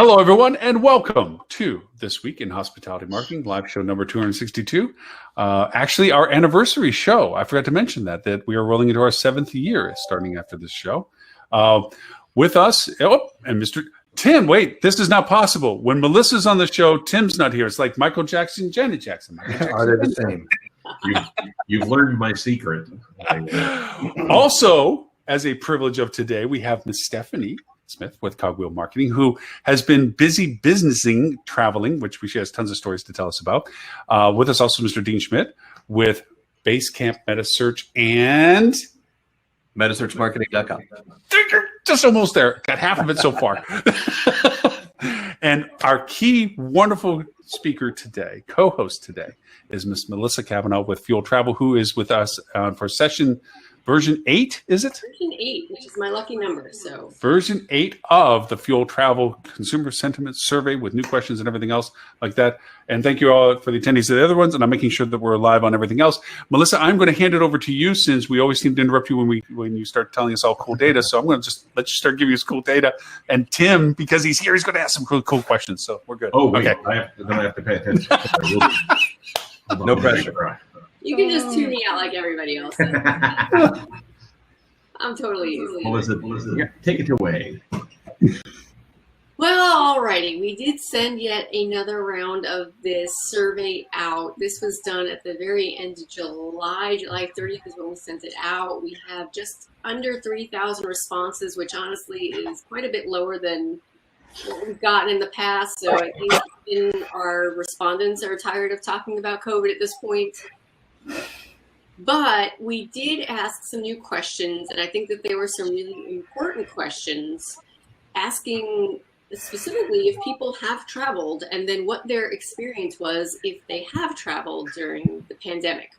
Hello, everyone, and welcome to This Week in Hospitality Marketing, live show number 262. Actually, our anniversary show. I forgot to mention that we are rolling into our 7th year starting after this show. With us, and Mr. Tim, wait, this is not possible. When Melissa's on the show, Tim's not here. It's like Michael Jackson, Janet Jackson. Are they the same? You've learned my secret. Also, as a privilege of today, we have Miss Stephanie Smith with Cogwheel Marketing, who has been busy businessing, traveling, which she has tons of stories to tell us about. With us also, Mr. Dean Schmit with Basecamp MetaSearch and MetaSearchMarketing.com. Just almost there. Got half of it so far. And our key wonderful speaker today, co-host today, is Miss Melissa Kavanagh with Fuel Travel, who is with us for session version 8, is it? Version 8, which is my lucky number. So version 8 of the Fuel Travel Consumer Sentiment Survey with new questions and everything else like that. And thank you all for the attendees of the other ones. And I'm making sure that we're live on everything else. Melissa, I'm going to hand it over to you since we always seem to interrupt you when you start telling us all cool data. So I'm going to just let you start giving us cool data. And Tim, because he's here, he's going to ask some cool questions. So we're good. Oh, wait, okay. then I have to pay attention. No pressure. you can just tune me out like everybody else. I'm totally easy. Melissa, take it away. Well, alrighty. We did send yet another round of this survey out. This was done at the very end of July. July 30th is when we sent it out. We have just under 3,000 responses, which honestly is quite a bit lower than what we've gotten in the past. So I think our respondents are tired of talking about COVID at this point. But we did ask some new questions, and I think that there were some really important questions asking specifically if people have traveled and then what their experience was if they have traveled during the pandemic.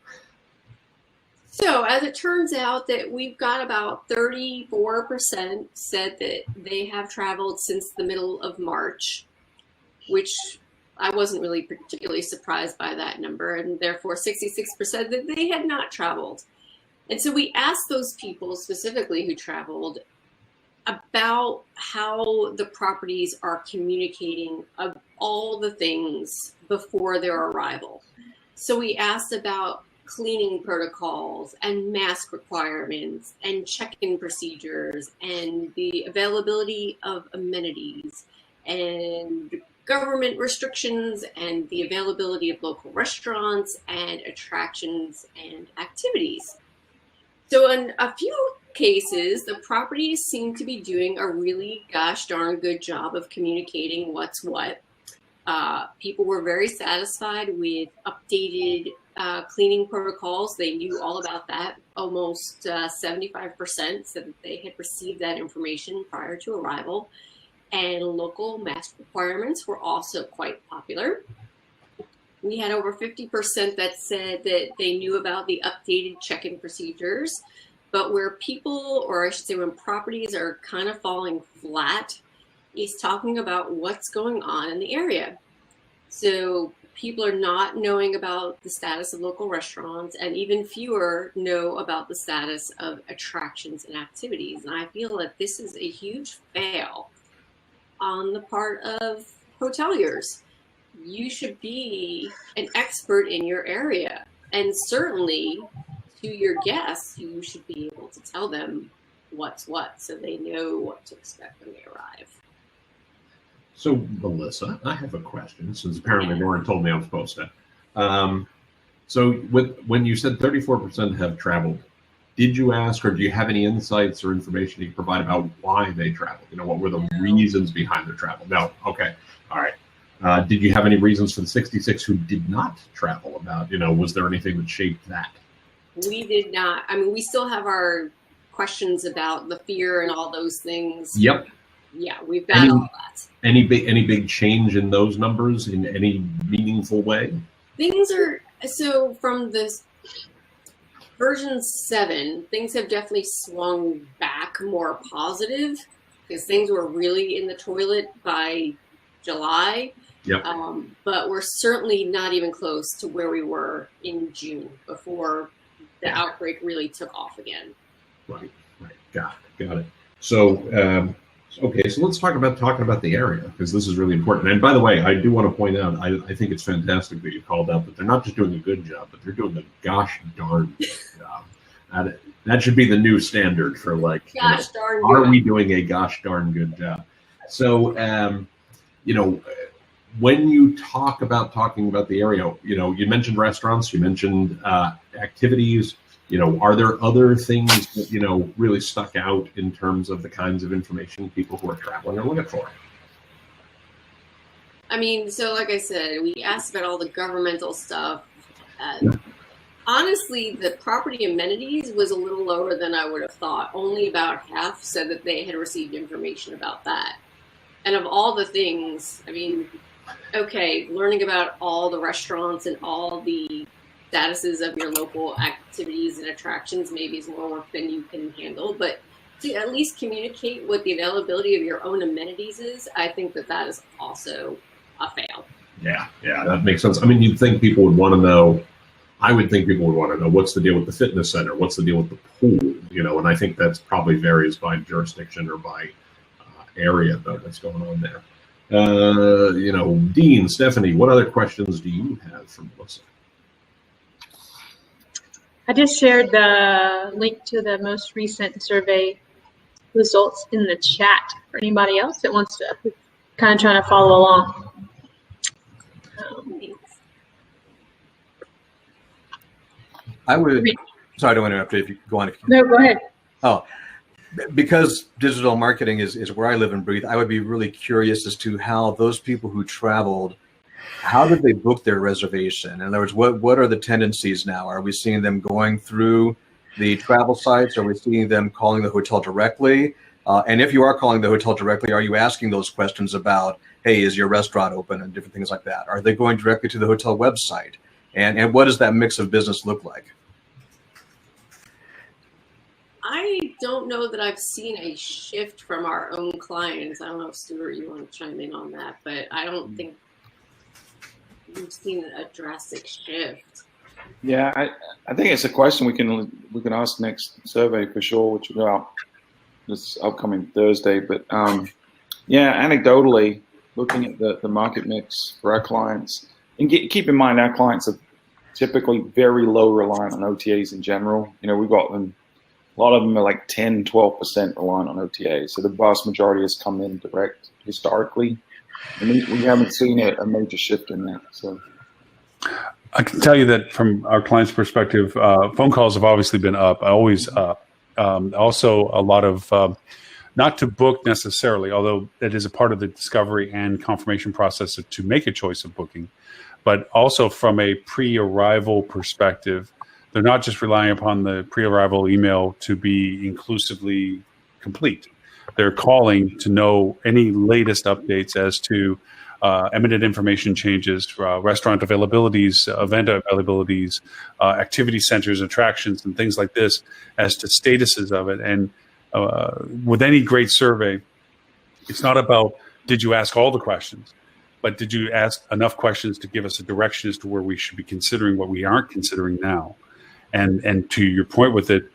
So as it turns out that we've got about 34% said that they have traveled since the middle of March, which I wasn't really particularly surprised by that number, and therefore 66% that they had not traveled. And so we asked those people specifically who traveled about how the properties are communicating of all the things before their arrival. So we asked about cleaning protocols and mask requirements and check-in procedures and the availability of amenities and government restrictions and the availability of local restaurants and attractions and activities. So in a few cases, the properties seem to be doing a really gosh darn good job of communicating what's what. People were very satisfied with updated cleaning protocols. They knew all about that. Almost 75% said that they had received that information prior to arrival. And local mask requirements were also quite popular. We had over 50% that said that they knew about the updated check-in procedures, but where people, or I should say when properties are kind of falling flat, is talking about what's going on in the area. So people are not knowing about the status of local restaurants, and even fewer know about the status of attractions and activities. And I feel that this is a huge fail on the part of hoteliers. You should be an expert in your area, and certainly to your guests, you should be able to tell them what's what so they know what to expect when they arrive. So, Melissa, I have a question, since apparently Lauren told me I'm supposed to. So when you said 34% have traveled, did you ask, or do you have any insights or information you can provide about why they traveled? You know, what were the reasons behind their travel? No. Okay. All right. Did you have any reasons for the 66 who did not travel about, was there anything that shaped that? We did not. I mean, we still have our questions about the fear and all those things. Yep. Yeah, we've got all that. Any big change in those numbers in any meaningful way? Things are, so from this version 7, things have definitely swung back more positive because things were really in the toilet by July. Yep. But we're certainly not even close to where we were in June before the outbreak really took off again. Right. Got it. So Okay, so let's talking about the area, because this is really important. And by the way, I do want to point out, I think it's fantastic that you called out that they're not just doing a good job, but they're doing a gosh darn good job. That should be the new standard for, like, Gosh darn are good. we doing a gosh darn good job? So, when you talking about the area, you mentioned restaurants, you mentioned activities. Are there other things that, really stuck out in terms of the kinds of information people who are traveling are looking for? I mean, so like I said, we asked about all the governmental stuff. Honestly, the property amenities was a little lower than I would have thought. Only about half said that they had received information about that. And of all the things, I mean, okay, learning about all the restaurants and all the statuses of your local activities and attractions maybe is more work than you can handle, but to at least communicate what the availability of your own amenities is, I think that is also a fail. Yeah, that makes sense. I mean, you'd think people would want to know. I would think people would want to know what's the deal with the fitness center, what's the deal with the pool, and I think that's probably varies by jurisdiction or by area that's going on there. Dean, Stephanie, what other questions do you have for Melissa? I just shared the link to the most recent survey results in the chat for anybody else that wants to kind of trying to follow along. I would. Sorry, I don't want to interrupt you. If you go on. No, go ahead. Oh, because digital marketing is where I live and breathe, I would be really curious as to how those people who traveled, how did they book their reservation? In other words, what are the tendencies now? Are we seeing them going through the travel sites? Are we seeing them calling the hotel directly? And if you are calling the hotel directly, are you asking those questions about, hey, is your restaurant open, and different things like that? Are they going directly to the hotel website? And what does that mix of business look like? I don't know that I've seen a shift from our own clients. I don't know if Stuart, you want to chime in on that, but I don't think we've seen a drastic shift. Yeah, I think it's a question we can ask next survey for sure, which will go out this upcoming Thursday. But anecdotally, looking at the market mix for our clients, and keep in mind our clients are typically very low reliant on OTAs in general. We've got them. A lot of them are like 10, 12% reliant on OTAs. So the vast majority has come in direct historically. And we haven't seen a major shift in that. So I can tell you that from our clients' perspective, phone calls have obviously been up, always up. Also, a lot of, not to book necessarily, although it is a part of the discovery and confirmation process to make a choice of booking, but also from a pre-arrival perspective. They're not just relying upon the pre-arrival email to be inclusively complete. They're calling to know any latest updates as to eminent information changes, restaurant availabilities, event availabilities, activity centers, attractions, and things like this as to statuses of it. And with any great survey, it's not about did you ask all the questions, but did you ask enough questions to give us a direction as to where we should be considering what we aren't considering now. And to your point with it,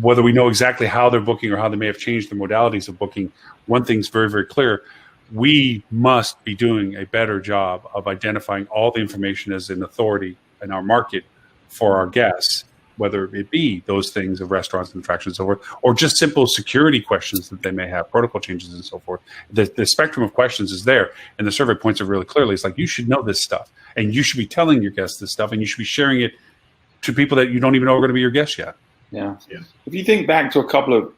whether we know exactly how they're booking or how they may have changed the modalities of booking, one thing's very, very clear. We must be doing a better job of identifying all the information as an authority in our market for our guests, whether it be those things of restaurants and attractions and so forth, or just simple security questions that they may have, protocol changes and so forth. The spectrum of questions is there, and the survey points it really clearly. It's like, you should know this stuff, and you should be telling your guests this stuff, and you should be sharing it to people that you don't even know are going to be your guests yet. Yeah. If you think back to a couple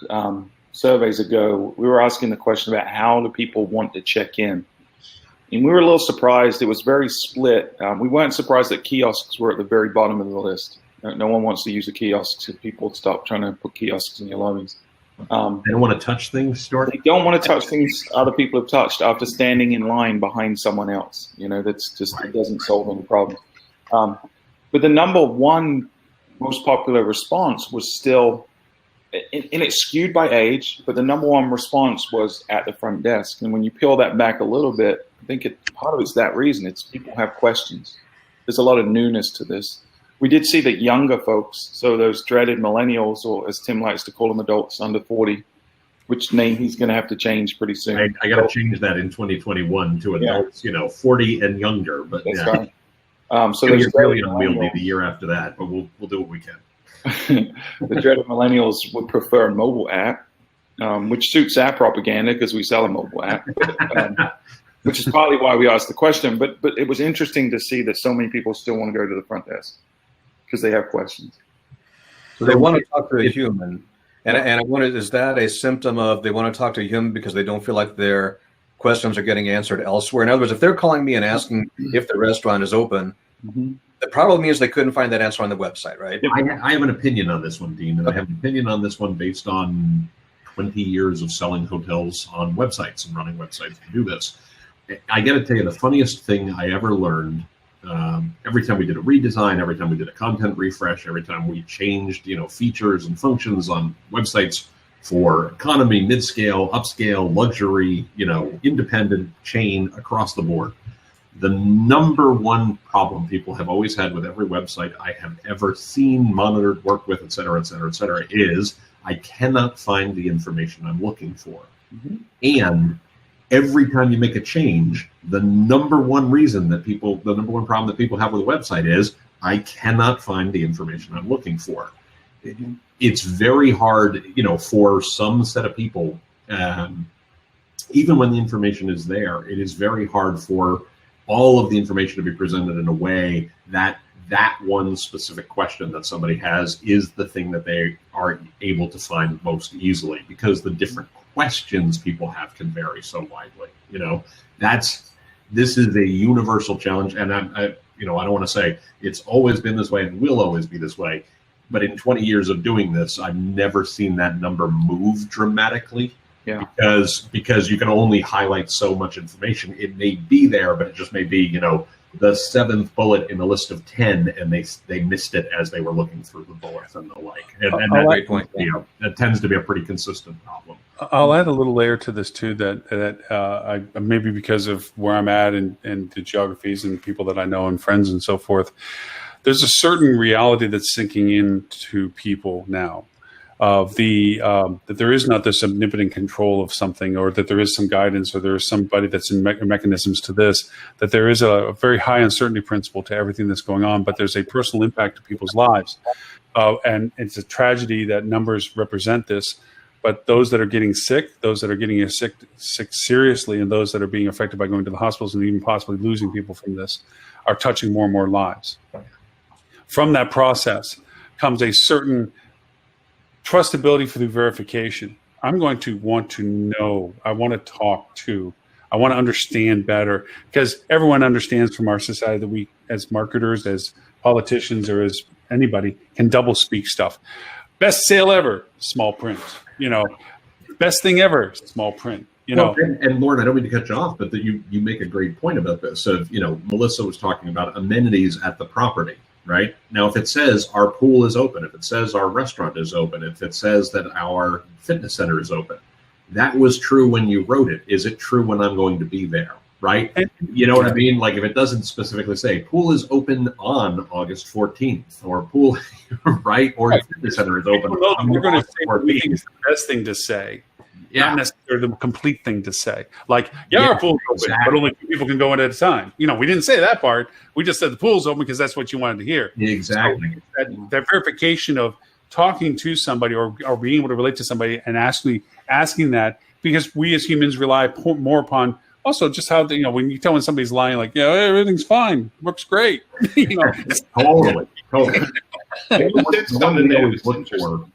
of surveys ago, we were asking the question about how do people want to check in. And we were a little surprised. It was very split. We weren't surprised that kiosks were at the very bottom of the list. No one wants to use the kiosks. If people stop trying to put kiosks in your lobbies. They don't want to touch things, Stuart? They don't want to touch things other people have touched after standing in line behind someone else. That's just, it doesn't solve any problems. But the number one most popular response was still, and it's skewed by age, but the number one response was at the front desk. And when you peel that back a little bit, I think part of it's that reason. It's people have questions. There's a lot of newness to this. We did see that younger folks, so those dreaded millennials, or as Tim likes to call them, adults under 40, which name he's going to have to change pretty soon. I got to change that in 2021 to adults, 40 and younger. But That's yeah, right. So it's there's really unwieldy the year after that, but we'll do what we can. the dreaded millennials would prefer a mobile app, which suits our propaganda because we sell a mobile app, which is partly why we asked the question. But it was interesting to see that so many people still want to go to the front desk because they have questions. So they want to talk to a human. And I wonder, is that a symptom of they want to talk to a human because they don't feel like their questions are getting answered elsewhere? In other words, if they're calling me and asking if the restaurant is open, it probably means they couldn't find that answer on the website, right? I have an opinion on this one, Dean, and I have an opinion on this one based on 20 years of selling hotels on websites and running websites to do this. I got to tell you, the funniest thing I ever learned, every time we did a redesign, every time we did a content refresh, every time we changed, features and functions on websites for economy, mid-scale, upscale, luxury, independent, chain, across the board. The number one problem people have always had with every website I have ever seen, monitored, worked with, et cetera, is I cannot find the information I'm looking for. And every time you make a change, the number one problem that people have with a website is I cannot find the information I'm looking for. It's very hard, for some set of people, even when the information is there, it is very hard for all of the information to be presented in a way that one specific question that somebody has is the thing that they are able to find most easily, because the different questions people have can vary so widely. This is a universal challenge, and I don't want to say it's always been this way and will always be this way, but in 20 years of doing this, I've never seen that number move dramatically. Yeah. Because you can only highlight so much information. It may be there, but it just may be, the seventh bullet in a list of 10, and they missed it as they were looking through the bullets and the like. And that tends to be a pretty consistent problem. I'll add a little layer to this too, that I maybe because of where I'm at and the geographies and people that I know and friends and so forth, there's a certain reality that's sinking into people now. Of that there is not this omnipotent control of something, or that there is some guidance, or there is somebody that's in mechanisms to this, that there is a very high uncertainty principle to everything that's going on, but there's a personal impact to people's lives. And it's a tragedy that numbers represent this, but those that are getting sick, those that are getting sick seriously, and those that are being affected by going to the hospitals and even possibly losing people from this are touching more and more lives. From that process comes a certain trustability for the verification. I'm going to want to know. I want to talk to. I want to understand better, because everyone understands from our society that we, as marketers, as politicians, or as anybody, can double speak stuff. Best sale ever, small print. Best thing ever, small print. And Lauren, I don't mean to cut you off, but that you make a great point about this. So, Melissa was talking about amenities at the property. Right? Now, if it says our pool is open, if it says our restaurant is open, if it says that our fitness center is open, that was true when you wrote it. Is it true when I'm going to be there? Right? You know what I mean? Like, if it doesn't specifically say pool is open on August 14th, or pool, right? Or fitness center is open. We're going to say what we think is the best thing to say. Yeah. Not necessarily the complete thing to say. Like, our pool's open, but only 2 people can go in at a time. We didn't say that part. We just said the pool's open because that's what you wanted to hear. Exactly. So that verification of talking to somebody or being able to relate to somebody and actually asking that, because we as humans rely more upon also just how, when you tell when somebody's lying, like, everything's fine, works great. Totally. The one we always look for.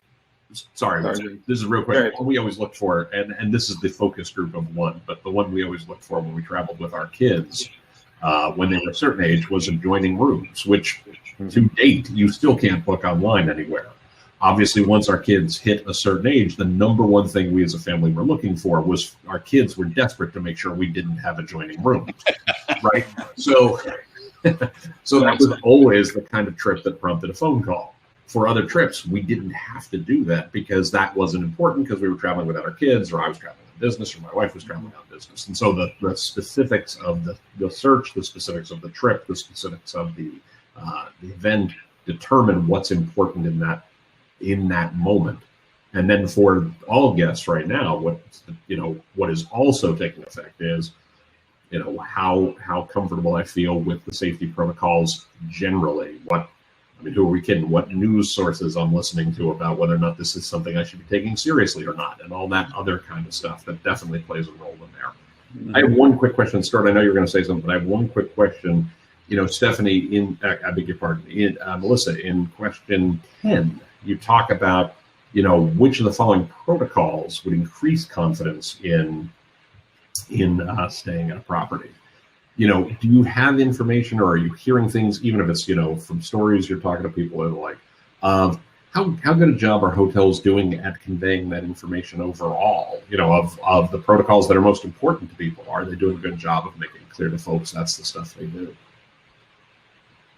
Sorry, this is real quick. What we always look for, and this is the focus group of one, but the one we always looked for when we traveled with our kids when they were a certain age was adjoining rooms, which to date, you still can't book online anywhere. Obviously, once our kids hit a certain age, the number one thing we as a family were looking for was our kids were desperate to make sure we didn't have adjoining rooms, right? So that was always the kind of trip that prompted a phone call. For other trips, we didn't have to do that because that wasn't important, because we were traveling without our kids, or I was traveling on business, or my wife was traveling on business. And so the specifics of the search, the specifics of the trip, the specifics of the event determine what's important in that moment. And then for all guests right now, what is also taking effect is, how comfortable I feel with the safety protocols generally. Who are we kidding? What news sources I'm listening to about whether or not this is something I should be taking seriously or not, and all that other kind of stuff that definitely plays a role in there. I have one quick question, Stuart. I know you're going to say something, but I have one quick question. Stephanie, I beg your pardon, Melissa, in question 10, you talk about, which of the following protocols would increase confidence in staying at a property. Do you have information, or are you hearing things, even if it's, from stories you're talking to people that are like, how good a job are hotels doing at conveying that information overall, of the protocols that are most important to people? Are they doing a good job of making it clear to folks that's the stuff they do?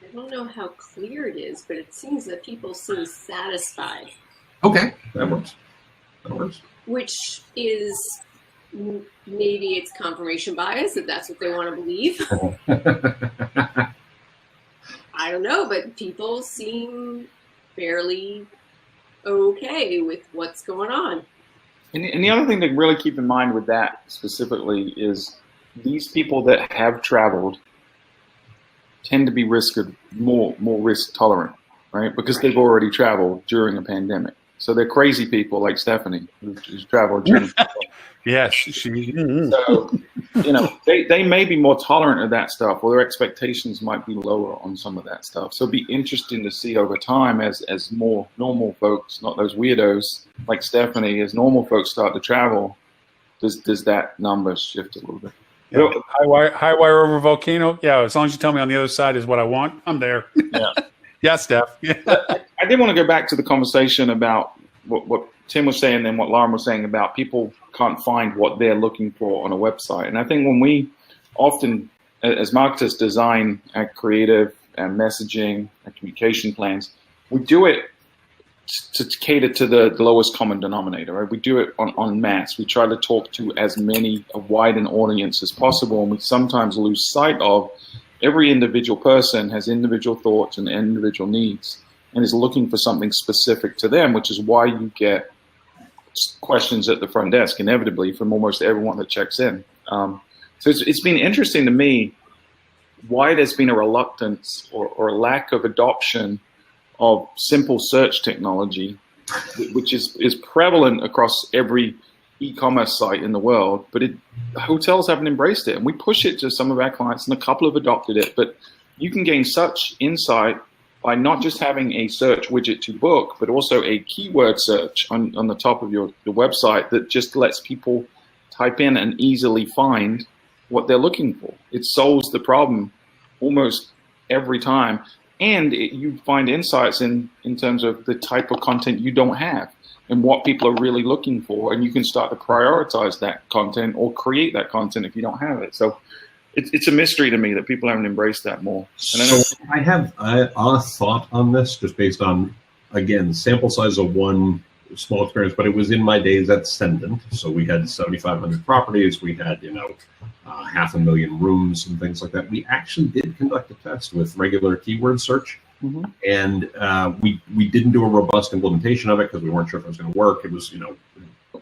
I don't know how clear it is, but it seems that people seem satisfied. Okay, that works. Which is, maybe it's confirmation bias, if that's what they want to believe. I don't know, but people seem fairly okay with what's going on. And the other thing to really keep in mind with that specifically is these people that have traveled tend to be more risk tolerant, right? Because they've already traveled during a pandemic. So they're crazy people like Stephanie who's traveled during. Yes. So, they may be more tolerant of that stuff, or their expectations might be lower on some of that stuff. So it'd be interesting to see over time as more normal folks, not those weirdos like Stephanie, as normal folks start to travel, does that number shift a little bit? Yeah. High wire over volcano. Yeah, as long as you tell me on the other side is what I want, I'm there. Yeah. Yeah, Steph. Yeah. I did want to go back to the conversation about what Tim was saying and what Lauren was saying about people can't find what they're looking for on a website. And I think when we often, as marketers, design our creative and messaging and communication plans, we do it to cater to the lowest common denominator, right? We do it en masse. We try to talk to as wide an audience as possible, and we sometimes lose sight of every individual person has individual thoughts and individual needs and is looking for something specific to them, which is why you get questions at the front desk inevitably from almost everyone that checks in. So it's been interesting to me why there's been a reluctance or a lack of adoption of simple search technology, which is prevalent across every e-commerce site in the world, but hotels haven't embraced it. And we push it to some of our clients, and a couple have adopted it. But you can gain such insight by not just having a search widget to book, but also a keyword search on the top of your website that just lets people type in and easily find what they're looking for. It solves the problem almost every time. And you find insights in terms of the type of content you don't have and what people are really looking for. And you can start to prioritize that content or create that content if you don't have it. So it's a mystery to me that people haven't embraced that more. So I have a thought on this just based on, again, sample size of one small experience, but it was in my days at Ascendant. So we had 7,500 properties. We had, 500,000 rooms and things like that. We actually did conduct a test with regular keyword search. Mm-hmm. And we didn't do a robust implementation of it because we weren't sure if it was going to work. It was,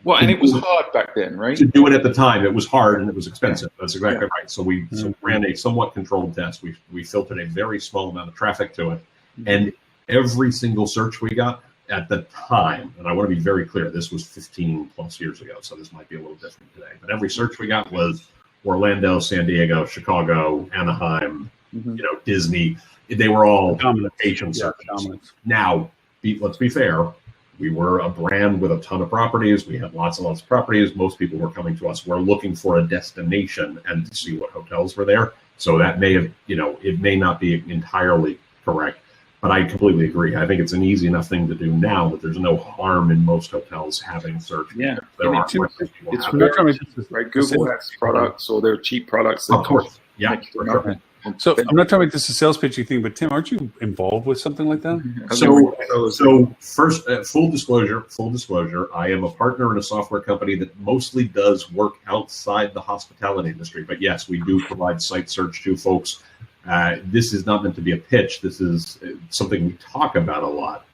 well, and it was hard back then, right? To do it at the time, it was hard and it was expensive. That's exactly right. So we ran a somewhat controlled test. We filtered a very small amount of traffic to it. And every single search we got at the time, and I want to be very clear, this was 15 plus years ago, so this might be a little different today. But every search we got was Orlando, San Diego, Chicago, Anaheim, Disney. They were all location searches. Now, let's be fair. We were a brand with a ton of properties. We had lots and lots of properties. Most people were coming to us. We're looking for a destination and to see what hotels were there. So that may have, it may not be entirely correct, but I completely agree. I think it's an easy enough thing to do now that there's no harm in most hotels having search. Yeah, it's right. Google has products or they're cheap products. Of course, yeah. So I'm not trying to make this a sales pitching thing, but Tim, aren't you involved with something like that? So first, full disclosure, I am a partner in a software company that mostly does work outside the hospitality industry. But yes, we do provide site search to folks. This is not meant to be a pitch. This is something we talk about a lot.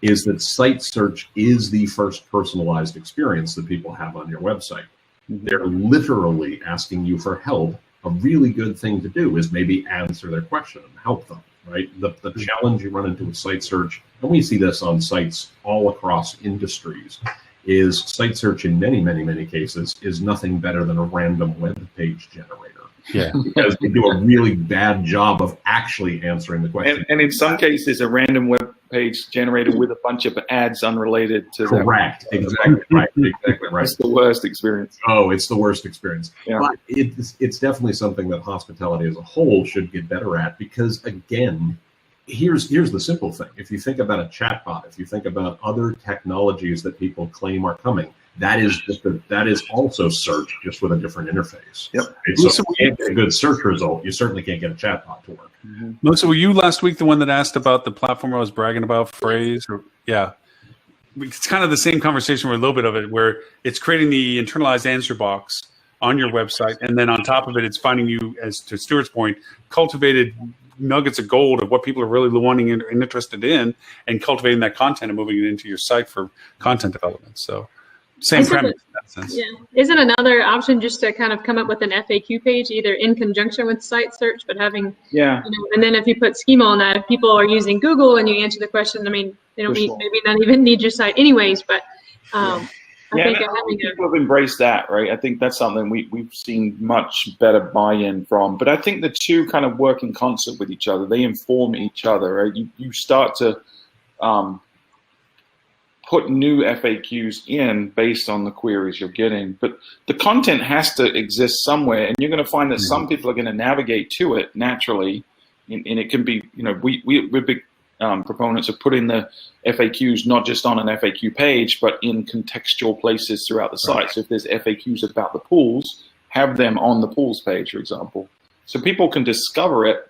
is that site search is the first personalized experience that people have on your website. They're literally asking you for help. A really good thing to do is maybe answer their question and help them, right? The challenge you run into with site search, and we see this on sites all across industries, is site search in many, many, many cases is nothing better than a random web page generator. Yeah. Because they do a really bad job of actually answering the question. And in some cases, a random web page generated with a bunch of ads unrelated to that. Correct. Exactly right. Exactly right. It's the worst experience. Oh, it's the worst experience. Yeah. But it's definitely something that hospitality as a whole should get better at, because again, here's the simple thing. If you think about a chatbot, if you think about other technologies that people claim are coming, that is also search, just with a different interface. Yep. So if you can't get a good search result, you certainly can't get a chatbot to work. Melissa, were you last week the one that asked about the platform I was bragging about, Phrase? Yeah. It's kind of the same conversation, with a little bit of it, where it's creating the internalized answer box on your website, and then on top of it, it's finding you, as to Stuart's point, cultivated nuggets of gold of what people are really wanting and interested in, and cultivating that content and moving it into your site for content development. So same premise in that sense. Yeah. Isn't another option just to kind of come up with an FAQ page, either in conjunction with site search, but having, and then if you put schema on that, if people are using Google and you answer the question, I mean, they don't need, maybe not even need your site anyways, but I think people have embraced that, right? I think that's something we've seen much better buy-in from. But I think the two kind of work in concert with each other. They inform each other, right? You start to put new FAQs in based on the queries you're getting. But the content has to exist somewhere, and you're going to find that some people are going to navigate to it naturally. And it can be, we're big proponents of putting the FAQs not just on an FAQ page, but in contextual places throughout the site. So if there's FAQs about the pools, have them on the pools page, for example. So people can discover it,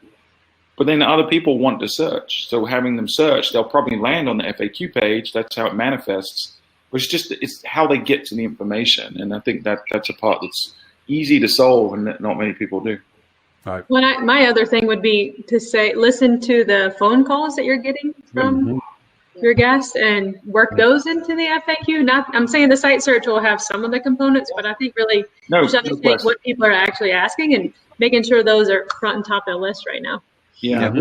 but then other people want to search. So having them search, they'll probably land on the FAQ page. That's how it manifests. But it's how they get to the information. And I think that's a part that's easy to solve and that not many people do. Right. Well, my other thing would be to say, listen to the phone calls that you're getting from your guests and work those into the FAQ. I'm saying the site search will have some of the components, but I think really you should understand what people are actually asking and making sure those are front and top of the list right now. Yeah,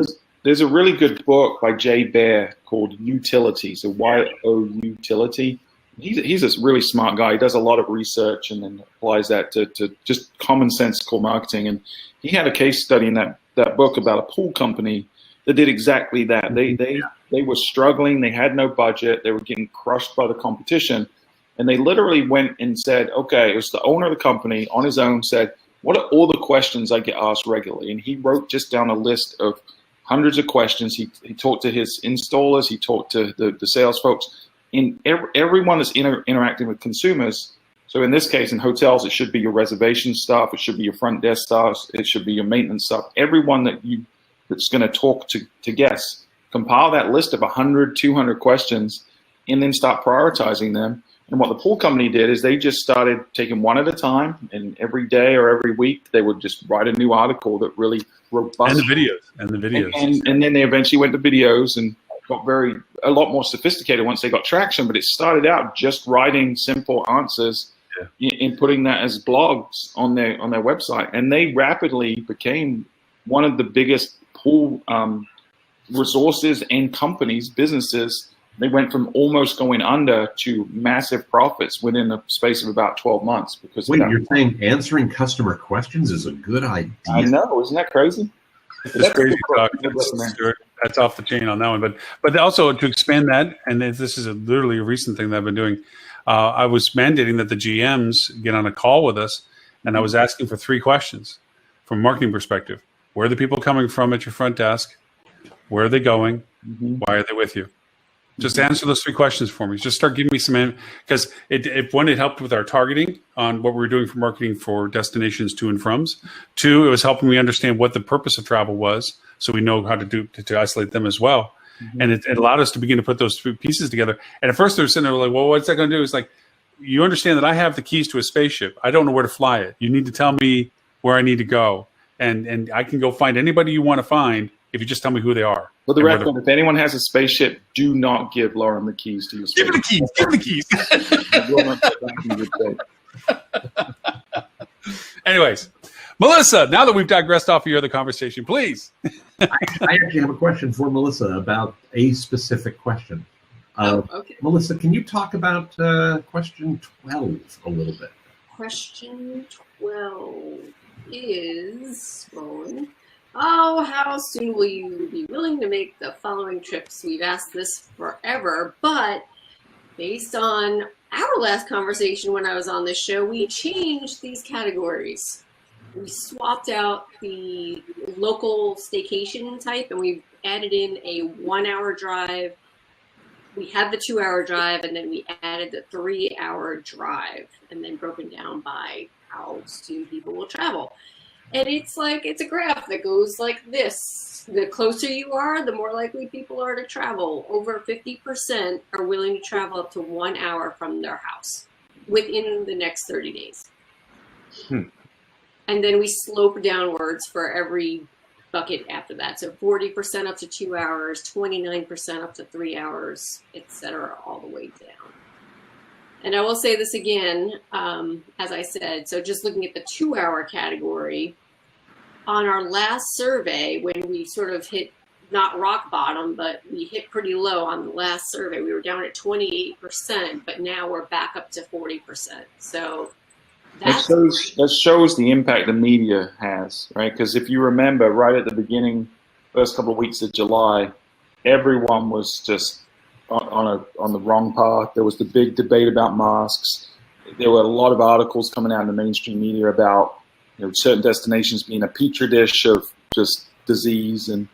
there's a really good book by Jay Baer called Utility, so Y-O Utility. He's a really smart guy. He does a lot of research and then applies that to just common sense core marketing. And he had a case study in that book about a pool company that did exactly that. They were struggling. They had no budget. They were getting crushed by the competition. And they literally went and said, okay, it was the owner of the company on his own said, what are all the questions I get asked regularly? And he wrote just down a list of hundreds of questions. He talked to his installers. He talked to the sales folks. In everyone that's interacting with consumers. So in this case, in hotels, it should be your reservation staff. It should be your front desk staff. It should be your maintenance staff. Everyone that's going to talk to guests, compile that list of 100, 200 questions, and then start prioritizing them. And what the pool company did is they just started taking one at a time, and every day or every week they would just write a new article that really robust. And the videos. And then they eventually went to videos and got a lot more sophisticated once they got traction. But it started out just writing simple answers and putting that as blogs on their website. And they rapidly became one of the biggest pool resources and businesses. They went from almost going under to massive profits within a space of about 12 months. Because you're saying answering customer questions is a good idea? I know, isn't that crazy? It's crazy talk. That's off the chain on that one. But also to expand that, and this is literally a recent thing that I've been doing. I was mandating that the GMs get on a call with us, and I was asking for 3 questions from a marketing perspective. Where are the people coming from at your front desk? Where are they going? Why are they with you? Just answer those 3 questions for me. Just start giving me some, because it helped with our targeting on what we were doing for marketing for destinations to and froms. 2, it was helping me understand what the purpose of travel was, so we know how to isolate them as well. And it allowed us to begin to put those 3 pieces together. And at first they were sitting there like, well, what's that going to do? It's like, you understand that I have the keys to a spaceship. I don't know where to fly it. You need to tell me where I need to go. And I can go find anybody you want to find if you just tell me who they are. For the record, if anyone has a spaceship, do not give Lauren the keys to your spaceship. Give me the keys. You will not get back in good shape. Anyways, Melissa, now that we've digressed off of your other conversation, please. I actually have a question for Melissa about a specific question. Okay. Melissa, can you talk about question 12 a little bit? Question 12 is going, oh, how soon will you be willing to make the following trips? We've asked this forever, but based on our last conversation when I was on this show, we changed these categories. We swapped out the local staycation type and we added in a 1-hour drive. We had the 2-hour drive and then we added the 3-hour drive and then broken down by how soon people will travel. And it's a graph that goes like this. The closer you are, the more likely people are to travel. Over 50% are willing to travel up to 1 hour from their house within the next 30 days. And then we slope downwards for every bucket after that. So 40% up to 2 hours, 29% up to 3 hours, etc., all the way down. And I will say this again, as I said, so just looking at the 2-hour category, on our last survey, when we sort of hit not rock bottom, but we hit pretty low on the last survey, we were down at 28%, but now we're back up to 40%. So that shows the impact the media has, right? Because if you remember, right at the beginning, first couple of weeks of July, everyone was just on the wrong path. There was the big debate about masks. There were a lot of articles coming out in the mainstream media about certain destinations being a petri dish of just disease, and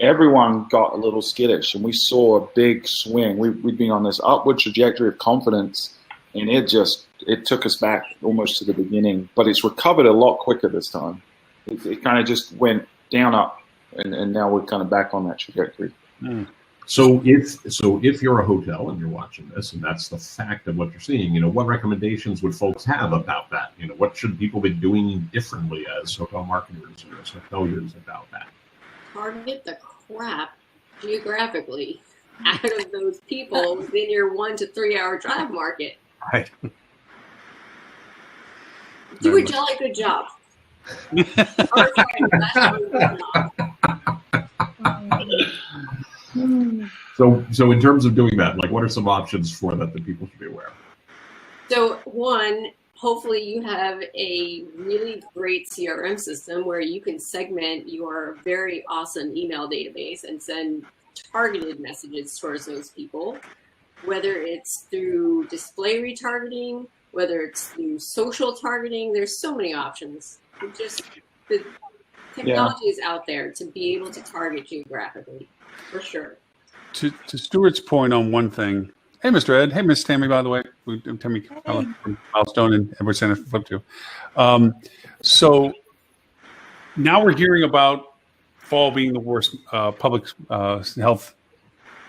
everyone got a little skittish. And we saw a big swing. We'd been on this upward trajectory of confidence, and it took us back almost to the beginning. But it's recovered a lot quicker this time. It kind of just went down, up, and now we're kind of back on that trajectory. So if you're a hotel and you're watching this, and that's the fact of what you're seeing, what recommendations would folks have about that? What should people be doing differently as hotel marketers or as hoteliers about that? Target the crap geographically out of those people within your 1 to 3 hour drive market. Right. Do a jolly good job. So in terms of doing that, what are some options for that people should be aware of? So one, hopefully you have a really great CRM system where you can segment your very awesome email database and send targeted messages towards those people, whether it's through display retargeting, whether it's through social targeting. There's so many options. The technology is out there to be able to target geographically, for sure. To Stuart's point on one thing, hey, Mr. Ed, hey, Miss Tammie, by the way, Tammie Carlisle from Milestone and Edward Center for Flip 2. So now we're hearing about fall being the worst public health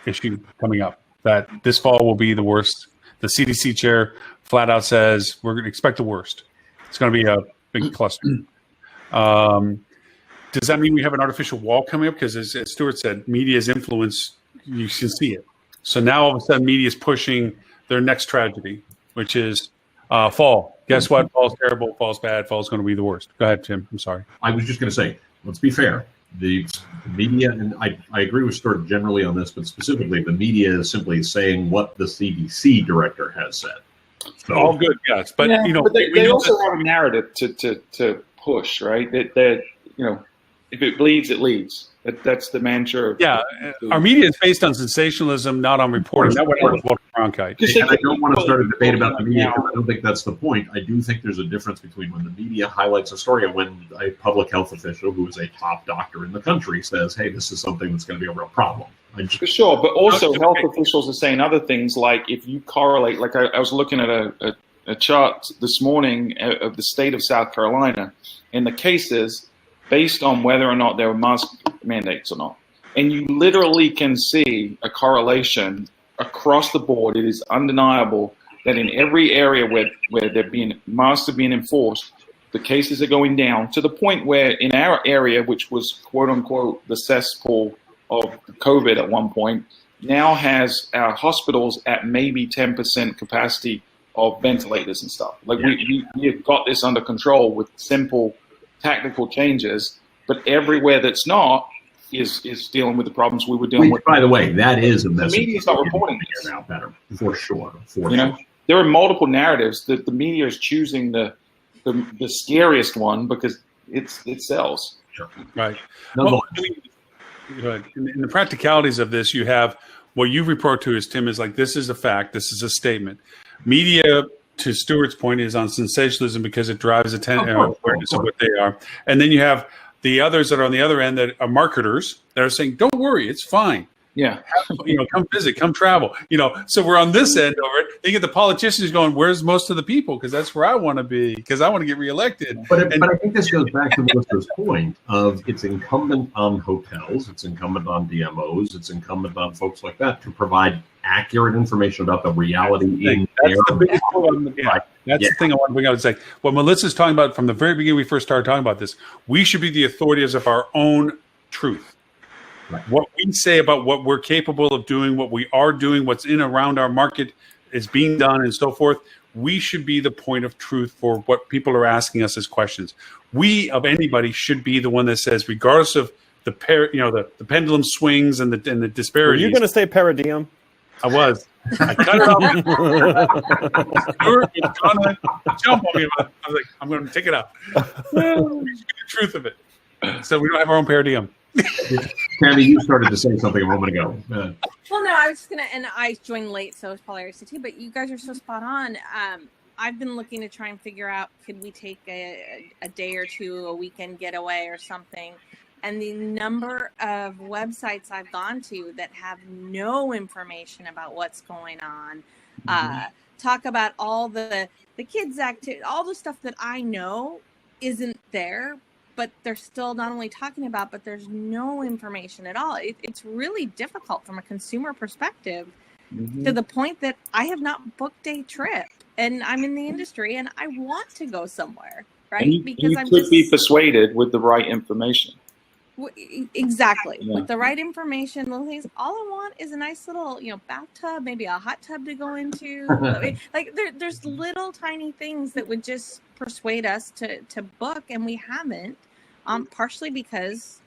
issue coming up, that this fall will be the worst. The CDC chair flat out says we're going to expect the worst. It's going to be a big cluster. Does that mean we have an artificial wall coming up? Because as Stuart said, media's influence, you can see it. So now all of a sudden media is pushing their next tragedy, which is fall. Guess what? Fall's terrible. Fall's bad. Fall's going to be the worst. Go ahead, Tim. I'm sorry. I was just going to say, let's be fair. The media, and I agree with Stuart generally on this, but specifically the media is simply saying what the CDC director has said. So, all good, yes. But, but they also have a narrative to push, right? That if it bleeds, it leads. That's the mantra. Yeah, our media is based on sensationalism, not on reporting. That would help bronchite. And I don't want to start a debate about the media because I don't think that's the point. I do think there's a difference between when the media highlights a story and when a public health official who is a top doctor in the country says, hey, this is something that's going to be a real problem. For sure, but also health officials are saying other things like if you correlate, like I was looking at a chart this morning of the state of South Carolina and the cases based on whether or not there were mask mandates or not. And you literally can see a correlation across the board. It is undeniable that in every area where masks are being enforced, The cases are going down to the point where in our area, which was quote unquote the cesspool of COVID at one point, now has our hospitals at maybe 10% capacity of ventilators and stuff. Like we have got this under control with simple tactical changes, but everywhere that's not is dealing with the problems we were dealing with. By the way, that is a message. The media's not reporting this now better, for sure. There are multiple narratives that the media is choosing the scariest one because it sells. Sure. Right. Well, in the practicalities of this, you have what you report to as Tim is like, this is a fact, this is a statement. Media, to Stuart's point, is on sensationalism because it drives awareness of what they are. And then you have the others that are on the other end that are marketers that are saying, don't worry, it's fine. Yeah. Come visit, come travel. So we're on this end of it. You get the politicians going, where's most of the people? Because that's where I want to be, because I want to get reelected. But I think this goes back to Melissa's point of it's incumbent on hotels, it's incumbent on DMOs, it's incumbent on folks like that to provide accurate information about the reality in That's the biggest problem. That's the thing I want to bring out. It's like what Melissa's talking about from the very beginning we first started talking about this. We should be the authorities of our own truth. Right. What we say about what we're capable of doing, what we are doing, what's in around our market is being done and so forth. We should be the point of truth for what people are asking us as questions. We, of anybody, should be the one that says, regardless of the pendulum swings and the disparities. Are you going to say paradigm? I was. I cut it off. Stuart was going to jump on me. I was like, I'm going to take it out. We should be the truth of it. So we don't have our own paradigm. Tammie, you started to say something a moment ago. Well, no, I was just and I joined late, so it's probably RCT, but you guys are so spot on. I've been looking to try and figure out, could we take a day or two, a weekend getaway or something? And the number of websites I've gone to that have no information about what's going on, talk about all the kids' activity, all the stuff that I know isn't there, but they're still not only talking about, but there's no information at all. It's really difficult from a consumer perspective to the point that I have not booked a trip and I'm in the industry and I want to go somewhere, right? And you could be persuaded with the right information. Exactly. Yeah. With the right information, little things, all I want is a nice little, bathtub, maybe a hot tub to go into. Like there's little tiny things that would just persuade us to book, and we haven't. Partially because,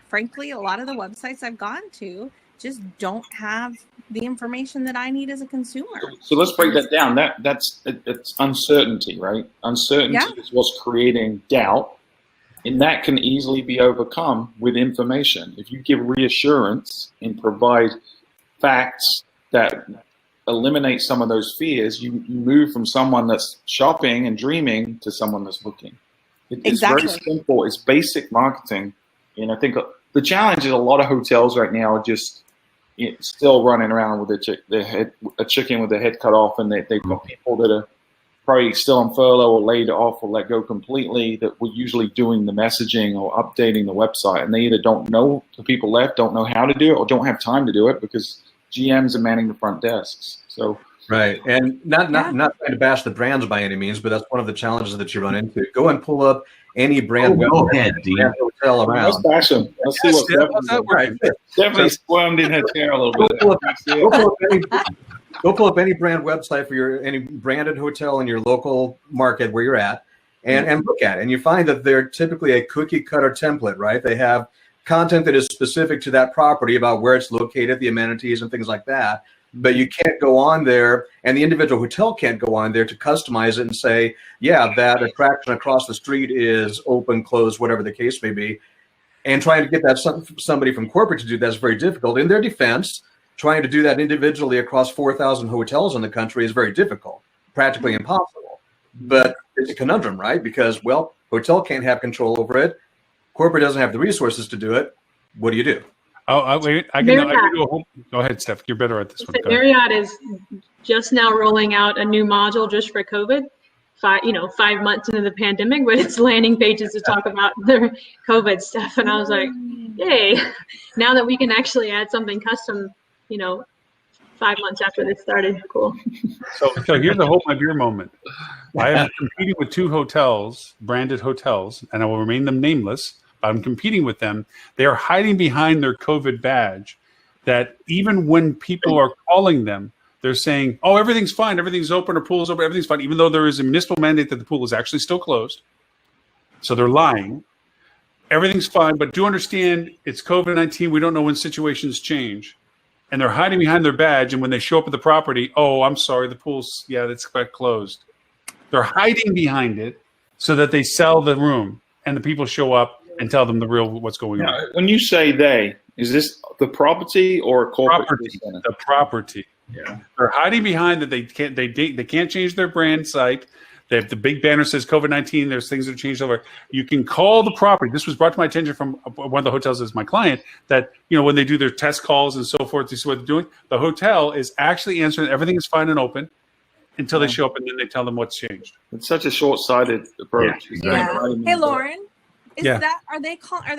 frankly, a lot of the websites I've gone to just don't have the information that I need as a consumer. So let's break that down. It's uncertainty, right? Uncertainty is what's creating doubt, and that can easily be overcome with information. If you give reassurance and provide facts that eliminate some of those fears, you move from someone that's shopping and dreaming to someone that's booking. It's very simple. It's basic marketing. And I think the challenge is a lot of hotels right now are just still running around with a chicken with their head cut off, and they've got people that are probably still on furlough or laid off or let go completely that were usually doing the messaging or updating the website. And they either don't know, the people left don't know how to do it or don't have time to do it because GMs are manning the front desks. So right, and not trying to bash the brands by any means, but that's one of the challenges that you run into. Go and pull up any brand hotel around. Let's bash them. Let's see what Stephanie squirmed in her chair a little bit. Go pull up any brand website for any branded hotel in your local market where you're at, and look at it. And you find that they're typically a cookie cutter template, right? They have content that is specific to that property about where it's located, the amenities, and things like that. But you can't go on there, and the individual hotel can't go on there to customize it and say, yeah, that attraction across the street is open, closed, whatever the case may be. And trying to get that somebody from corporate to do that's very difficult. In their defense, trying to do that individually across 4,000 hotels in the country is very difficult, practically impossible. But it's a conundrum, right? Because, well, hotel can't have control over it. Corporate doesn't have the resources to do it. What do you do? Oh, wait, I can do a whole. Go ahead, Steph. You're better at this one. Marriott is just now rolling out a new module just for COVID. 5 months into the pandemic, but it's landing pages to talk about their COVID stuff. And I was like, yay! Now that we can actually add something custom, 5 months after they started. Cool. So here's a hold my beer moment. I am competing with 2 hotels, branded hotels, and I will remain them nameless, but I'm competing with them. They are hiding behind their COVID badge that even when people are calling them, they're saying, oh, everything's fine, everything's open, our pool is open, everything's fine, even though there is a municipal mandate that the pool is actually still closed. So they're lying. Everything's fine, but do understand it's COVID-19. We don't know when situations change. And they're hiding behind their badge, and when they show up at the property, oh, I'm sorry, the pool's, it's closed. They're hiding behind it so that they sell the room, and the people show up and tell them the real what's going on. When you say they, is this the property or a corporate? The property. Yeah. They're hiding behind that they can't change their brand site. They have the big banner says COVID-19. There's things that have changed over. You can call the property. This was brought to my attention from one of the hotels as my client that, when they do their test calls and so forth, this is what they're doing. The hotel is actually answering everything is fine and open until they show up, and then they tell them what's changed. It's such a short-sighted approach. Yeah. Hey, Lauren. Yeah. Are they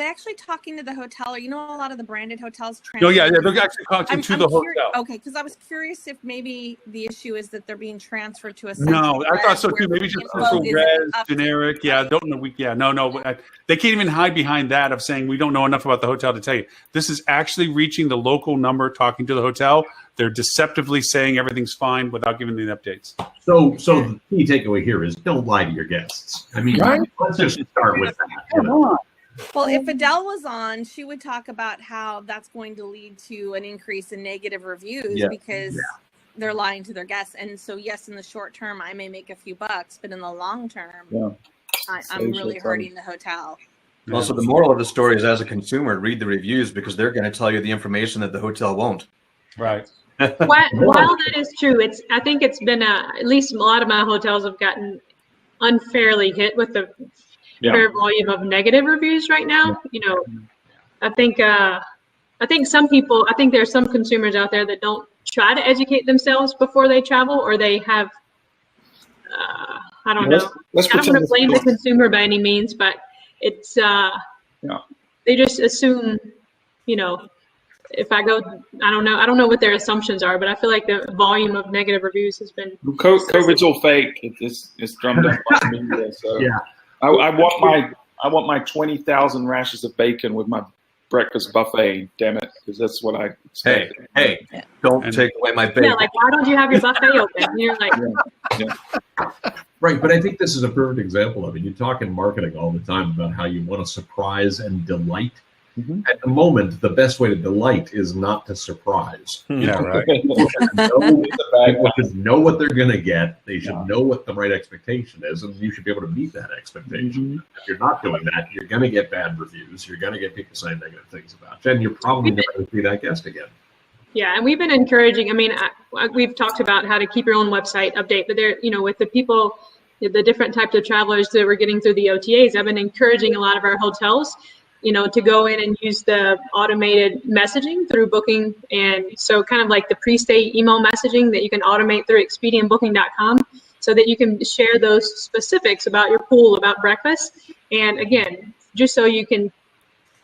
actually talking to the hotel? Or a lot of the branded hotels. No, they're actually talking to the hotel. Okay, because I was curious if maybe the issue is that they're being transferred to a. No, I thought so too. Maybe just generic. Yeah, don't know. No. They can't even hide behind that of saying we don't know enough about the hotel to tell you. This is actually reaching the local number, talking to the hotel. They're deceptively saying everything's fine without giving the updates. So the key takeaway here is don't lie to your guests. I mean, let's just start with that. Well, if Adele was on, she would talk about how that's going to lead to an increase in negative reviews because they're lying to their guests. And so, yes, in the short term, I may make a few bucks, but in the long term, I'm really hurting the hotel. Also, the moral of the story is, as a consumer, read the reviews because they're going to tell you the information that the hotel won't. Right. While that is true, I think it's been at least a lot of my hotels have gotten unfairly hit with the fair volume of negative reviews right now. I think some people, there's some consumers out there that don't try to educate themselves before they travel, or they have, I don't know. I don't want to blame the consumer by any means, but it's, they just assume, if I go, I don't know what their assumptions are, but I feel like the volume of negative reviews has been. COVID's all fake. It's drummed up by the media. So I want my 20,000 rashers of bacon with my breakfast buffet. Damn it, because that's what I expect. Hey, don't take away my bacon. Yeah, like why don't you have your buffet open? You're like. Right, but I think this is a perfect example of it. You talk in marketing all the time about how you want to surprise and delight. Mm-hmm. At the moment, the best way to delight is not to surprise. Yeah, right. People should know what they're going to get. They should know what the right expectation is, and you should be able to meet that expectation. Mm-hmm. If you're not doing that, you're going to get bad reviews. You're going to get people saying negative things about you, and you're probably never going to see that guest again. Yeah, and we've been encouraging. I mean, we've talked about how to keep your own website update, but there, with the people, the different types of travelers that we're getting through the OTAs, I've been encouraging a lot of our hotels, to go in and use the automated messaging through Booking. And so kind of like the pre-stay email messaging that you can automate through ExpediaandBooking.com so that you can share those specifics about your pool, about breakfast. And again, just so you can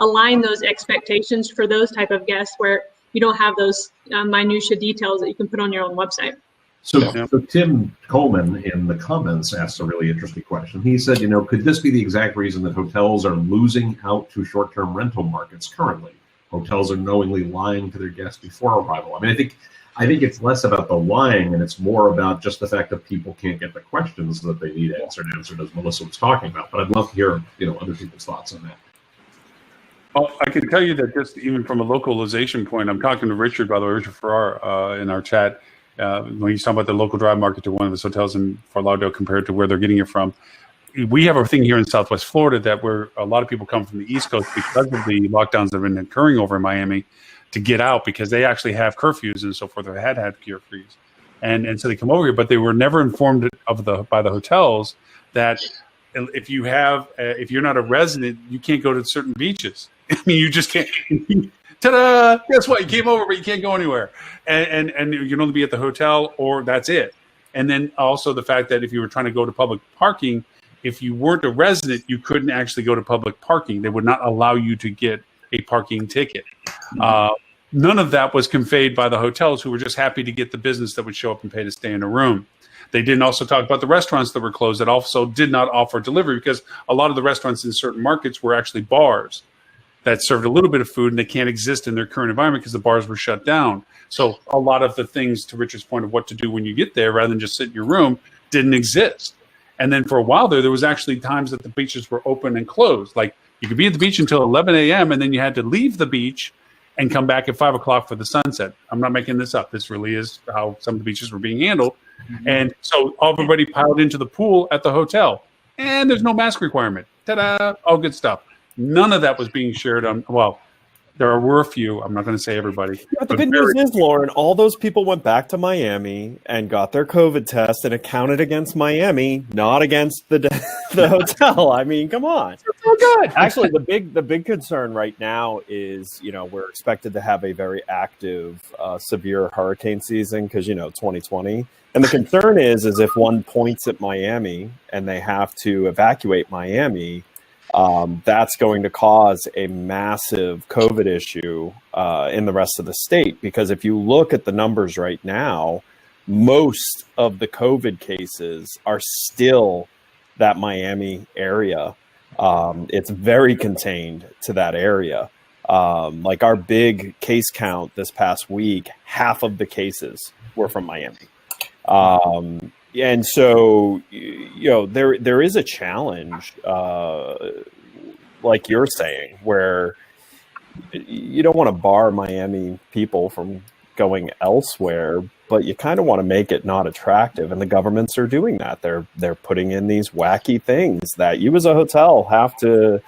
align those expectations for those type of guests where you don't have those minutia details that you can put on your own website. So Tim Coleman in the comments asked a really interesting question. He said, could this be the exact reason that hotels are losing out to short-term rental markets currently? Hotels are knowingly lying to their guests before arrival. I mean, I think it's less about the lying and it's more about just the fact that people can't get the questions that they need answered, as Melissa was talking about. But I'd love to hear, other people's thoughts on that. Well, I can tell you that just even from a localization point, I'm talking to Richard, by the way, Richard Farrar, in our chat. When he's talking about the local drive market to one of his hotels in Fort Lauderdale compared to where they're getting it from. We have a thing here in Southwest Florida that where a lot of people come from the East Coast because of the lockdowns that have been occurring over in Miami to get out because they actually have curfews and so forth. They had curfews. And so they come over here, but they were never informed by the hotels that if you're not a resident, you can't go to certain beaches. I mean, you just can't. Ta-da! Guess what? You came over, but you can't go anywhere, and you can only be at the hotel, or that's it. And then also the fact that if you were trying to go to public parking, if you weren't a resident, you couldn't actually go to public parking. They would not allow you to get a parking ticket. None of that was conveyed by the hotels, who were just happy to get the business that would show up and pay to stay in a room. They didn't also talk about the restaurants that were closed that also did not offer delivery, because a lot of the restaurants in certain markets were actually bars that served a little bit of food, and they can't exist in their current environment because the bars were shut down. So a lot of the things, to Richard's point of what to do when you get there rather than just sit in your room, didn't exist. And then for a while there was actually times that the beaches were open and closed. Like, you could be at the beach until 11 a.m. and then you had to leave the beach and come back at 5 o'clock for the sunset. I'm not making this up. This really is how some of the beaches were being handled. Mm-hmm. And so everybody piled into the pool at the hotel, and there's no mask requirement. Ta-da! All good stuff. None of that was being shared on, well, there were a few. I'm not going to say everybody. Yeah, but the good news is, Lauren, all those people went back to Miami and got their COVID test, and it counted against Miami, not against the hotel. I mean, come on. It's so good. Actually, the big concern right now is, we're expected to have a very active, severe hurricane season because, 2020. And the concern is if one points at Miami and they have to evacuate Miami, that's going to cause a massive COVID issue in the rest of the state. Because if you look at the numbers right now, most of the COVID cases are still that Miami area. It's very contained to that area. Like our big case count this past week, half of the cases were from Miami. And so, there is a challenge, like you're saying, where you don't want to bar Miami people from going elsewhere, but you kind of want to make it not attractive. And the governments are doing that. They're putting in these wacky things that you as a hotel have to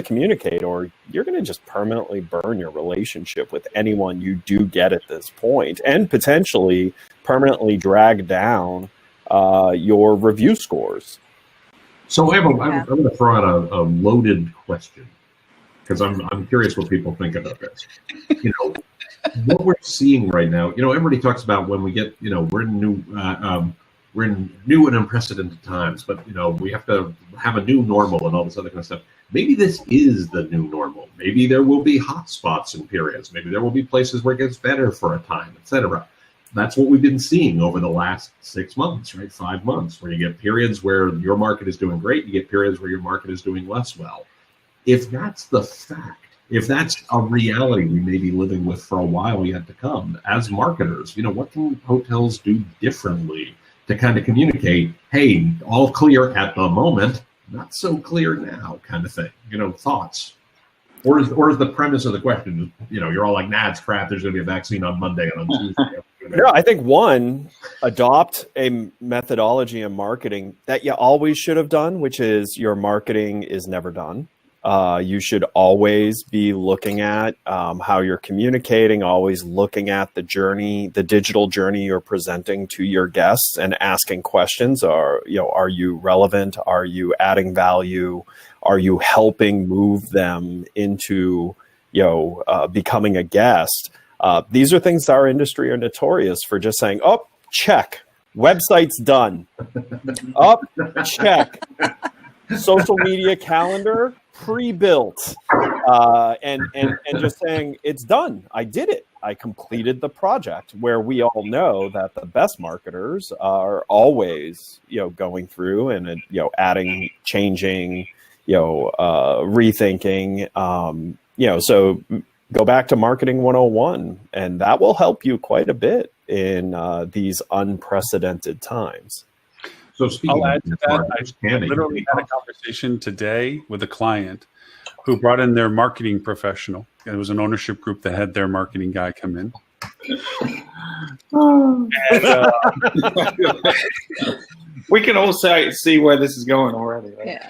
communicate, or you're going to just permanently burn your relationship with anyone you do get at this point, and potentially permanently drag down your review scores. So I'm going to throw out a loaded question, because I'm curious what people think about this. What we're seeing right now. Everybody talks about when we get, we're in new and unprecedented times, but we have to have a new normal and all this other kind of stuff. Maybe this is the new normal. Maybe there will be hot spots in periods. Maybe there will be places where it gets better for a time, etc. That's what we've been seeing over the last 6 months, right? 5 months, where you get periods where your market is doing great, you get periods where your market is doing less well. If that's the fact, if that's a reality we may be living with for a while yet to come, as marketers, what can hotels do differently to kind of communicate, hey, all clear at the moment, not so clear now, kind of thing, thoughts? Or is the premise of the question, you're all like, nah, it's crap, there's going to be a vaccine on Monday and on Tuesday. No, I think one, adopt a methodology in marketing that you always should have done, which is your marketing is never done. You should always be looking at how you're communicating, always looking at the journey, the digital journey you're presenting to your guests, and asking questions. Are you relevant? Are you adding value? Are you helping move them into, becoming a guest? These are things our industry are notorious for just saying, oh, check, website's done. Oh, check. Social media calendar pre-built, and just saying it's done. I did it. I completed the project. Where we all know that the best marketers are always, going through and adding, changing, rethinking. So go back to marketing 101, and that will help you quite a bit in these unprecedented times. So speaking I'll add to that. I Tammie, literally had a conversation today with a client who brought in their marketing professional. It was an ownership group that had their marketing guy come in. And, we can all see where this is going already. Right? Yeah.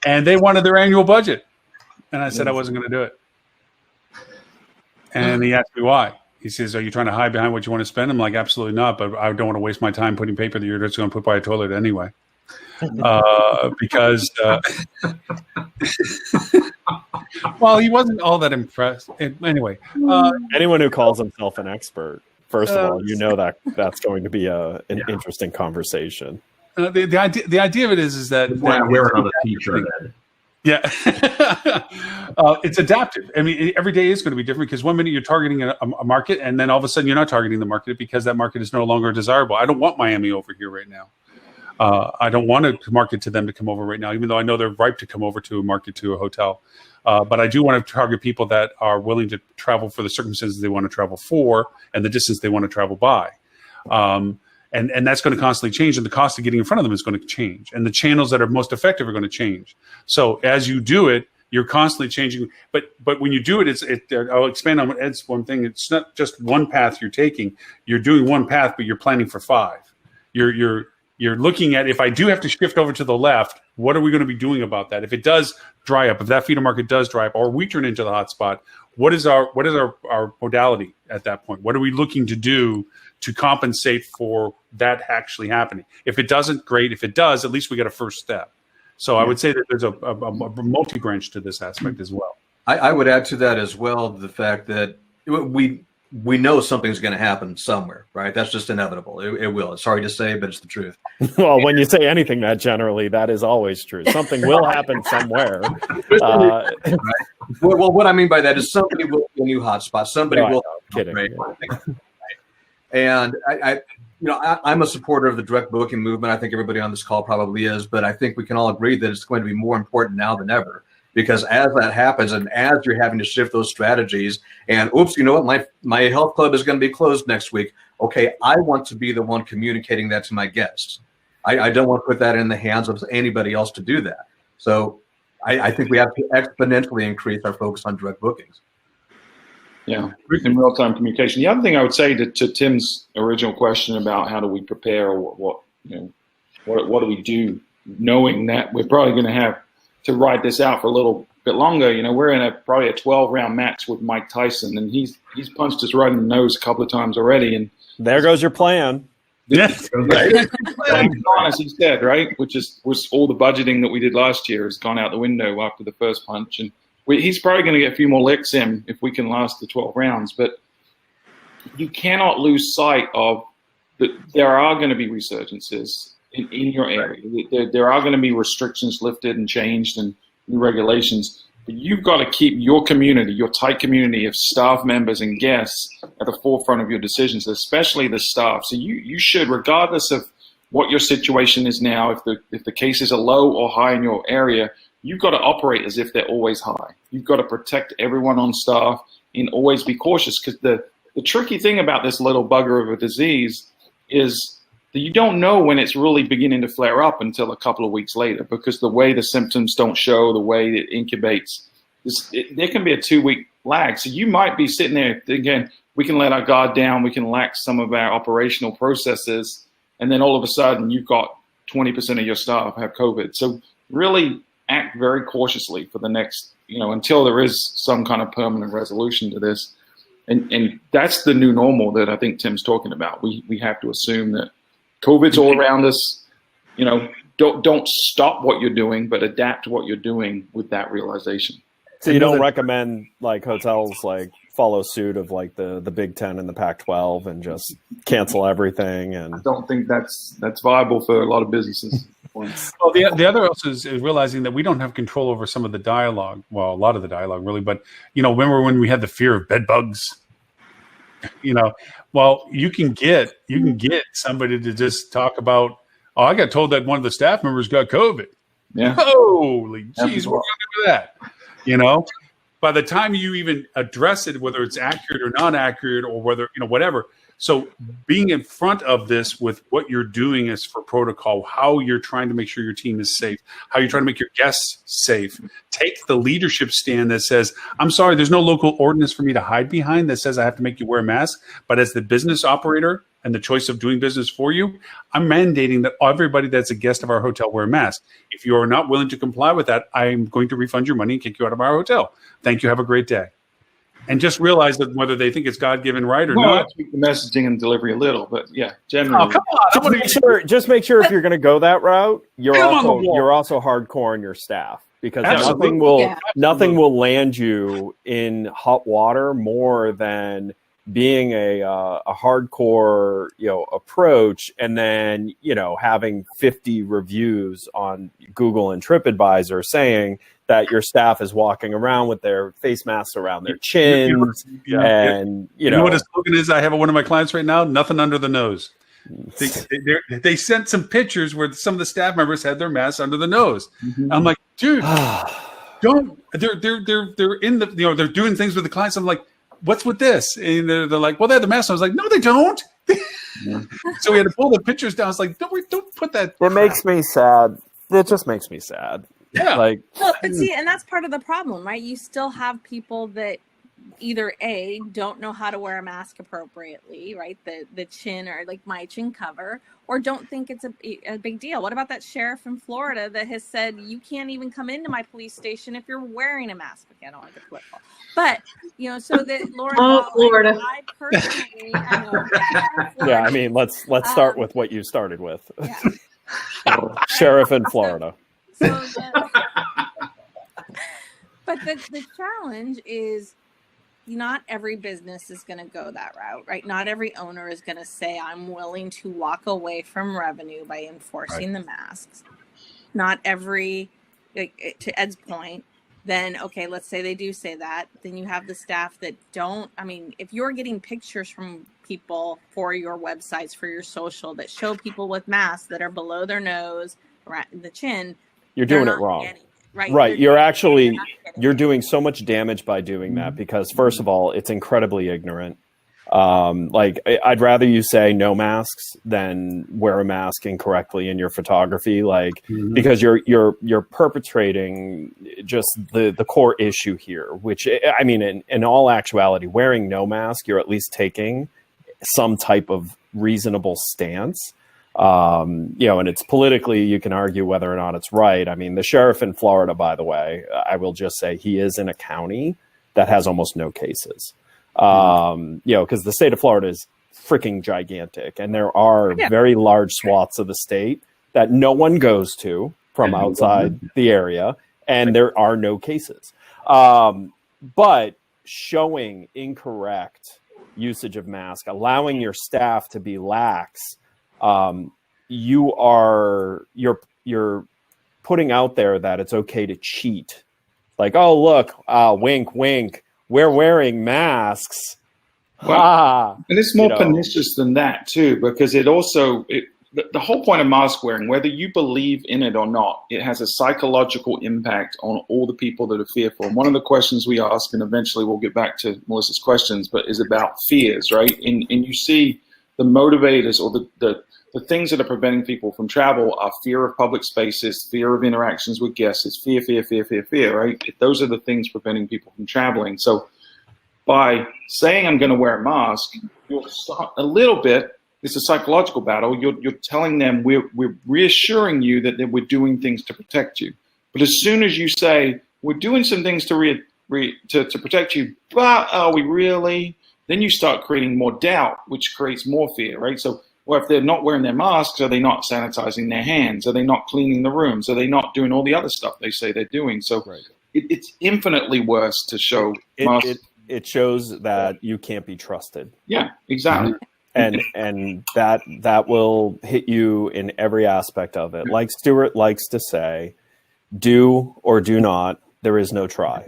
And they wanted their annual budget. And I said I wasn't going to do it. And he asked me why. He says, are you trying to hide behind what you want to spend? I'm like, absolutely not. But I don't want to waste my time putting paper that you're just going to put by a toilet anyway. Because, well, he wasn't all that impressed. Anyway. Anyone who calls himself an expert, first of all, that's going to be an interesting conversation. The idea of it is that I wear it on a t-shirt. Yeah, it's adaptive. I mean, every day is going to be different because one minute you're targeting a market, and then all of a sudden you're not targeting the market because that market is no longer desirable. I don't want Miami over here right now. I don't want to market to them to come over right now, even though I know they're ripe to come over to a market, to a hotel. But I do want to target people that are willing to travel for the circumstances they want to travel for and the distance they want to travel by. And that's going to constantly change, and the cost of getting in front of them is going to change, and the channels that are most effective are going to change. So as you do it, you're constantly changing. But when you do it, I'll expand on Ed's one thing. It's not just one path you're taking. You're doing one path, but you're planning for 5. You're looking at, if I do have to shift over to the left, what are we going to be doing about that? If it does dry up, if that feeder market does dry up, or we turn into the hotspot, what is our modality at that point? What are we looking to do to compensate for that actually happening? If it doesn't, great. If it does, at least we got a first step. So I would say that there's a multi-branch to this aspect as well. I would add to that as well the fact that we know something's going to happen somewhere, right? That's just inevitable. It will. It's sorry to say, but it's the truth. Well, when you say anything that generally, that is always true. Something will happen somewhere. Well, what I mean by that is somebody will be a new hotspot. Somebody will. Kidding. Right? And I'm a supporter of the direct booking movement. I think everybody on this call probably is, but I think we can all agree that it's going to be more important now than ever, because as that happens and as you're having to shift those strategies and oops, you know what, my health club is going to be closed next week. Okay, I want to be the one communicating that to my guests. I don't want to put that in the hands of anybody else to do that. So I think we have to exponentially increase our focus on direct bookings. Yeah, in real-time communication. The other thing I would say to Tim's original question about how do we prepare, or what do we do, knowing that we're probably going to have to ride this out for a little bit longer. We're in probably a 12-round match with Mike Tyson, and he's punched us right in the nose a couple of times already. And there goes your plan. Yes, as he said, right, was all the budgeting that we did last year has gone out the window after the first punch, and he's probably going to get a few more licks in if we can last the 12 rounds. But you cannot lose sight of that there are going to be resurgences in your area. There are going to be restrictions lifted and changed and new regulations. But you've got to keep your community, your tight community of staff members and guests at the forefront of your decisions, especially the staff. So you should, regardless of what your situation is now, if the cases are low or high in your area, you've got to operate as if they're always high. You've got to protect everyone on staff and always be cautious, because the tricky thing about this little bugger of a disease is that you don't know when it's really beginning to flare up until a couple of weeks later, because the way the symptoms don't show, the way it incubates, there can be a 2-week lag. So you might be sitting there thinking, we can let our guard down, we can lax some of our operational processes, and then all of a sudden you've got 20% of your staff have COVID. So really act very cautiously for the next, until there is some kind of permanent resolution to this. And that's the new normal that I think Tim's talking about. We have to assume that COVID's all around us. Don't stop what you're doing, but adapt to what you're doing with that realization. So you don't recommend hotels follow suit of the Big Ten and the Pac-12 and just cancel everything? And I don't think that's viable for a lot of businesses. Well, the other also is realizing that we don't have control over some of the dialogue. Well, a lot of the dialogue, really. But remember when we had the fear of bed bugs? Well, you can get somebody to just talk about. Oh, I got told that one of the staff members got COVID. Yeah. Holy jeez, what are we gonna do with that? By the time you even address it, whether it's accurate or not accurate, or whether whatever. So being in front of this with what you're doing is for protocol, how you're trying to make sure your team is safe, how you're trying to make your guests safe. Take the leadership stand that says, I'm sorry, there's no local ordinance for me to hide behind that says I have to make you wear a mask. But as the business operator and the choice of doing business for you, I'm mandating that everybody that's a guest of our hotel wear a mask. If you are not willing to comply with that, I'm going to refund your money and kick you out of our hotel. Thank you. Have a great day. And just realize that whether they think it's God-given right or not. Tweak the messaging and delivery a little, but yeah, generally. Oh, come on! Just make sure if you're going to go that route, you're also hardcore in your staff, because nothing will land you in hot water more than being a hardcore approach, and then having 50 reviews on Google and TripAdvisor saying that your staff is walking around with their face masks around their chins, and you know what his slogan is. I have one of my clients right now. Nothing under the nose. They sent some pictures where some of the staff members had their masks under the nose. I'm like, dude, don't. They're in the they're doing things with the clients. I'm like, what's with this? And they're like, well, they have the mask. I was like, no, they don't. So we had to pull the pictures down. I was like, don't put that. It makes me sad. It just makes me sad. Yeah. Like, Well, but see, and that's part of the problem, right? You still have people that either A, don't know how to wear a mask appropriately, right? The chin, or like my chin cover, or don't think it's a big deal. What about that sheriff in Florida that has said you can't even come into my police station if you're wearing a mask? Okay, I don't like the political, but so that Lauren, Florida. I personally, I know, yeah, I mean, let's start with what you started with. Yeah. Sheriff in Florida. But the challenge is not every business is going to go that route, right? Not every owner is going to say, I'm willing to walk away from revenue by enforcing the masks. Not every, to Ed's point, then, okay, let's say they do say that. Then you have the staff that don't. I mean, if you're getting pictures from people for your websites, for your social, that show people with masks that are below their nose, right, the chin, you're doing it wrong. Right. You're doing so much damage by doing that, because first of all, it's incredibly ignorant. Like, I'd rather you say no masks than wear a mask incorrectly in your photography, like, because you're perpetrating just the core issue here, which, I mean, in all actuality, wearing no mask, you're at least taking some type of reasonable stance. And it's politically, you can argue whether or not it's right. I mean, the sheriff in Florida, by the way, I will just say he is in a county that has almost no cases. Because the state of Florida is freaking gigantic, and there are very large swaths of the state that no one goes to from outside the area, and there are no cases. But showing incorrect usage of mask, allowing your staff to be lax, you're putting out there that it's okay to cheat. Like, oh, look, wink, wink, we're wearing masks. Well, and it's more pernicious than that too, because it also, the whole point of mask wearing, whether you believe in it or not, it has a psychological impact on all the people that are fearful. And one of the questions we ask, and eventually we'll get back to Melissa's questions, but is about fears, right? And you see the motivators, or the things that are preventing people from travel are fear of public spaces, fear of interactions with guests. It's fear, right? Those are the things preventing people from traveling. So by saying I'm going to wear a mask, you'll start a little bit. It's a psychological battle. You're telling them we're reassuring you that we're doing things to protect you. But as soon as you say we're doing some things to protect you, but are we really? Then you start creating more doubt, which creates more fear, right? So, well, if they're not wearing their masks, are they not sanitizing their hands? Are they not cleaning the rooms? Are they not doing all the other stuff they say they're doing? So it's infinitely worse to show masks. It shows that you can't be trusted. Yeah, exactly. And that will hit you in every aspect of it. Like Stuart likes to say, do or do not, there is no try.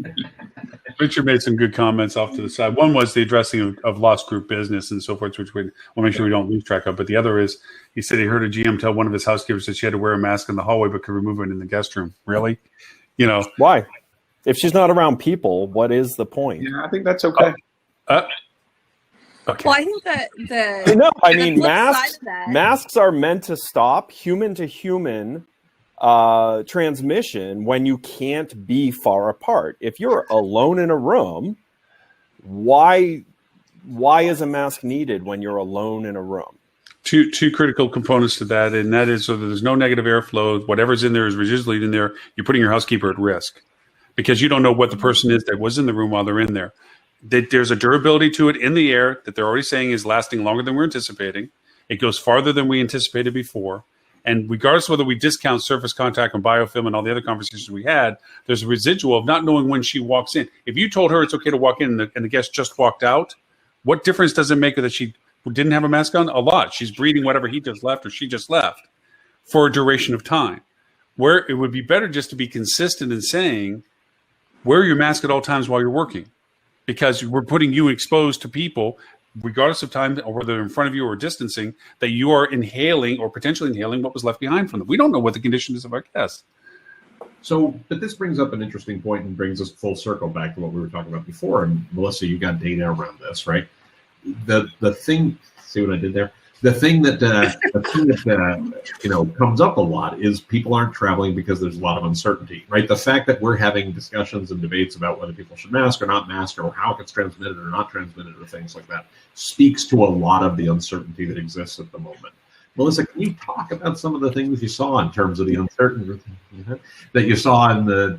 Richard made some good comments off to the side. One was the addressing of lost group business and so forth, which we'll make sure we don't lose track of. But the other is, he said he heard a GM tell one of his housekeepers that she had to wear a mask in the hallway but could remove it in the guest room. Really? Why? If she's not around people, what is the point? Yeah, I think that's okay. Okay. Well, I think masks are meant to stop human to human transmission when you can't be far apart. If you're alone in a room, why is a mask needed when you're alone in a room? Two critical components to that, and that is so that there's no negative airflow. Whatever's in there is residually in there. You're putting your housekeeper at risk because you don't know what the person is that was in the room while they're in there. There's a durability to it in the air that they're already saying is lasting longer than we're anticipating. It goes farther than we anticipated before. And regardless of whether we discount surface contact and biofilm and all the other conversations we had, there's a residual of not knowing when she walks in. If you told her it's okay to walk in and the guest just walked out, what difference does it make that she didn't have a mask on? A lot. She's breathing whatever he just left or she just left for a duration of time. where it would be better just to be consistent in saying, wear your mask at all times while you're working, because we're putting you exposed to people, regardless of time or whether they're in front of you or distancing, that you are inhaling or potentially inhaling what was left behind from them. We don't know what the condition is of our guests. So, but this brings up an interesting point and brings us full circle back to what we were talking about before. And Melissa, you got data around this, right? The thing, see what I did there? The thing that comes up a lot is people aren't traveling because there's a lot of uncertainty, right? The fact that we're having discussions and debates about whether people should mask or not mask, or how it gets transmitted or not transmitted, or things like that, speaks to a lot of the uncertainty that exists at the moment. Melissa, can you talk about some of the things you saw in terms of the uncertainty that you saw in the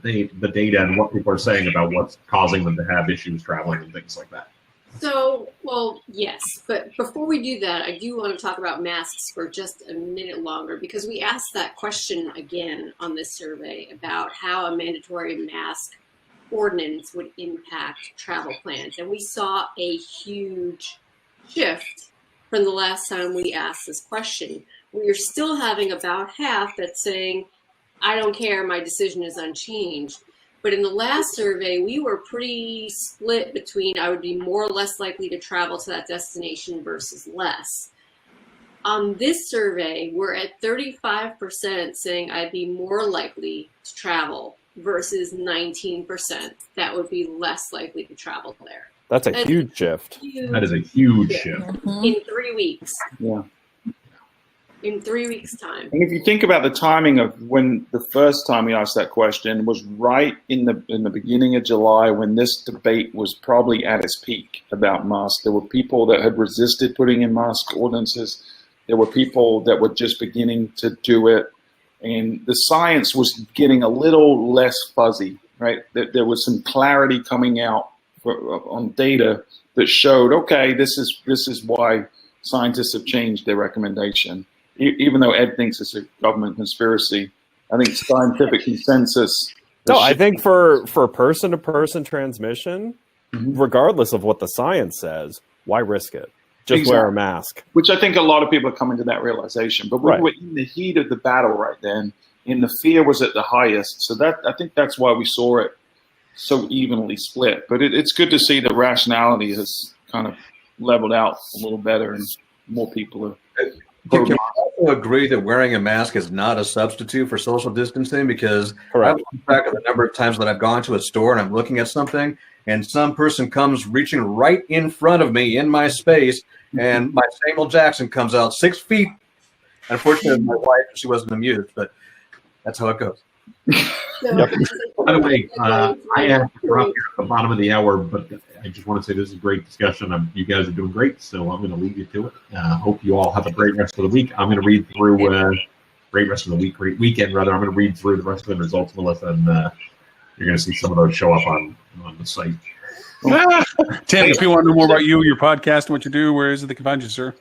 data and what people are saying about what's causing them to have issues traveling and things like that? So, well, yes, but before we do that, I do want to talk about masks for just a minute longer, because we asked that question again on this survey about how a mandatory mask ordinance would impact travel plans. And we saw a huge shift from the last time we asked this question. We are still having about half that's saying, I don't care, my decision is unchanged. But in the last survey, we were pretty split between I would be more or less likely to travel to that destination versus less. On this survey, we're at 35% saying I'd be more likely to travel versus 19% that would be less likely to travel there. That's a huge shift. That is a huge shift. In 3 weeks. Yeah. In 3 weeks' time. And if you think about the timing of when the first time we asked that question was right in the beginning of July, when this debate was probably at its peak about masks. There were people that had resisted putting in mask ordinances. There were people that were just beginning to do it. And the science was getting a little less fuzzy, right? There was some clarity coming out on data that showed, okay, this is why scientists have changed their recommendation. Even though Ed thinks it's a government conspiracy, I think scientific consensus. No, I think for person-to-person transmission, regardless of what the science says, why risk it? Just wear a mask. Which I think a lot of people are coming to that realization. But we were in the heat of the battle right then, and the fear was at the highest. So I think that's why we saw it so evenly split. But it's good to see that rationality has kind of leveled out a little better, and more people are. Can we also agree that wearing a mask is not a substitute for social distancing? Because I've lost track of the number of times that I've gone to a store and I'm looking at something and some person comes reaching right in front of me in my space, and my Samuel Jackson comes out 6 feet. Unfortunately, my wife, she wasn't amused, but that's how it goes. By the way, I have to drop here at the bottom of the hour, but I just want to say this is a great discussion. You guys are doing great, so I'm going to leave you to it. Hope you all have a great rest of the week. I'm going to read through great rest of the week, great weekend rather. I'm going to read through the rest of the results, Melissa, and you're going to see some of those show up on the site. Tim, if people want to know more about you, your podcast, and what you do, where is it they can find you, sir?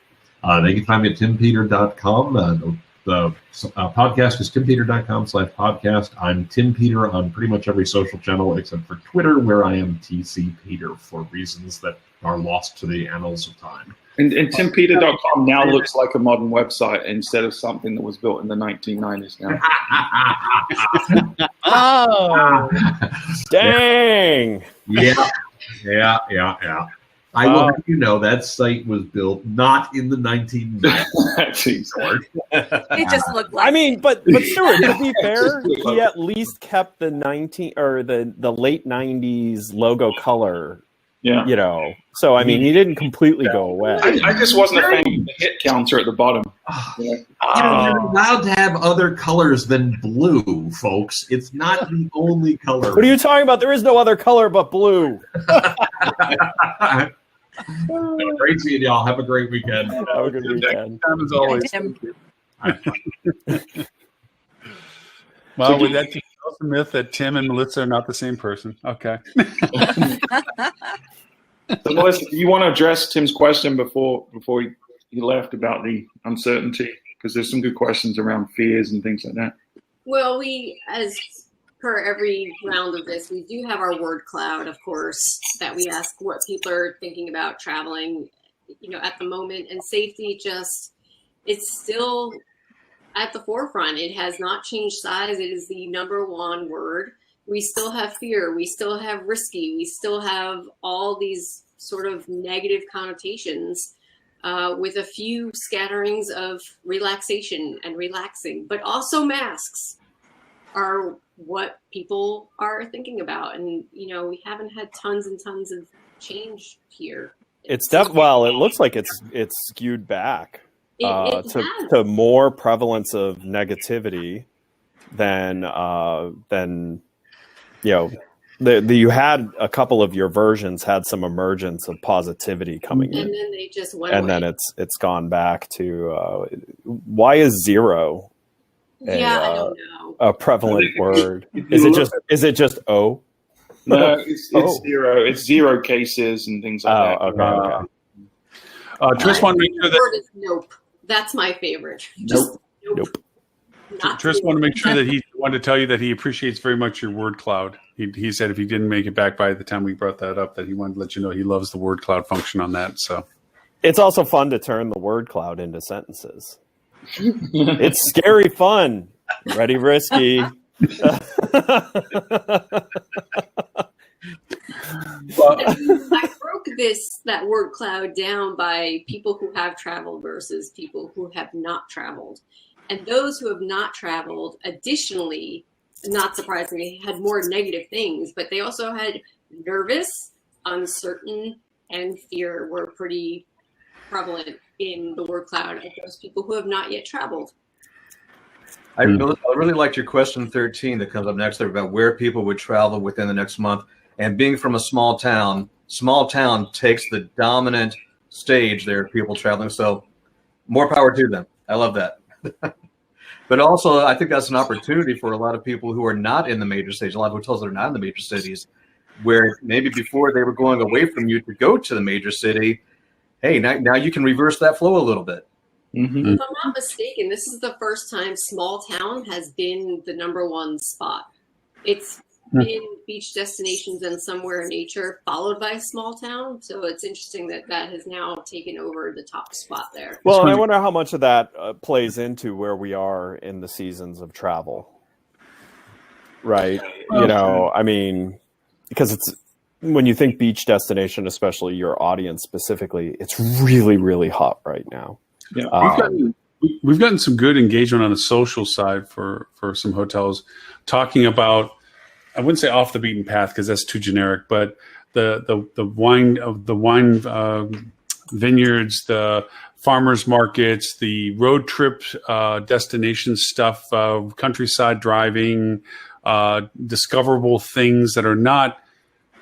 They can find me at timpeter.com. The podcast is timpeter.com/podcast. I'm Tim Peter on pretty much every social channel except for Twitter, where I am TC Peter for reasons that are lost to the annals of time. And timpeter.com now looks like a modern website instead of something that was built in the 1990s now. Oh, dang. Yeah. I will let you know that site was built not in the 1990s. It just looked like. I mean, but Stuart, to be fair, he at least kept the the late 90s logo color. Yeah. You know, so I mean, he didn't completely go away. I just wasn't a fan of the hit counter at the bottom. You're allowed to have other colors than blue, folks. It's not the only color. What are you talking about? There is no other color but blue. Great seeing y'all. Have a great weekend. Have a good weekend. Time as always. Well, with that, the myth that Tim and Melissa are not the same person. Okay. So, Melissa, do you want to address Tim's question before he left about the uncertainty? Because there's some good questions around fears and things like that. Well, we, as per every round of this, we do have our word cloud, of course, that we ask what people are thinking about traveling, at the moment. And safety it's still, at the forefront. It has not changed size. It is the number one word. We still have fear. We still have risky. We still have all these sort of negative connotations with a few scatterings of relaxation and relaxing, but also masks are what people are thinking about. And, you know, we haven't had tons and tons of change here. Well, it looks like it's skewed back to more prevalence of negativity than you know. You had a couple of your versions had some emergence of positivity coming in, and then they just went and away. then it's gone back to why is zero I don't know. a prevalent word? Is it just O? No, it's zero. It's 0 cases and things like that. Okay. Trish wanted to make sure The word is nope. That's my favorite. Just Nope. Trish wanted to make sure that he wanted to tell you that he appreciates very much your word cloud. He said if he didn't make it back by the time we brought that up, that he wanted to let you know he loves the word cloud function on that. So it's also fun to turn the word cloud into sentences. It's scary fun. Ready, risky. I broke that word cloud down by people who have traveled versus people who have not traveled. And those who have not traveled, additionally, not surprisingly, had more negative things, but they also had nervous, uncertain, and fear were pretty prevalent in the word cloud of those people who have not yet traveled. I really liked your question 13 that comes up next there about where people would travel within the next month. And being from a small town takes the dominant stage there of people traveling. So more power to them. I love that. But also, I think that's an opportunity for a lot of people who are not in the major cities, a lot of hotels that are not in the major cities, where maybe before they were going away from you to go to the major city, hey, now you can reverse that flow a little bit. Mm-hmm. If I'm not mistaken, this is the first time small town has been the number one spot. It's been beach destinations and somewhere in nature, followed by small town. So it's interesting that has now taken over the top spot there. Well, and I wonder how much of that plays into where we are in the seasons of travel. Right. You know, I mean, because it's when you think beach destination, especially your audience specifically, it's really, really hot right now. Yeah. We've gotten some good engagement on the social side for some hotels talking about, I wouldn't say off the beaten path because that's too generic, but the wine vineyards, the farmers markets, the road trip destination stuff, countryside driving, discoverable things that are not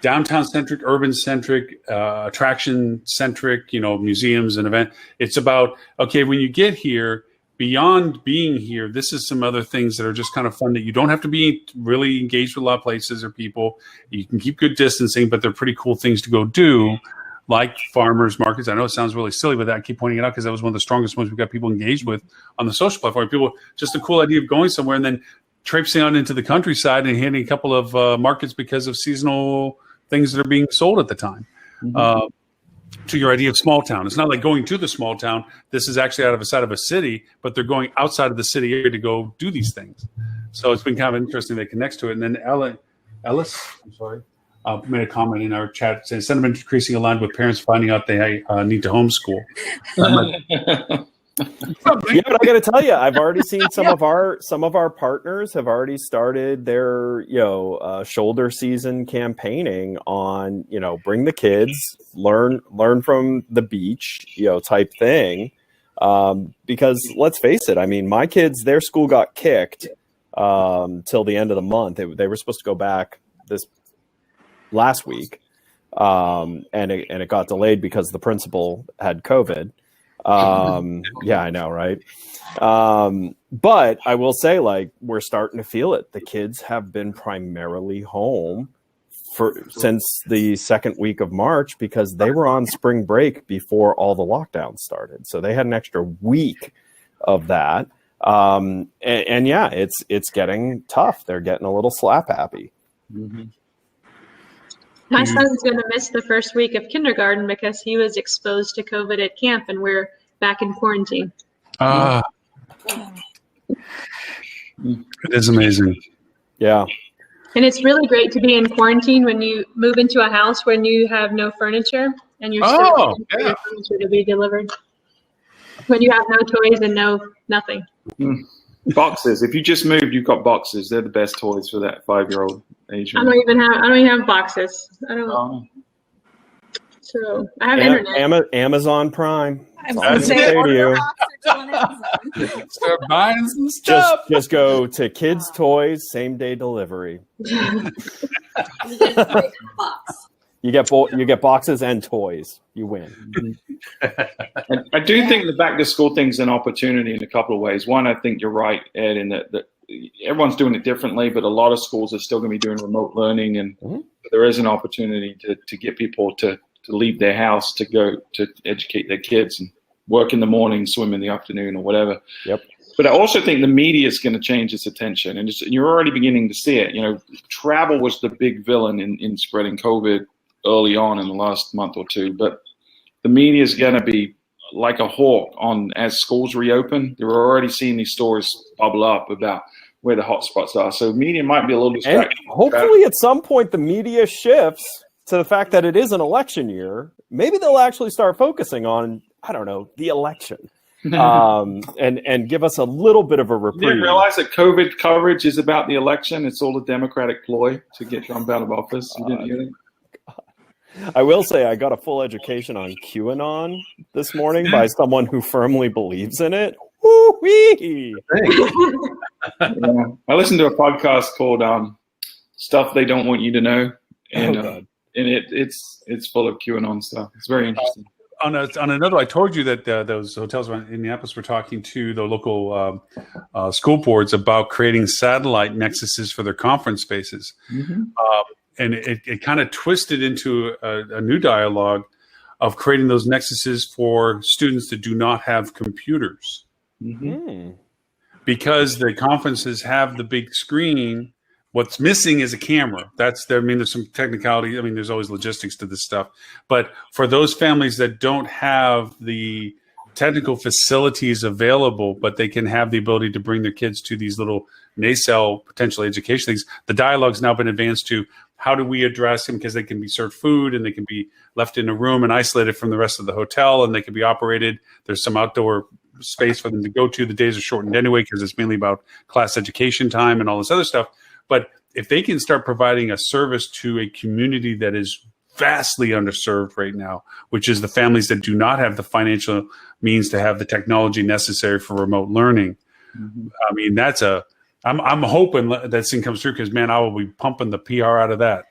downtown centric, urban centric, attraction centric, museums and event. It's about, okay, when you get here, beyond being here, this is some other things that are just kind of fun that you don't have to be really engaged with a lot of places or people. You can keep good distancing, but they're pretty cool things to go do, like farmers markets. I know it sounds really silly, but I keep pointing it out because that was one of the strongest ones we've got people engaged with on the social platform. People, just the cool idea of going somewhere and then traipsing out into the countryside and hitting a couple of markets because of seasonal things that are being sold at the time. Mm-hmm. To your idea of small town. It's not like going to the small town. This is actually outside of a city, but they're going outside of the city area to go do these things. So it's been kind of interesting that it connects to it. And then Ellis, made a comment in our chat saying sentiment increasing aligned with parents finding out they need to homeschool. Yeah, but I got to tell you, I've already seen some of our partners have already started their shoulder season campaigning on bring the kids, learn from the beach type thing, because let's face it, I mean my kids, their school got kicked till the end of the month. They were supposed to go back this last week, and it got delayed because the principal had COVID. Yeah, I know, right? But I will say, we're starting to feel it. The kids have been primarily home since the second week of March because they were on spring break before all the lockdowns started. So they had an extra week of that. And yeah, it's getting tough. They're getting a little slap happy. Mm-hmm. My son's going to miss the first week of kindergarten because he was exposed to COVID at camp and we're back in quarantine. It is amazing. Yeah. And it's really great to be in quarantine when you move into a house when you have no furniture and you're still waiting for your furniture to be delivered. When you have no toys and nothing. Boxes. If you just moved, you've got boxes. They're the best toys for that 5-year-old age. I don't even have boxes. I don't. So I have internet. Amazon Prime. I'm going to say order a box or two on Amazon. Start buying some stuff. Just go to Kids Toys, same day delivery. You get a box. You get boxes and toys. You win. And I do think the back to school thing's an opportunity in a couple of ways. One, I think you're right, Ed, in that everyone's doing it differently, but a lot of schools are still going to be doing remote learning, and there is an opportunity to get people to leave their house to go to educate their kids and work in the morning, swim in the afternoon, or whatever. Yep. But I also think the media is going to change its attention, and you're already beginning to see it. You know, travel was the big villain in spreading COVID early on in the last month or two, but the media is going to be like a hawk on as schools reopen. They're already seeing these stories bubble up about where the hotspots are. So media might be a little distracted. And hopefully at some point the media shifts to the fact that it is an election year. Maybe they'll actually start focusing on, I don't know, the election. And give us a little bit of a reprieve. You didn't realize that COVID coverage is about the election. It's all a Democratic ploy to get Trump out of office. You didn't hear that? I will say I got a full education on QAnon this morning by someone who firmly believes in it. Woo-wee! Yeah. I listened to a podcast called Stuff They Don't Want You to Know, and it's full of QAnon stuff. It's very interesting. On another, I told you that those hotels in Indianapolis were talking to the local school boards about creating satellite nexuses for their conference spaces. And it kind of twisted into a new dialogue of creating those nexuses for students that do not have computers. Because the conferences have the big screen. What's missing is a camera. There's some technicality. I mean, there's always logistics to this stuff. But for those families that don't have the technical facilities available, but they can have the ability to bring their kids to these little nacelle potential education things, the dialogue's now been advanced to how do we address them, because they can be served food and they can be left in a room and isolated from the rest of the hotel, and they can be operated. There's some outdoor space for them to go to. The days are shortened anyway because it's mainly about class education time and all this other stuff. But if they can start providing a service to a community that is vastly underserved right now, which is the families that do not have the financial means to have the technology necessary for remote learning. I mean, I'm hoping that thing comes through, because, man, I will be pumping the PR out of that.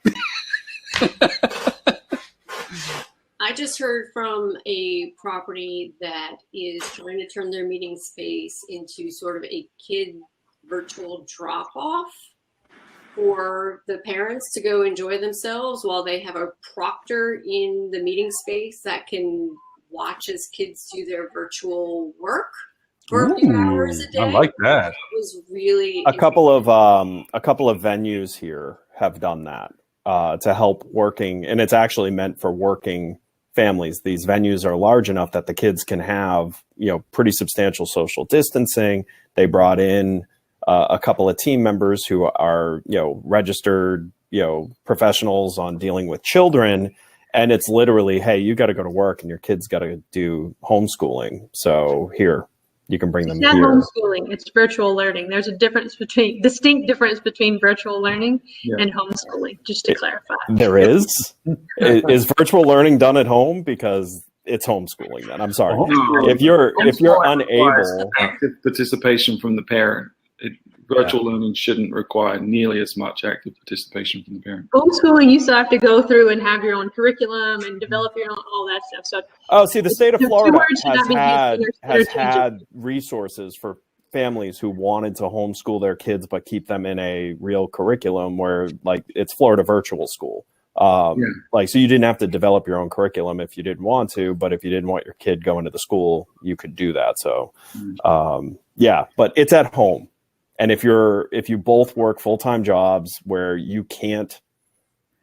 I just heard from a property that is trying to turn their meeting space into sort of a kid virtual drop-off for the parents to go enjoy themselves while they have a proctor in the meeting space that can watch as kids do their virtual work for a few hours a day. I like that. It was really a couple of venues here have done that to help working, and it's actually meant for working families. These venues are large enough that the kids can have, pretty substantial social distancing. They brought in a couple of team members who are, registered, professionals on dealing with children. And it's literally, hey, you got to go to work and your kids got to do homeschooling. So here, you can bring them here. It's here. not homeschooling, it's virtual learning. There's a distinct difference between virtual learning and homeschooling, just to clarify. There is? Is virtual learning done at home? Because it's homeschooling then. I'm sorry. If you're unable, active participation from the parent. Virtual learning shouldn't require nearly as much active participation from the parent. Homeschooling, you still have to go through and have your own curriculum and develop your own, all that stuff. So, the state of Florida has had resources for families who wanted to homeschool their kids but keep them in a real curriculum where, like, it's Florida Virtual School. So you didn't have to develop your own curriculum if you didn't want to, but if you didn't want your kid going to the school, you could do that. So, but it's at home. And if you both work full-time jobs where you can't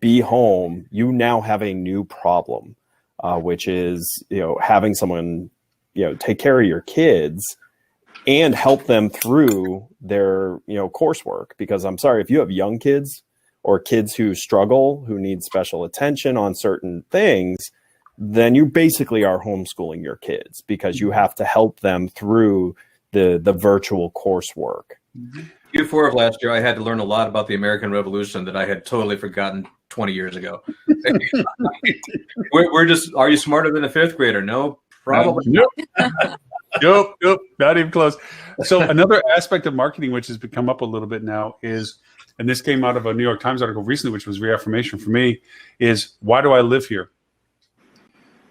be home, you now have a new problem, which is, having someone, take care of your kids and help them through their, coursework. Because I'm sorry, if you have young kids or kids who struggle, who need special attention on certain things, then you basically are homeschooling your kids because you have to help them through the virtual coursework. Q4 of last year, I had to learn a lot about the American Revolution that I had totally forgotten 20 years ago. we're just, are you smarter than a fifth grader? No, probably not. Nope, not even close. So another aspect of marketing, which has come up a little bit now, is, and this came out of a New York Times article recently, which was reaffirmation for me, is why do I live here?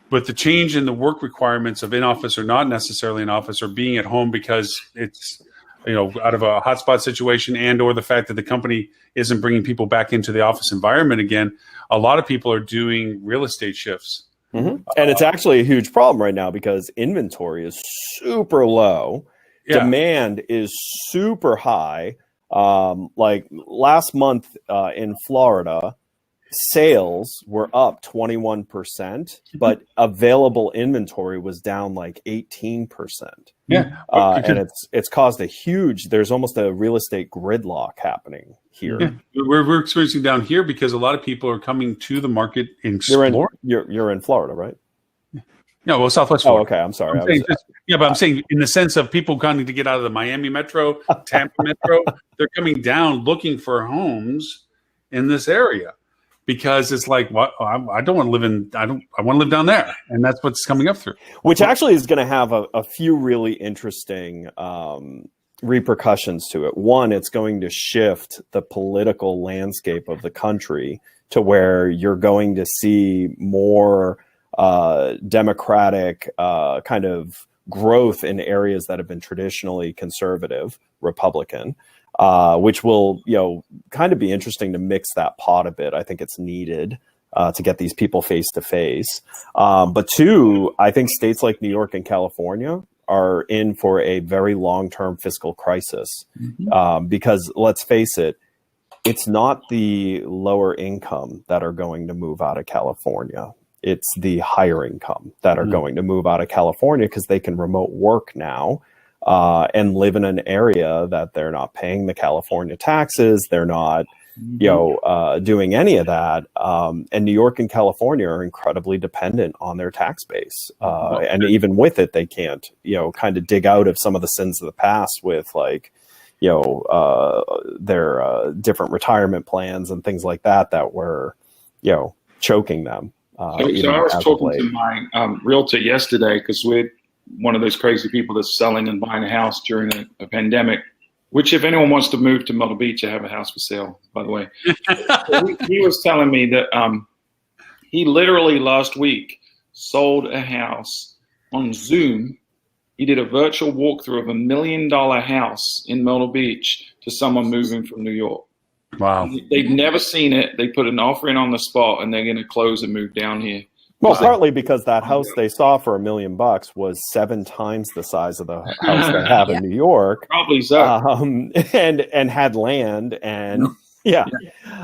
With the change in the work requirements of in-office or not necessarily in office, or being at home because it's, out of a hotspot situation, and or the fact that the company isn't bringing people back into the office environment again, a lot of people are doing real estate shifts. Mm-hmm. And it's actually a huge problem right now because inventory is super low. Yeah. Demand is super high. Like last month in Florida, sales were up 21%, but available inventory was down like 18%. Yeah. And it's caused there's almost a real estate gridlock happening here. Yeah. We're experiencing down here because a lot of people are coming to the market and exploring. You're in Florida, right? No, well, Southwest Florida. Oh, okay. I'm sorry. But I'm saying in the sense of people coming to get out of the Miami metro, Tampa metro, they're coming down looking for homes in this area. Because it's like, what I don't want to live in. I want to live down there, and that's what's coming up through. Which actually is going to have a few really interesting repercussions to it. One, it's going to shift the political landscape of the country to where you're going to see more democratic kind of growth in areas that have been traditionally conservative, Republican. Which will, kind of be interesting to mix that pot a bit. I think it's needed to get these people face to face. But two, I think states like New York and California are in for a very long-term fiscal crisis. Because let's face it, it's not the lower income that are going to move out of California. It's the higher income that are going to move out of California because they can remote work now. And live in an area that they're not paying the California taxes. They're not, doing any of that. And New York and California are incredibly dependent on their tax base. And even with it, they can't, kind of dig out of some of the sins of the past with like, their different retirement plans and things like that were, choking them. So I was talking to my realtor yesterday because we're one of those crazy people that's selling and buying a house during a pandemic, which if anyone wants to move to Myrtle Beach, I have a house for sale, by the way. He was telling me that he literally last week sold a house on Zoom. He did a virtual walkthrough of $1 million house in Myrtle Beach to someone moving from New York. Wow. They've never seen it. They put an offer in on the spot and they're going to close and move down here. Well, partly because that house they saw for $1 million was 7 times the size of the house they have in New York. Probably so. And had land and and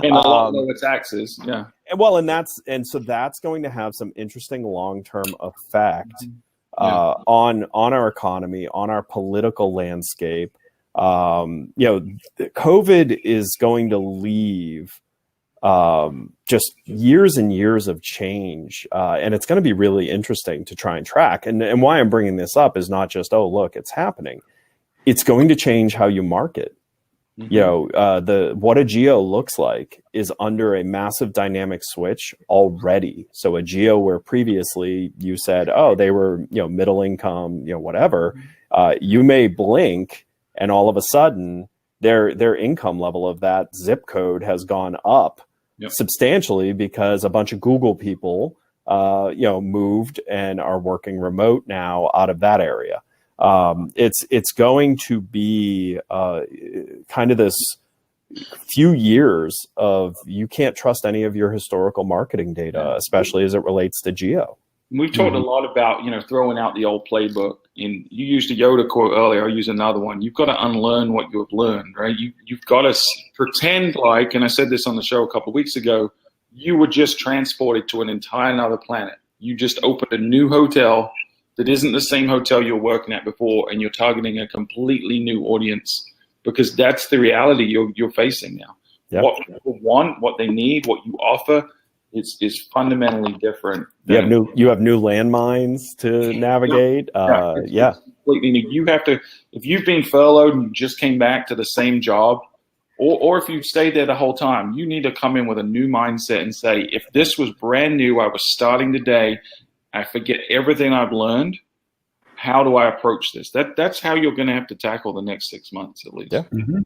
a lot lower taxes. Yeah. Well, and so that's going to have some interesting long-term effect on our economy, on our political landscape. COVID is going to leave just years and years of change. And it's going to be really interesting to try and track. And why I'm bringing this up is not just, oh, look, it's happening. It's going to change how you market. What a geo looks like is under a massive dynamic switch already. So a geo where previously you said, oh, they were, middle income, whatever, you may blink and all of a sudden their income level of that zip code has gone up substantially because a bunch of Google people, moved and are working remote now out of that area. It's going to be kind of this few years of you can't trust any of your historical marketing data, especially as it relates to geo. We've talked a lot about, throwing out the old playbook. And you used a Yoda quote earlier. I'll use another one. You've got to unlearn what you have learned, right? You've got to pretend like, and I said this on the show a couple of weeks ago, you were just transported to an entire another planet. You just opened a new hotel that isn't the same hotel you're working at before, and you're targeting a completely new audience, because that's the reality you're facing now. Yep. What people want, what they need, what you offer is fundamentally different. You have new landmines to navigate. It's completely new. You have to, if you've been furloughed and you just came back to the same job, or if you've stayed there the whole time, you need to come in with a new mindset and say, if this was brand new, I was starting today, I forget everything I've learned. How do I approach this? That's how you're going to have to tackle the next 6 months at least. Yeah. Mm-hmm.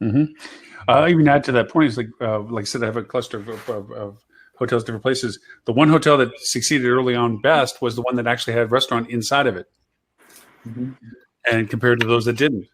Mm-hmm. Even add to that point is like I said, I have a cluster of hotels, different places. The one hotel that succeeded early on best was the one that actually had a restaurant inside of it, and compared to those that didn't,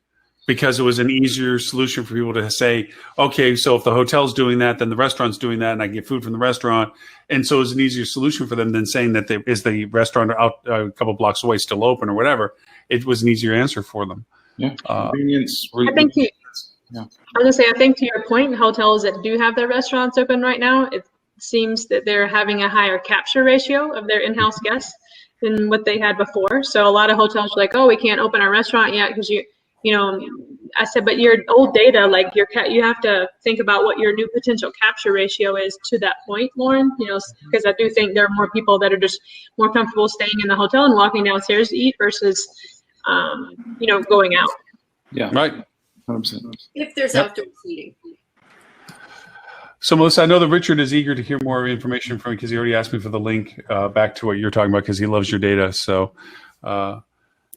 because it was an easier solution for people to say, okay, so if the hotel's doing that, then the restaurant's doing that, and I can get food from the restaurant. And so it was an easier solution for them than saying that is the restaurant out a couple blocks away still open or whatever. It was an easier answer for them. Yeah, convenience. I think I was gonna say, I think to your point, hotels that do have their restaurants open right now, it seems that they're having a higher capture ratio of their in-house guests than what they had before. So a lot of hotels are like, oh, we can't open our restaurant yet because you know, I said, but your old data, like you have to think about what your new potential capture ratio is to that point, Lauren, you know, because I do think there are more people that are just more comfortable staying in the hotel and walking downstairs to eat versus, you know, going out. Yeah. Right. 100%. If there's outdoor seating. So, Melissa, I know that Richard is eager to hear more information from you because he already asked me for the link back to what you're talking about because he loves your data. So,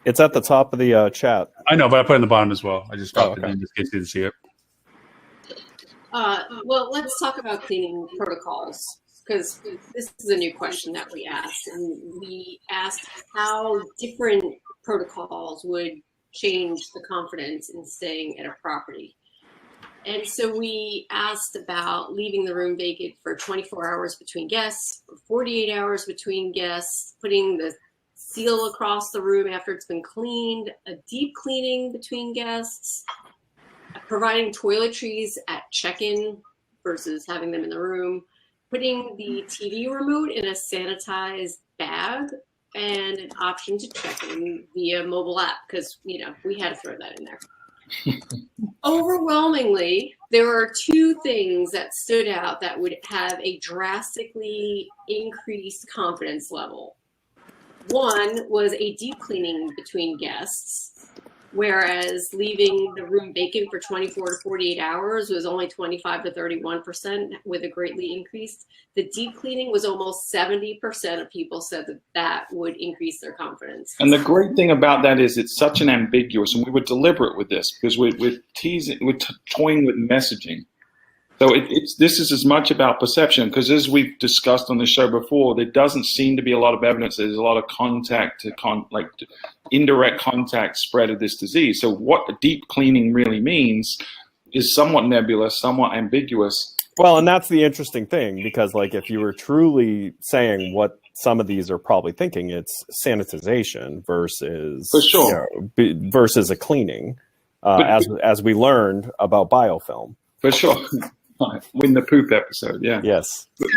It's at the top of the chat. I know, but I put it in the bottom as well. I just dropped it in just in case you didn't see it. Well, let's talk about cleaning protocols, because this is a new question that we asked. And we asked how different protocols would change the confidence in staying at a property. And so we asked about leaving the room vacant for 24 hours between guests, 48 hours between guests, putting the seal across the room after it's been cleaned, a deep cleaning between guests, providing toiletries at check-in versus having them in the room, putting the TV remote in a sanitized bag, and an option to check in via mobile app, because, you know, we had to throw that in there. Overwhelmingly, there are two things that stood out that would have a drastically increased confidence level. One was a deep cleaning between guests, whereas leaving the room vacant for 24 to 48 hours was only 25 to 31%, with a greatly increased. The deep cleaning was almost 70% of people said that would increase their confidence. And the great thing about that is it's such an ambiguous, and we were deliberate with this because we're toying with messaging. So this is as much about perception, because as we've discussed on the show before, there doesn't seem to be a lot of evidence. There's a lot of indirect contact spread of this disease. So what deep cleaning really means is somewhat nebulous, somewhat ambiguous. Well, and that's the interesting thing, because like if you were truly saying what some of these are probably thinking, it's sanitization versus For sure. Versus a cleaning, as we learned about biofilm. For sure. Win the poop episode, yeah. Yes. But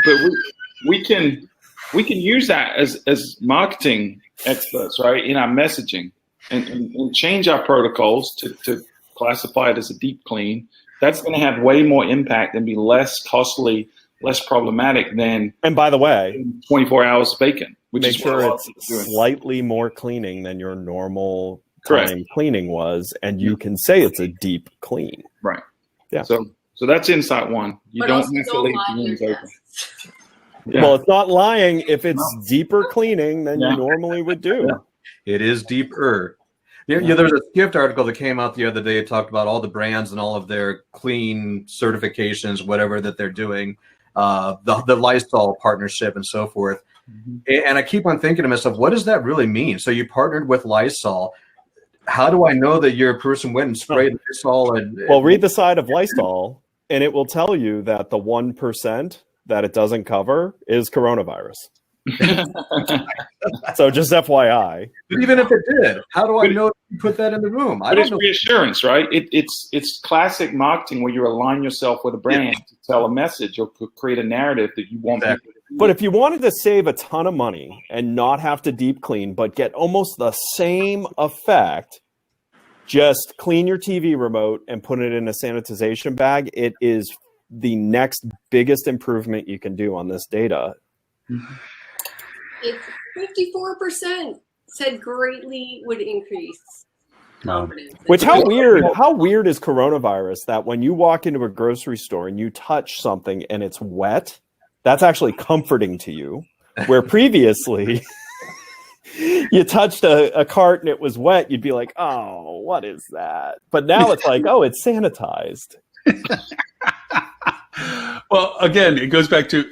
we can use that as marketing experts, right, in our messaging and change our protocols to classify it as a deep clean. That's going to have way more impact and be less costly, less problematic than. And by the way, 24 hours vacant. Make sure it's slightly more cleaning than your normal time cleaning was, and you can say it's a deep clean. Right. Yeah. So that's insight one. You don't have to leave the rooms open. Yeah. Well, it's not lying if it's deeper cleaning than you normally would do. It is deeper. Yeah, there's a Skift article that came out the other day. It talked about all the brands and all of their clean certifications, whatever that they're doing, the Lysol partnership and so forth. Mm-hmm. And I keep on thinking to myself, what does that really mean? So you partnered with Lysol. How do I know that your person went and sprayed Lysol? Well, read the side of Lysol, and it will tell you that the 1% that it doesn't cover is coronavirus. So just FYI. But even if it did, how do I know you put that in the room? But it's reassurance, right? It's classic marketing where you align yourself with a brand to tell a message or create a narrative that you want people to But if you wanted to save a ton of money and not have to deep clean, but get almost the same effect, just clean your TV remote and put it in a sanitization bag. It is the next biggest improvement you can do on this data. It's 54% said greatly would increase confidence. Which how weird is coronavirus that when you walk into a grocery store and you touch something and it's wet, that's actually comforting to you, where previously you touched a cart and it was wet, you'd be like, oh, what is that? But now it's like, oh, it's sanitized. Well, again, it goes back to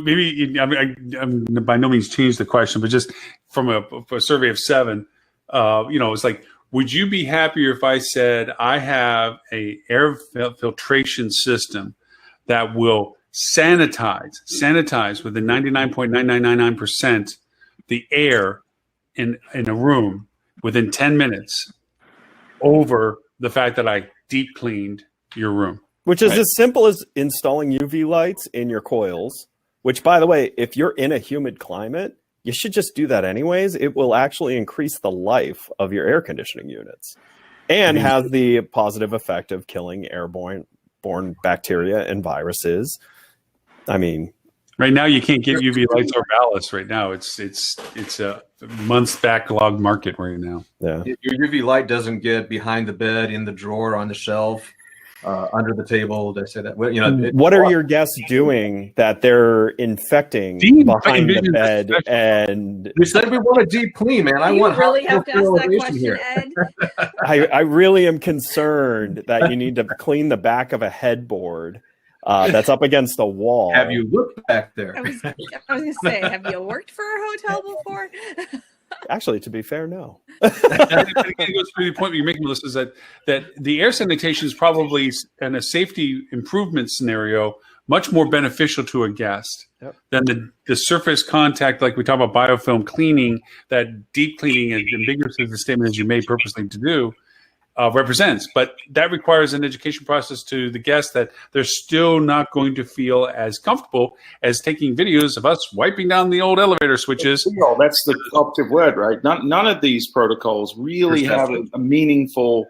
maybe I'm by no means changed the question, but just from a survey of 7, it's like, would you be happier if I said I have a air filtration system that will sanitize within 99.9999% the air in a room within 10 minutes over the fact that I deep cleaned your room? Which is as simple as installing UV lights in your coils, which, by the way, if you're in a humid climate, you should just do that anyways. It will actually increase the life of your air conditioning units and has the positive effect of killing airborne bacteria and viruses. I mean, right now you can't get UV lights or ballast. Right now, it's a months backlog market right now. Yeah, your UV light doesn't get behind the bed, in the drawer, on the shelf, under the table. Did I say that? Well, what are your guests doing that they're infecting behind the bed? And we said we want a deep clean, man. I want really have to ask that question, here. Ed. I really am concerned that you need to clean the back of a headboard that's up against a wall. Have you looked back there? I was going to say, have you worked for a hotel before? Actually, to be fair, no. I think it goes to the point you're making, Melissa, is that the air sanitation is probably, in a safety improvement scenario, much more beneficial to a guest than the surface contact, like we talk about biofilm cleaning, that deep cleaning, and ambiguous as the statement as you made purposely to do, represents. But that requires an education process to the guests that they're still not going to feel as comfortable as taking videos of us wiping down the old elevator switches. Well, that's the operative word, right? None of these protocols really have a meaningful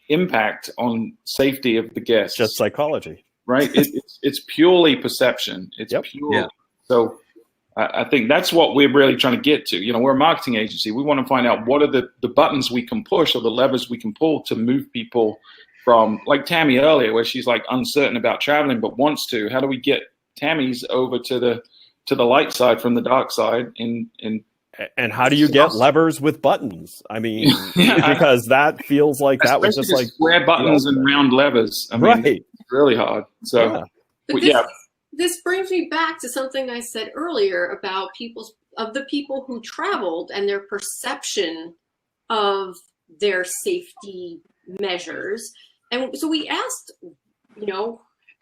impact on safety of the guests. Just psychology. Right? It's purely perception. It's pure. Yeah. So I think that's what we're really trying to get to. We're a marketing agency. We want to find out what are the buttons we can push or the levers we can pull to move people from, like Tammie earlier, where she's like uncertain about traveling but wants to. How do we get Tammie's over to the light side from the dark side? And how do you get levers with buttons? I mean, because that feels like that was just like square buttons and round levers. I mean, it's really hard. So, This brings me back to something I said earlier about the people who traveled and their perception of their safety measures. And so we asked,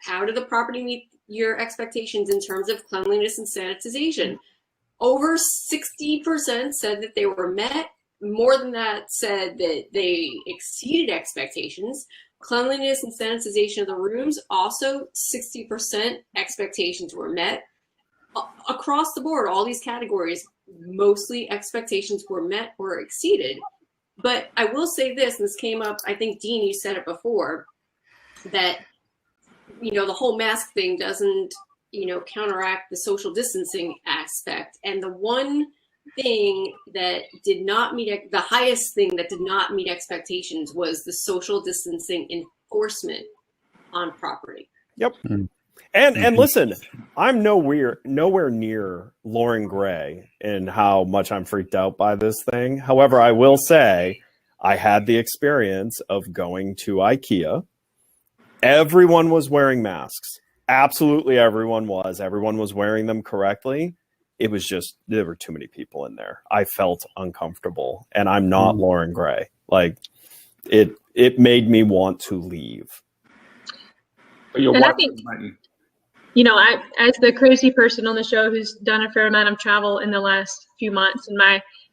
how did the property meet your expectations in terms of cleanliness and sanitization? Over 60% said that they were met. More than that said that they exceeded expectations. Cleanliness and sanitization of the rooms, also 60% expectations were met. Across the board, all these categories, mostly expectations were met or exceeded. But I will say this, and this came up, I think, Dean, you said it before, that, the whole mask thing doesn't, counteract the social distancing aspect. And the one thing that did not meet, the highest thing that did not meet expectations was the social distancing enforcement on property. Yep. And listen, I'm nowhere near Lauren Gray in how much I'm freaked out by this thing. However, I will say I had the experience of going to IKEA. Everyone was wearing masks. Absolutely everyone was. Everyone was wearing them correctly. It was just, there were too many people in there. I felt uncomfortable, and I'm not Lauren Gray. Like, it made me want to leave. And I think, I, as the crazy person on the show who's done a fair amount of travel in the last few months, and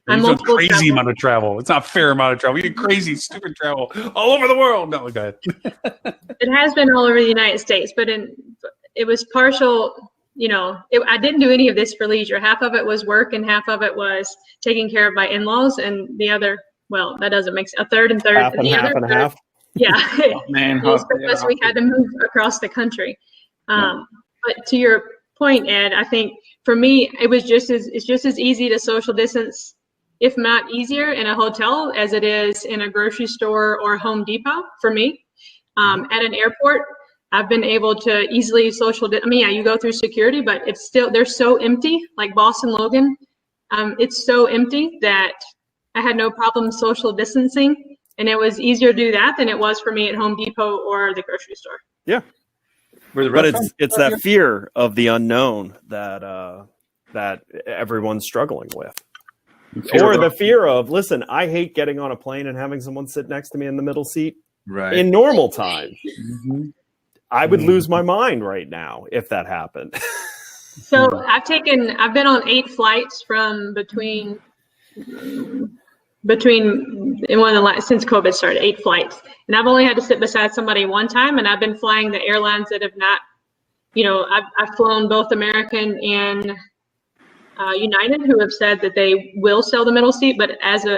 I'm multiple crazy amount of travel. It's not a fair amount of travel. You did crazy, stupid travel all over the world. No, go ahead. It has been all over the United States, but it was partial I didn't do any of this for leisure. Half of it was work and half of it was taking care of my in-laws, and the other, well, that doesn't make sense. A third and third. Half and half and half. Yeah. Oh, man, Because we had to move across the country. But to your point, Ed, I think for me, it's just as easy to social distance, if not easier, in a hotel as it is in a grocery store or Home Depot for me. At an airport, I've been able to easily you go through security, but they're so empty, like Boston Logan. It's so empty that I had no problem social distancing, and it was easier to do that than it was for me at Home Depot or the grocery store. Yeah. But it's that fear of the unknown that everyone's struggling with. Or the fear of, listen, I hate getting on a plane and having someone sit next to me in the middle seat. Right. In normal times. Mm-hmm. I would lose my mind right now if that happened. So I've been on 8 flights from between since COVID started, 8 flights. And I've only had to sit beside somebody one time, and I've been flying the airlines that have not, I've flown both American and United, who have said that they will sell the middle seat, but as to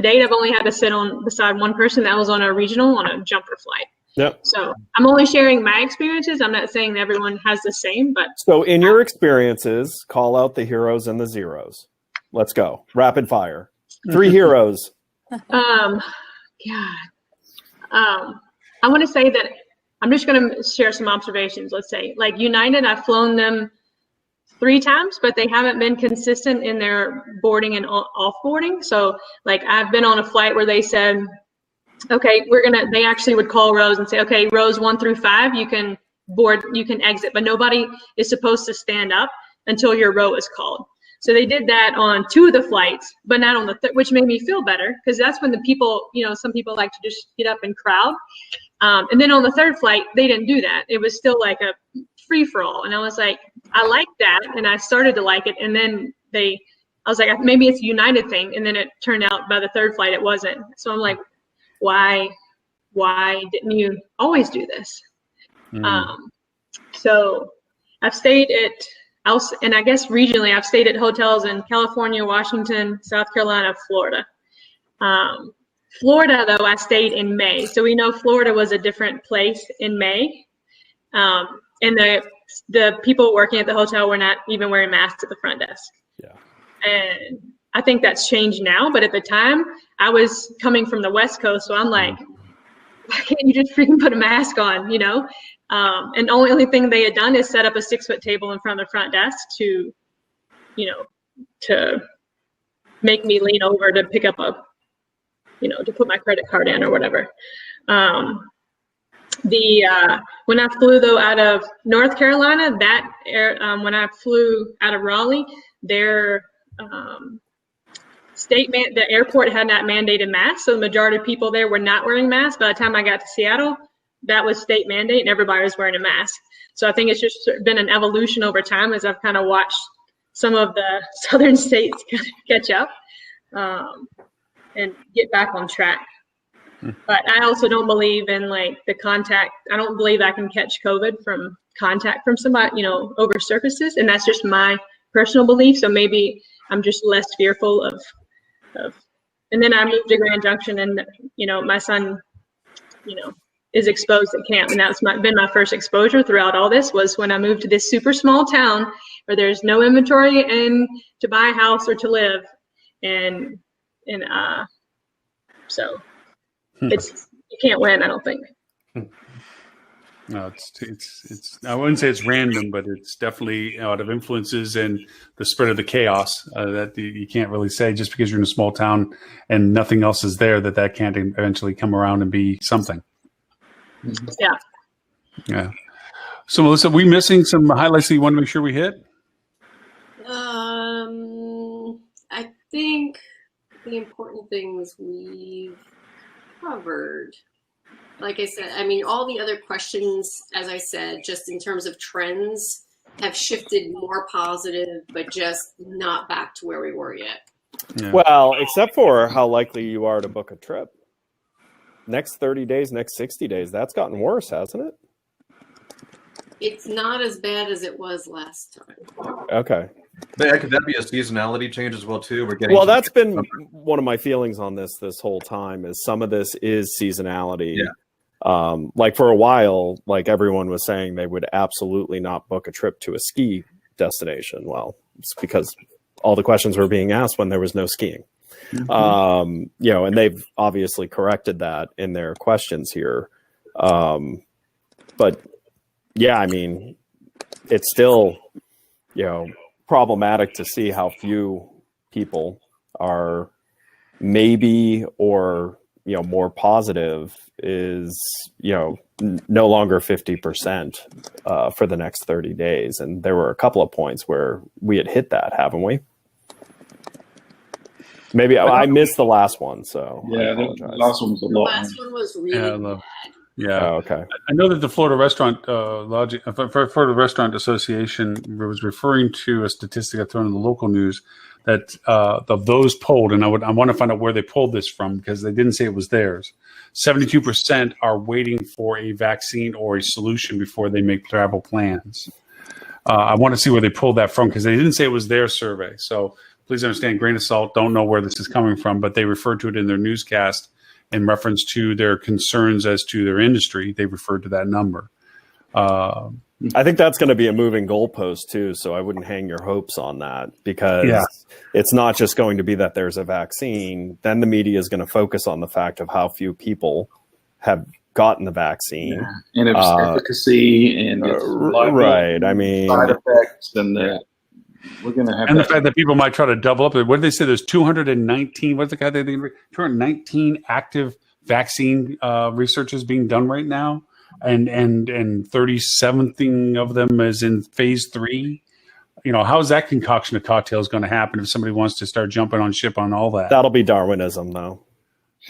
date, I've only had to sit beside one person. That was on a regional, on a jumper flight. Yep. So I'm only sharing my experiences. I'm not saying that everyone has the same, but. So in your experiences, call out the heroes and the zeros. Let's go. Rapid fire. 3 heroes. I want to say that I'm just going to share some observations. Let's say, like United, I've flown them 3 times, but they haven't been consistent in their boarding and offboarding. So like I've been on a flight where they said, okay, they actually would call rows and say, okay, rows 1 through 5, you can board, you can exit, but nobody is supposed to stand up until your row is called. So they did that on 2 of the flights, but not on the third, which made me feel better, because that's when the people, some people like to just get up and crowd. And then on the 3rd flight, they didn't do that. It was still like a free for all. And I was like, I like that. And I started to like it. And then I was like, maybe it's a United thing. And then it turned out by the 3rd flight, it wasn't. So I'm like, why didn't you always do this? So I've stayed and I guess regionally, I've stayed at hotels in California, Washington, South Carolina, Florida. Florida, though, I stayed in May. So we know Florida was a different place in May. And the people working at the hotel were not even wearing masks at the front desk. Yeah. And I think that's changed now. But at the time, I was coming from the West Coast. So I'm like, why can't you just freaking put a mask on, And the only thing they had done is set up a 6-foot table in front of the front desk to make me lean over to pick up to put my credit card in or whatever. When I flew though out of North Carolina, when I flew out of Raleigh, their the airport had not mandated masks, so the majority of people there were not wearing masks. By the time I got to Seattle, that was state mandate and everybody was wearing a mask. So I think it's just been an evolution over time as I've kind of watched some of the southern states catch up and get back on track. But I also don't believe in like the contact. I don't believe I can catch COVID from contact from somebody, over surfaces. And that's just my personal belief. So maybe I'm just less fearful of, and then I moved to Grand Junction and, my son, is exposed at camp. And that's been my first exposure throughout all this was when I moved to this super small town where there's no inventory and to buy a house or to live. So you can't win, I don't think. No, it's. I wouldn't say it's random, but it's definitely out of influences and the spread of the chaos that you can't really say just because you're in a small town and nothing else is there that can't eventually come around and be something. Yeah. Yeah. So Melissa, we missing some highlights that you want to make sure we hit? I think the important things we've covered. Like I said, all the other questions, as I said, just in terms of trends, have shifted more positive, but just not back to where we were yet. Yeah. Well, except for how likely you are to book a trip. Next 30 days, next 60 days, that's gotten worse, hasn't it? It's not as bad as it was last time. Okay. But could that be a seasonality change as well too? We're getting Well, that's been one of my feelings on this whole time is some of this is seasonality. Yeah. Like for a while, like everyone was saying they would absolutely not book a trip to a ski destination. Well, it's because all the questions were being asked when there was no skiing. And they've obviously corrected that in their questions here. But yeah, I mean, it's still, problematic to see how few people are maybe or more positive is no longer 50% for the next 30 days, and there were a couple of points where we had hit that, haven't we? Maybe I missed the last one, so yeah, the last one was a lot. The last one was really bad. Yeah. Oh, okay. I know that the Florida Restaurant Florida Restaurant Association was referring to a statistic I thrown in the local news that of those polled, and I want to find out where they pulled this from because they didn't say it was theirs. 72% are waiting for a vaccine or a solution before they make travel plans. I want to see where they pulled that from because they didn't say it was their survey. So please understand, grain of salt. Don't know where this is coming from, but they referred to it in their newscast. In reference to their concerns as to their industry, they referred to that number. I think that's going to be a moving goalpost too, so I wouldn't hang your hopes on that because it's not just going to be that there's a vaccine. Then the media is going to focus on the fact of how few people have gotten the vaccine. And its efficacy and its right. I mean, side effects and we're going to have the fact that people might try to double up. What did they say? There's 219. What's the guy they think? 219 active vaccine research being done right now, and 37 of them is in phase 3. How is that concoction of cocktails going to happen if somebody wants to start jumping on ship on all that? That'll be Darwinism, though.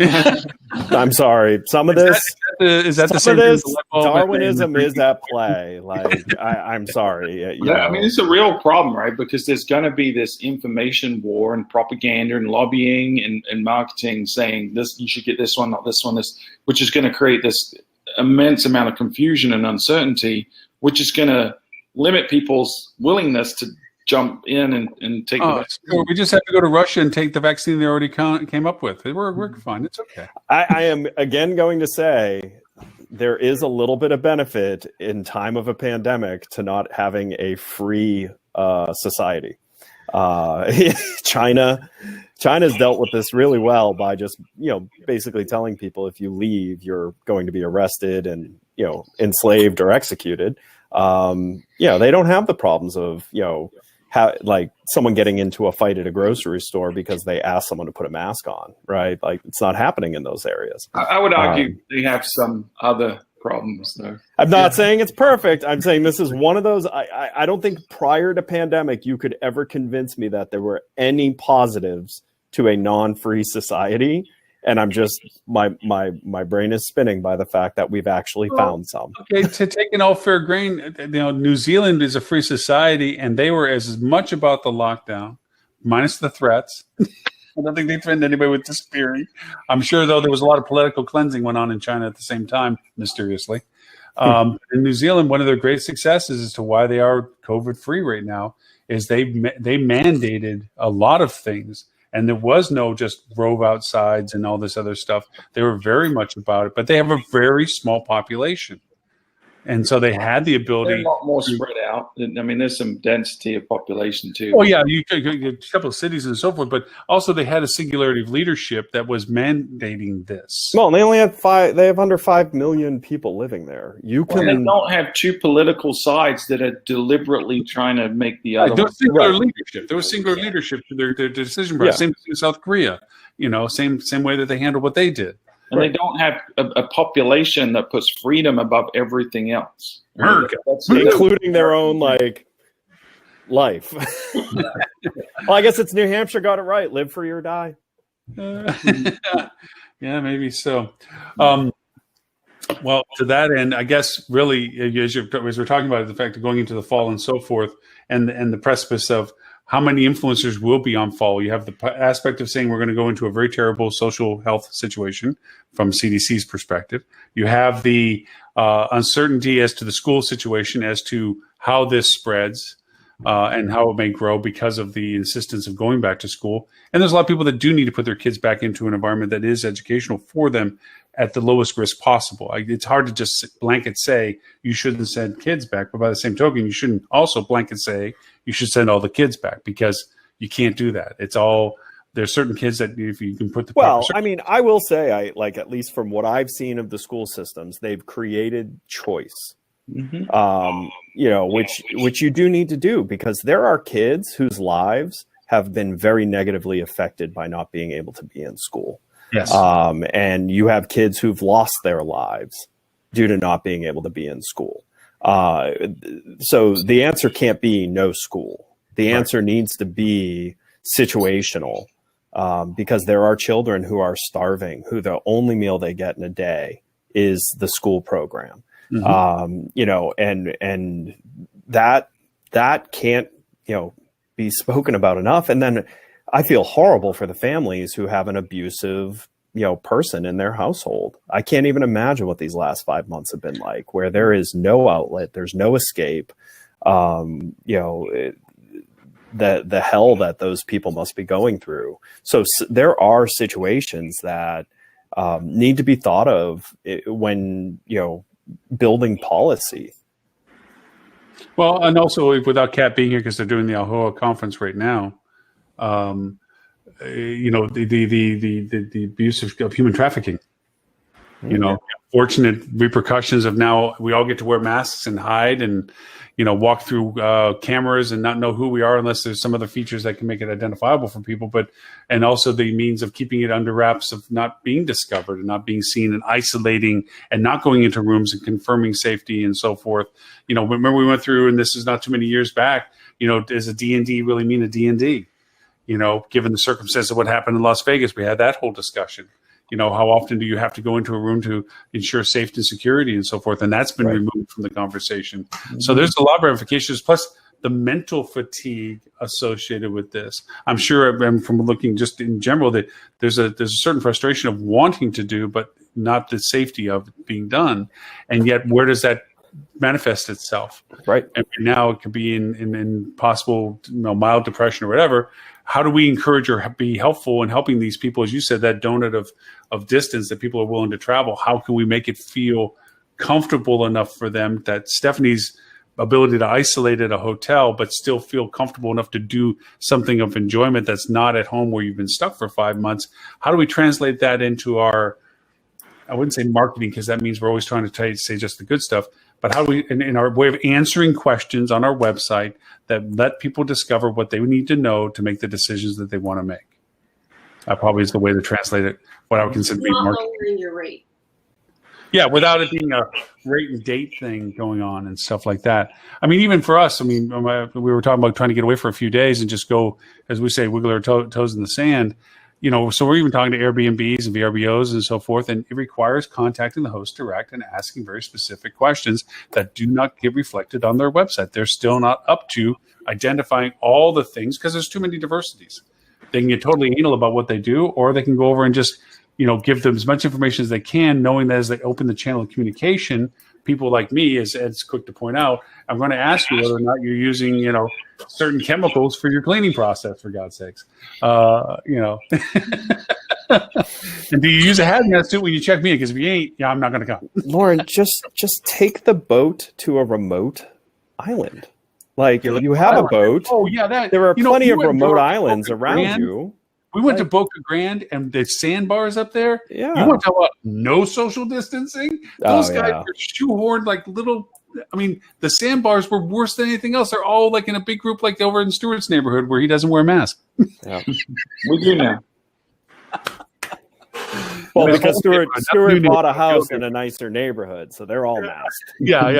I'm sorry. Some of this is that the same thing? Darwinism is at play. Like I'm sorry. I mean, it's a real problem, right? Because there's going to be this information war and propaganda and lobbying and marketing saying this, you should get this one, not this one, this, which is going to create this immense amount of confusion and uncertainty, which is going to limit people's willingness to jump in and take the vaccine. We just have to go to Russia and take the vaccine they already came up with. We're fine. It's okay. I am again going to say there is a little bit of benefit in time of a pandemic to not having a free society. China's dealt with this really well by just basically telling people if you leave, you're going to be arrested and enslaved or executed. They don't have the problems of like someone getting into a fight at a grocery store because they asked someone to put a mask on, right? Like it's not happening in those areas. I would argue they have some other problems though. I'm not saying it's perfect. I'm saying this is one of those. I don't think prior to pandemic you could ever convince me that there were any positives to a non-free society. And I'm just my brain is spinning by the fact that we've actually found some. Okay, to take an all fair grain, New Zealand is a free society, and they were as much about the lockdown, minus the threats. I don't think they threatened anybody with disappearing. I'm sure, though, there was a lot of political cleansing went on in China at the same time, mysteriously. In New Zealand, one of their great successes as to why they are COVID free right now is they mandated a lot of things. And there was no just rove outsides and all this other stuff. They were very much about it, but they have a very small population. And so they had the ability. They're a lot more spread out. I mean, there's some density of population too. Oh yeah, you could a couple of cities and so forth, but also they had a singularity of leadership that was mandating this. Well, they only had they have under 5 million people living there. They don't have two political sides that are deliberately trying to make the other. There was singular leadership. There was singular leadership to their decision process. Same in South Korea. Same way that they handled what they did. And they don't have a population that puts freedom above everything else. Including their own, life. Well, I guess it's New Hampshire got it right. Live free or die. Yeah, maybe so. Well, to that end, I guess really, as we're talking about the fact of going into the fall and so forth, and the precipice of how many influencers will be on fall. You have the aspect of saying we're going to go into a very terrible social health situation from CDC's perspective. You have the uncertainty as to the school situation, as to how this spreads and how it may grow because of the insistence of going back to school. And there's a lot of people that do need to put their kids back into an environment that is educational for them at the lowest risk possible. It's hard to just blanket say you shouldn't send kids back, but by the same token, you shouldn't also blanket say you should send all the kids back, because you can't do that. It's all, there's certain kids that if you can put the I mean, I will say, at least from what I've seen of the school systems, they've created choice. Which you do need to do, because there are kids whose lives have been very negatively affected by not being able to be in school. Yes. And you have kids who've lost their lives due to not being able to be in school. So the answer can't be no school. The answer needs to be situational, because there are children who are starving, who the only meal they get in a day is the school program. And that can't, be spoken about enough. And then I feel horrible for the families who have an abusive, person in their household. I can't even imagine what these last 5 months have been like, where there is no outlet, there's no escape. The hell that those people must be going through. So there are situations that need to be thought of when, building policy. Well, and also without Kat being here, because they're doing the AHOA conference right now, the abuse of human trafficking, fortunate repercussions of now we all get to wear masks and hide and, walk through cameras and not know who we are unless there's some other features that can make it identifiable for people. And also the means of keeping it under wraps, of not being discovered and not being seen, and isolating and not going into rooms and confirming safety and so forth. Remember we went through, and this is not too many years back, does a D&D really mean a D&D? Given the circumstance of what happened in Las Vegas, we had that whole discussion. How often do you have to go into a room to ensure safety and security and so forth? And that's been removed from the conversation. So there's a lot of ramifications, plus the mental fatigue associated with this. I'm sure from looking just in general that there's a certain frustration of wanting to do, but not the safety of it being done. And yet, where does that manifest itself? Right. And now it could be in possible, mild depression or whatever. How do we encourage or be helpful in helping these people, as you said, that donut of distance that people are willing to travel? How can we make it feel comfortable enough for them that Stephanie's ability to isolate at a hotel, but still feel comfortable enough to do something of enjoyment that's not at home where you've been stuck for 5 months? How do we translate that into our, I wouldn't say marketing, because that means we're always trying to say just the good stuff, but how do we, in our way of answering questions on our website, that let people discover what they need to know to make the decisions that they want to make? That probably is the way to translate it, what I would consider to be Not marketing. lowering your rate. Yeah, without it being a rate and date thing going on and stuff like that. I mean, even for us, we were talking about trying to get away for a few days and just go, as we say, wiggle our toes in the sand. So we're even talking to Airbnbs and VRBOs and so forth, and it requires contacting the host direct and asking very specific questions that do not get reflected on their website. They're still not up to identifying all the things because there's too many diversities. They can get totally anal about what they do, or they can go over and just, give them as much information as they can, knowing that as they open the channel of communication, people like me, as Ed's quick to point out, I'm going to ask you whether or not you're using, certain chemicals for your cleaning process, for God's sakes. And do you use a hazmat suit when you check me in? Because if you ain't, I'm not going to come. Lauren, just take the boat to a remote island. Like, you have a boat. Oh, yeah. There are plenty of remote islands around you. We went to Boca Grande and the sandbars up there. Yeah. You want to talk about no social distancing? Those guys are shoehorned like little. I mean, the sandbars were worse than anything else. They're all like in a big group, like over in Stuart's neighborhood where he doesn't wear a mask. Yeah. We do now. Well, because Stuart bought a house in a nicer neighborhood, so they're all masked. Yeah.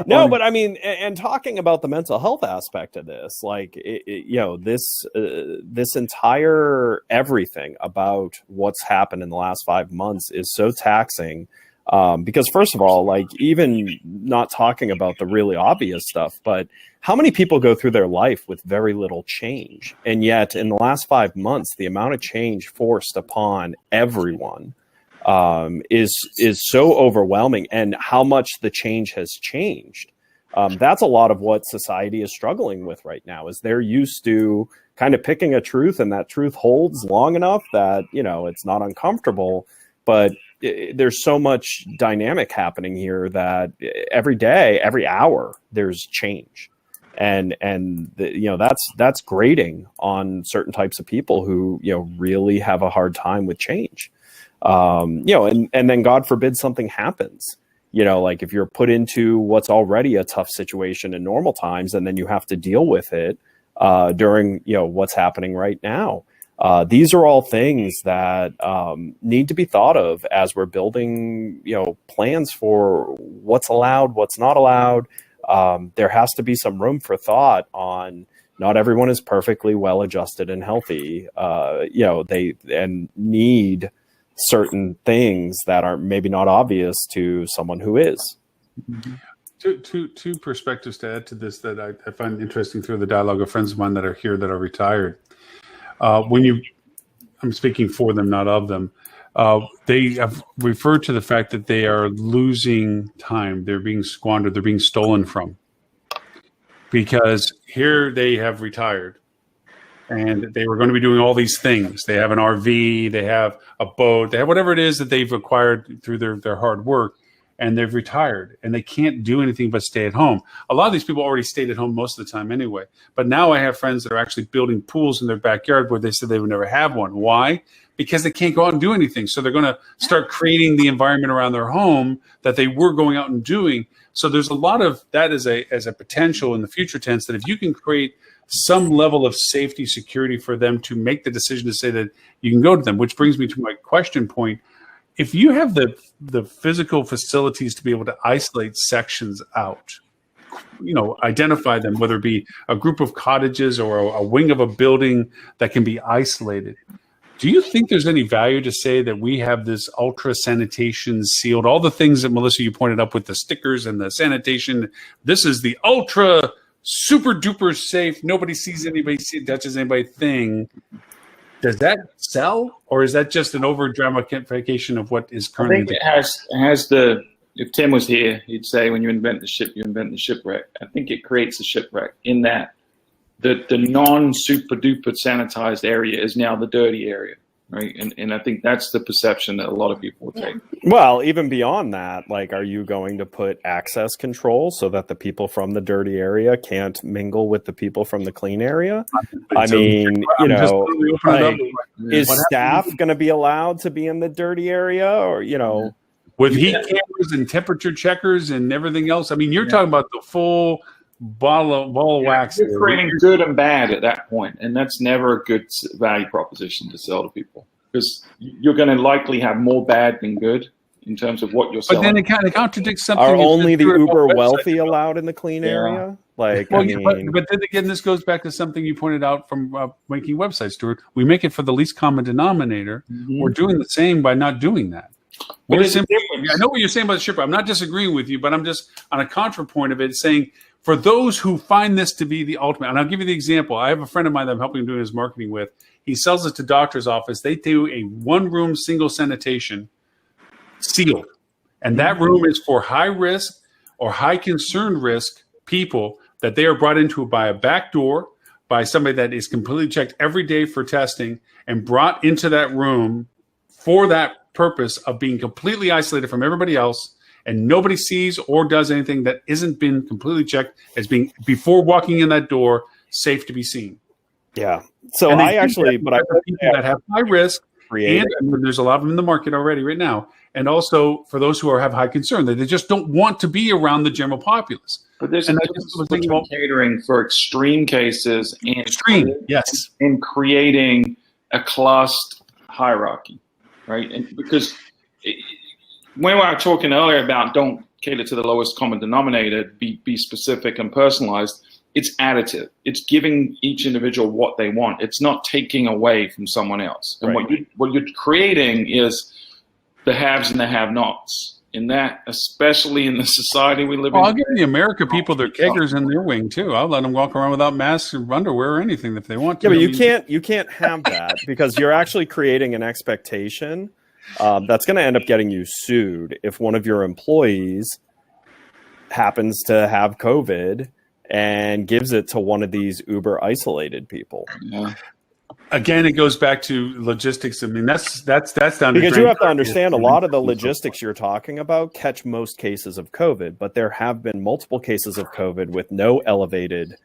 No, but I mean, and talking about the mental health aspect of this, like, this entire everything about what's happened in the last 5 months is so taxing Because first of all, like even not talking about the really obvious stuff, but how many people go through their life with very little change? And yet in the last 5 months, the amount of change forced upon everyone is so overwhelming, and how much the change has changed. That's a lot of what society is struggling with right now, is they're used to kind of picking a truth, and that truth holds long enough that, you know, it's not uncomfortable, but there's so much dynamic happening here that every day, every hour, there's change. And you know, that's grating on certain types of people who, you know, really have a hard time with change. You know, and then God forbid something happens, you know, like if you're put into what's already a tough situation in normal times, and then you have to deal with it during, you know, what's happening right now. These are all things that need to be thought of as we're building, you know, plans for what's allowed, what's not allowed. There has to be some room for thought on not everyone is perfectly well adjusted and healthy. You know, they need certain things that are maybe not obvious to someone who is. Mm-hmm. Two perspectives to add to this that I find interesting through the dialogue of friends of mine that are here that are retired. I'm speaking for them, not of them. They have referred to the fact that they are losing time. They're being squandered. They're being stolen from. Because here they have retired, and they were going to be doing all these things. They have an RV, they have a boat, they have whatever it is that they've acquired through their hard work, and they've retired, and they can't do anything but stay at home. A lot of these people already stayed at home most of the time anyway. But now I have friends that are actually building pools in their backyard where they said they would never have one. Why? Because they can't go out and do anything. So they're going to start creating the environment around their home that they were going out and doing. So there's a lot of that as a potential in the future tense, that if you can create some level of safety, security for them to make the decision to say that you can go to them, which brings me to my question point. If you have the physical facilities to be able to isolate sections out, you know, identify them, whether it be a group of cottages or a wing of a building that can be isolated, do you think there's any value to say that we have this ultra sanitation sealed, all the things that Melissa, you pointed up with the stickers and the sanitation, this is the ultra super duper safe, nobody sees anybody, touches anybody thing. Does that sell, or is that just an over dramatification of what is currently? I think it has the. If Tim was here, he'd say, when you invent the ship, you invent the shipwreck. I think it creates a shipwreck in that the non super duper sanitized area is now the dirty area, right? And I think that's the perception that a lot of people will take. Well, even beyond that, like, are you going to put access control so that the people from the dirty area can't mingle with the people from the clean area? I mean, you know, like, is staff going to be allowed to be in the dirty area, or, you know, with heat cameras and temperature checkers and everything else? I mean, you're talking about the full ball of wax. You're creating good and bad at that point, and that's never a good value proposition to sell to people, because you're going to likely have more bad than good in terms of what you're selling. But then it kind of contradicts something. Are only the uber wealthy allowed in the clean area? Like, well, I mean, but then again, this goes back to something you pointed out from making websites, Stuart. We make it for the least common denominator. Mm-hmm. We're doing the same by not doing that. I know what you're saying about the shipwreck. I'm not disagreeing with you, but I'm just on a contrapoint of it, saying for those who find this to be the ultimate, and I'll give you the example. I have a friend of mine that I'm helping him do his marketing with. He sells it to doctor's office. They do a one-room single sanitation sealed. And that room is for high risk or high concern risk people that they are brought into by a back door, by somebody that is completely checked every day for testing and brought into that room for that purpose of being completely isolated from everybody else, and nobody sees or does anything that isn't been completely checked as being, before walking in that door, safe to be seen. Yeah. So I actually, but I people that have high risk, and there's a lot of them in the market already right now. And also for those who have high concern, that they just don't want to be around the general populace. But there's catering for extreme cases and and creating a classed hierarchy, right? And because when we were talking earlier about don't cater to the lowest common denominator, be specific and personalized, it's additive. It's giving each individual what they want. It's not taking away from someone else. And what you're creating is the haves and the have-nots. in that, especially in the society we live Well, I'll in. give the America people their keggers in their wing too. I'll let them walk around without masks or underwear or anything if they want to. Yeah, but I you can't have that because you're actually creating an expectation that's going to end up getting you sued if one of your employees happens to have COVID and gives it to one of these uber isolated people. Yeah. Again, it goes back to logistics. I mean, that's down Because to you have to understand a lot of the logistics you're talking about catch most cases of COVID, but there have been multiple cases of COVID with no elevated,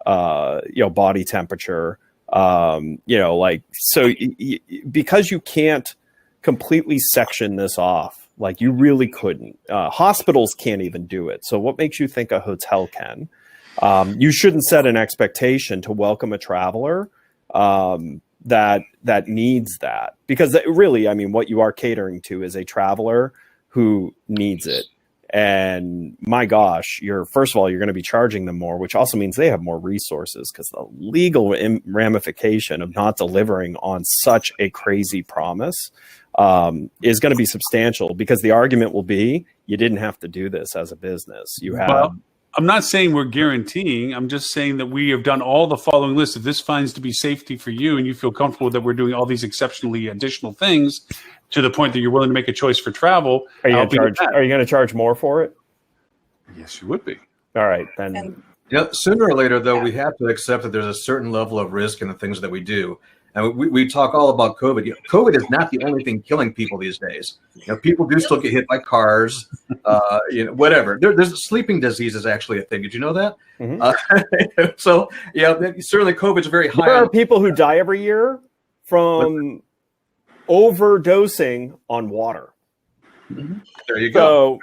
body temperature. Because you can't completely section this off, like you really couldn't. Hospitals can't even do it. So what makes you think a hotel can? You shouldn't set an expectation to welcome a traveler that needs that, because really, I mean, what you are catering to is a traveler who needs it. And my gosh, first of all, you're going to be charging them more, which also means they have more resources, because the legal ramification of not delivering on such a crazy promise is going to be substantial, because the argument will be you didn't have to do this as a business. You have. Well, I'm not saying we're guaranteeing. I'm just saying that we have done all the following list. If this finds to be safety for you and you feel comfortable that we're doing all these exceptionally additional things to the point that you're willing to make a choice for travel, are you going to charge more for it? Yes, you would be. All right, then. Sooner or later, though, we have to accept that there's a certain level of risk in the things that we do. And we talk all about COVID. COVID is not the only thing killing people these days. People do still get hit by cars, whatever. There's sleeping disease is actually a thing. Did you know that? Mm-hmm. So certainly COVID's very high. There are people who die every year from overdosing on water. Mm-hmm. There you go.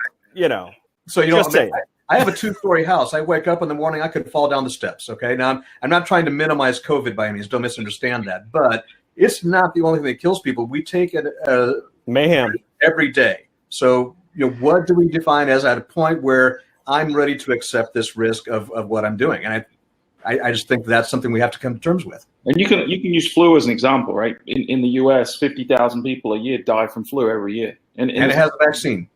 So just saying. I have a 2-story house. I wake up in the morning, I could fall down the steps. Okay. Now, I'm not trying to minimize COVID by any means. Don't misunderstand that. But it's not the only thing that kills people. We take it mayhem every day. So, what do we define as at a point where I'm ready to accept this risk of what I'm doing? And I just think that's something we have to come to terms with. And you can use flu as an example, right? In the US, 50,000 people a year die from flu every year. And it has a vaccine.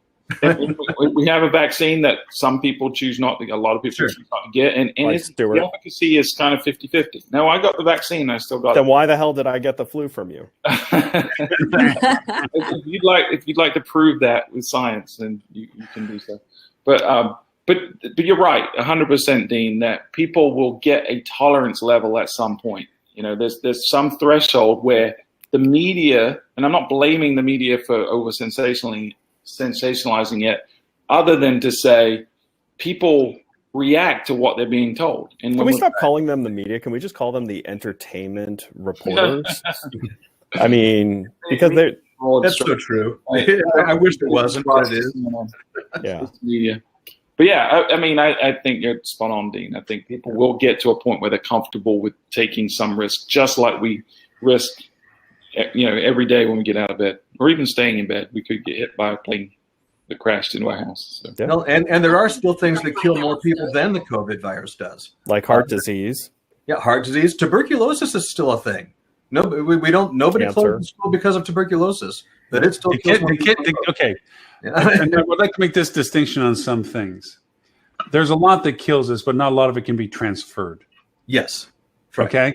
We have a vaccine that some people choose not to, a lot of people choose not to get, and the efficacy is kind of 50-50. No, I got the vaccine, I still got it. Then why the hell did I get the flu from you? If you'd like to prove that with science, then you can do so. But you're right, 100%, Dean, that people will get a tolerance level at some point. There's some threshold where the media, and I'm not blaming the media for over sensationalizing it, other than to say people react to what they're being told. And can we stop calling them the media? Can we just call them the entertainment reporters? I mean, because that's so true. I wish it wasn't, but it is. Yeah. Media. But yeah, I think you're spot on, Dean. I think people will get to a point where they're comfortable with taking some risk, just like we risk every day when we get out of bed, or even staying in bed. We could get hit by a plane that crashed into our house. So. No, and there are still things that kill more people than the COVID virus does, like heart disease. Yeah, heart disease. Tuberculosis is still a thing. No, we don't. Nobody closed the school because of tuberculosis, but it's still okay. Yeah. And I would like to make this distinction on some things. There's a lot that kills us, but not a lot of it can be transferred. Yes. Right. Okay.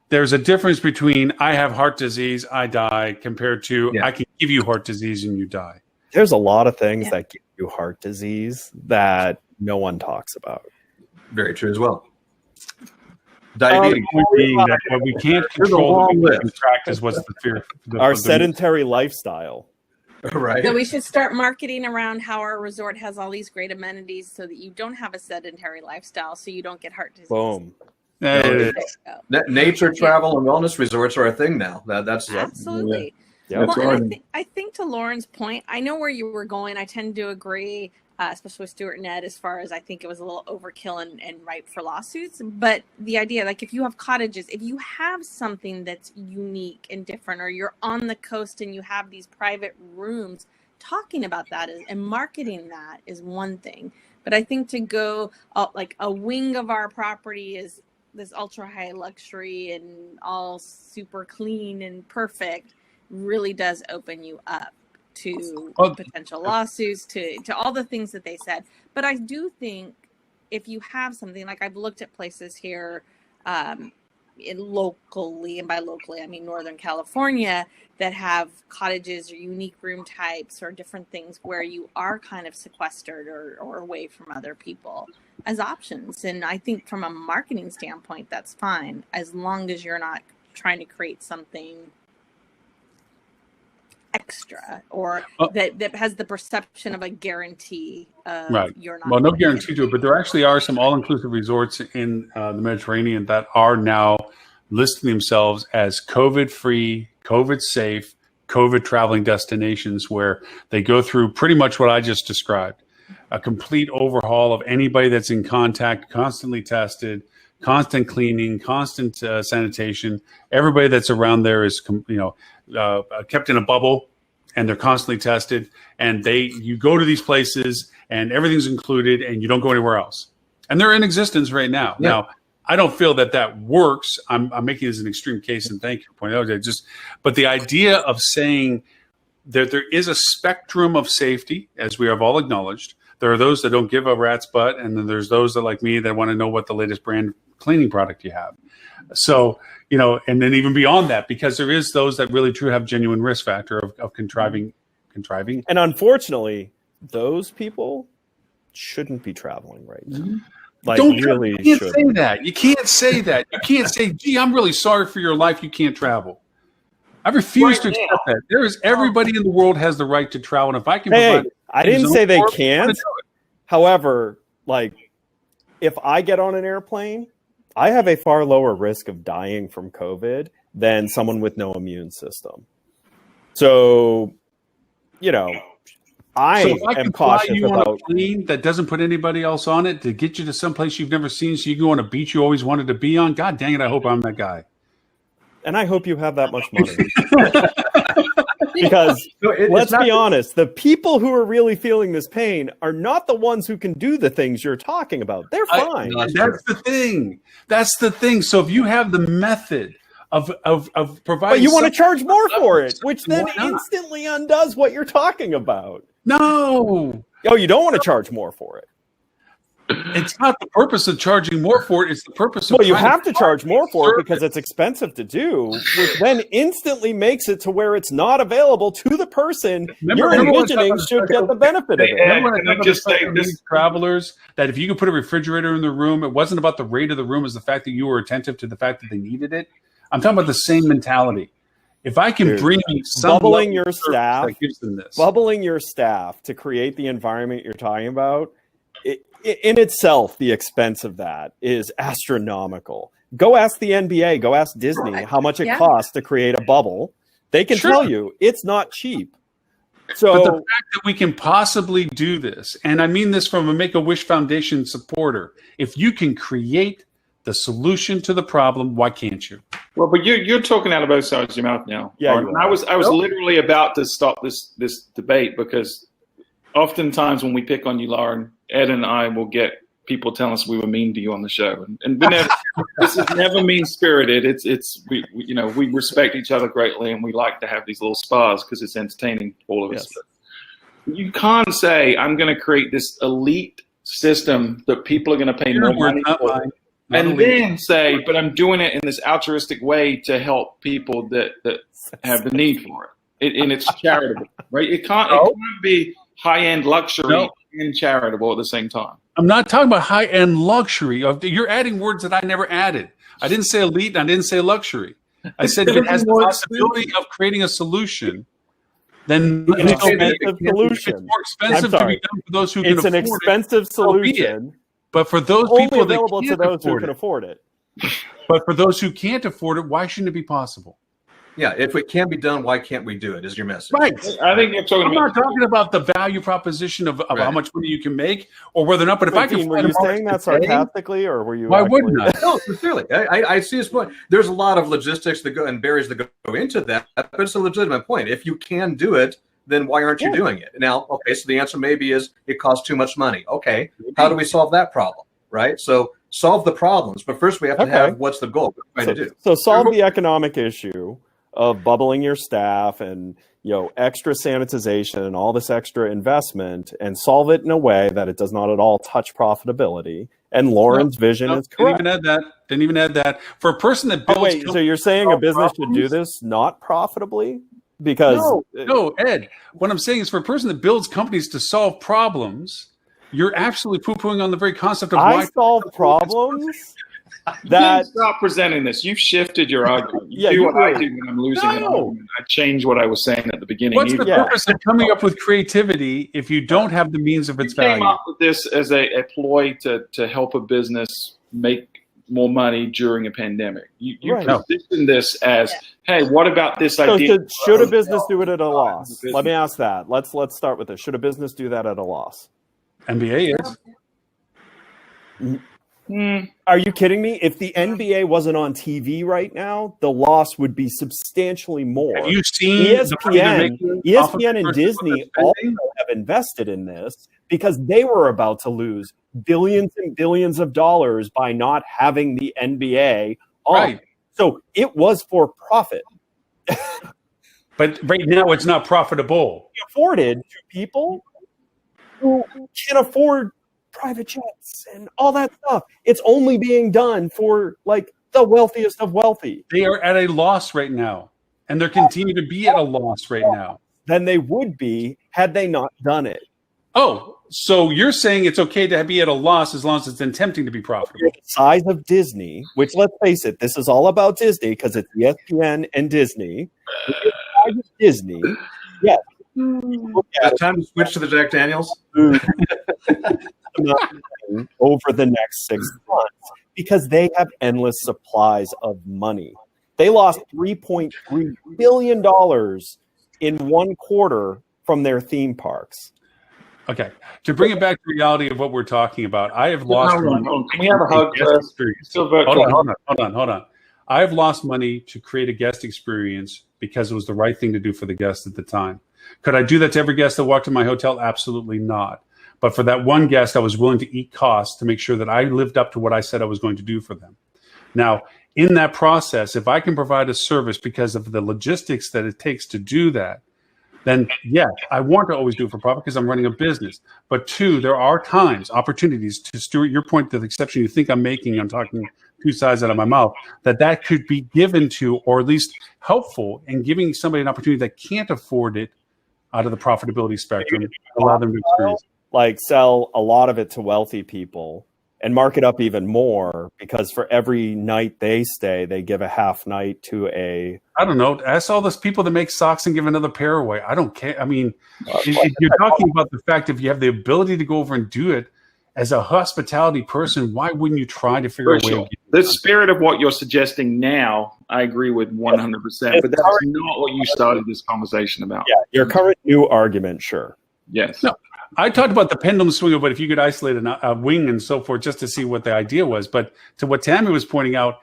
There's a difference between I have heart disease, I die, compared to I can give you heart disease and you die. There's a lot of things that give you heart disease that no one talks about. Very true as well. Diabetes. What we can't control, what we can track is what's the fear. Our sedentary lifestyle. Right. So we should start marketing around how our resort has all these great amenities so that you don't have a sedentary lifestyle, so you don't get heart disease. Boom. Nature, travel, and wellness resorts are a thing now. That's absolutely. Yeah. Well, and I think to Lauren's point, I know where you were going. I tend to agree, especially with Stuart and Ed, as far as I think it was a little overkill and ripe for lawsuits. But the idea, like if you have cottages, if you have something that's unique and different, or you're on the coast and you have these private rooms, talking about that and marketing that is one thing. But I think to go like a wing of our property is this ultra high luxury and all super clean and perfect really does open you up to Well, potential lawsuits, to all the things that they said. But I do think if you have something like, I've looked at places here locally, and by locally I mean Northern California, that have cottages or unique room types or different things where you are kind of sequestered or away from other people as options. And I think from a marketing standpoint, that's fine, as long as you're not trying to create something extra or that has the perception of a guarantee of you're not. Well, no guarantee to it, but there actually are some all-inclusive resorts in the Mediterranean that are now listing themselves as COVID-free, COVID-safe, COVID traveling destinations, where they go through pretty much what I just described: a complete overhaul of anybody that's in contact, constantly tested, constant cleaning, constant sanitation. Everybody that's around there is, kept in a bubble, and they're constantly tested. And you go to these places, and everything's included, and you don't go anywhere else. And they're in existence right now. Yeah. Now, I don't feel that works. I'm making this an extreme case, and thank you for pointing out. But the idea of saying that there is a spectrum of safety, as we have all acknowledged. There are those that don't give a rat's butt, and then there's those that, like me, that want to know what the latest brand cleaning product you have. So, and then even beyond that, because there is those that really truly have genuine risk factor of contriving. And unfortunately, those people shouldn't be traveling right now. Like, You can't say that. You can't say that. You can't say, gee, I'm really sorry for your life. You can't travel. I refuse to accept that. There is everybody in the world has the right to travel. And if I can provide, I didn't say they can't. However, like, if I get on an airplane, I have a far lower risk of dying from COVID than someone with no immune system. So, I am cautious you about on a plane that doesn't put anybody else on it to get you to some place you've never seen, so you can go on a beach you always wanted to be on. God dang it! I hope I'm that guy. And I hope you have that much money. Because let's be honest, the people who are really feeling this pain are not the ones who can do the things you're talking about. They're fine. That's the thing. That's the thing. So if you have the method of providing, but you want to charge more for it, which then instantly undoes what you're talking about. No. Oh, you don't want to charge more for it. It's not the purpose of charging more for it. It's the purpose of. Well, you have to charge more for it because it's expensive to do, which then instantly makes it to where it's not available to the person you're envisioning should get the benefit of it. Can I just say this, travelers, that if you could put a refrigerator in the room, it wasn't about the rate of the room, it's the fact that you were attentive to the fact that they needed it. I'm talking about the same mentality. If I can bring some bubbling your staff, that gives them this. Bubbling your staff to create the environment you're talking about, in itself, the expense of that is astronomical. Go ask the NBA, go ask Disney how much it costs to create a bubble. They can tell you it's not cheap. So, but the fact that we can possibly do this, and I mean this from a Make-A-Wish Foundation supporter, if you can create the solution to the problem, why can't you? Well, but you're talking out of both sides of your mouth now. Yeah, and I was literally about to stop this debate, because oftentimes when we pick on you, Lauren, Ed and I will get people telling us we were mean to you on the show, and we never, this is never mean spirited. We respect each other greatly, and we like to have these little spars because it's entertaining for all of us. But you can't say I'm going to create this elite system that people are going to pay more money for. And then say, but I'm doing it in this altruistic way to help people that have the need for it. And it's charitable, right? It can't be high-end luxury and charitable at the same time. I'm not talking about high-end luxury. You're adding words that I never added. I didn't say elite, and I didn't say luxury. I said if it has the possibility of creating a solution, then it's more expensive to be done for those who can afford it. It's an expensive solution. But for those only people available to those who can afford it. But for those who can't afford it, why shouldn't it be possible? Yeah, if it can be done, why can't we do it? Is your message? Right. I think you're talking I'm not talking about the value proposition of how much money you can make or whether or not. But if I can, were you saying that sarcastically, or were you? Why wouldn't I? No, sincerely. I see his point. There's a lot of logistics that go and barriers that go into that, but it's a legitimate point. If you can do it, then why aren't you doing it? Now, okay, so the answer maybe is it costs too much money. Okay, how do we solve that problem? Right. So solve the problems, but first we have to have what's the goal we're trying to do. So solve the economic issue. of bubbling your staff and extra sanitization and all this extra investment and solve it in a way that it does not at all touch profitability. And Lauren's vision is correct. Didn't even add that. For a person that builds so you're saying a business should do this not profitably? Because no, Ed. What I'm saying is, for a person that builds companies to solve problems, you're absolutely poo-pooing on the very concept of why solve problems. That stop presenting this. You've shifted your argument. You do what I do when I'm losing an argument. I change what I was saying at the beginning. What's the purpose of coming up with creativity if you don't have the means of its value? Came up with this as a ploy to help a business make more money during a pandemic. You position this as, hey, what about this idea? So should a business do it at a loss? Let me ask that. Let's start with this. Should a business do that at a loss? NBA is. Are you kidding me? If the NBA wasn't on TV right now, the loss would be substantially more. Have you seen ESPN and Disney also have invested in this because they were about to lose billions and billions of dollars by not having the NBA on. Right. So it was for profit. But right now it's not profitable. Afforded to people who can afford private jets and all that stuff. It's only being done for the wealthiest of wealthy. They are at a loss right now, and they're continuing to be at a loss right now. Then they would be had they not done it. Oh, so you're saying it's okay to be at a loss as long as it's attempting to be profitable? The size of Disney, which, let's face it, this is all about Disney because it's ESPN and Disney. The size of Disney, yes. Time to switch to the Jack Daniels. Over the next 6 months because they have endless supplies of money. They lost $3.3 billion in 1 quarter from their theme parks. Okay, to bring it back to reality of what we're talking about, I have lost money. Can we have a hug first? Hold on. I have lost money to create a guest experience because it was the right thing to do for the guest at the time. Could I do that to every guest that walked in my hotel? Absolutely not. But for that one guest, I was willing to eat costs to make sure that I lived up to what I said I was going to do for them. Now, in that process, if I can provide a service because of the logistics that it takes to do that, then yes, I want to always do it for profit because I'm running a business. But 2, there are times, opportunities, to Stuart, your point, to the exception you think I'm making, I'm talking 2 sides out of my mouth, that could be given to, or at least helpful in giving somebody an opportunity that can't afford it out of the profitability spectrum, allow them to experience it. Sell a lot of it to wealthy people and mark it up even more because for every night they stay, they give a half night to I don't know. Ask all those people that make socks and give another pair away. I don't care. I mean, if you're talking about the fact if you have the ability to go over and do it as a hospitality person, why wouldn't you try to figure out a way of the spirit of what you're suggesting now, I agree with 100%, but that's not what you started this conversation about. Yeah, your current new argument, sure. Yes. No. I talked about the pendulum swing, but if you could isolate a wing and so forth just to see what the idea was. But to what Tammie was pointing out,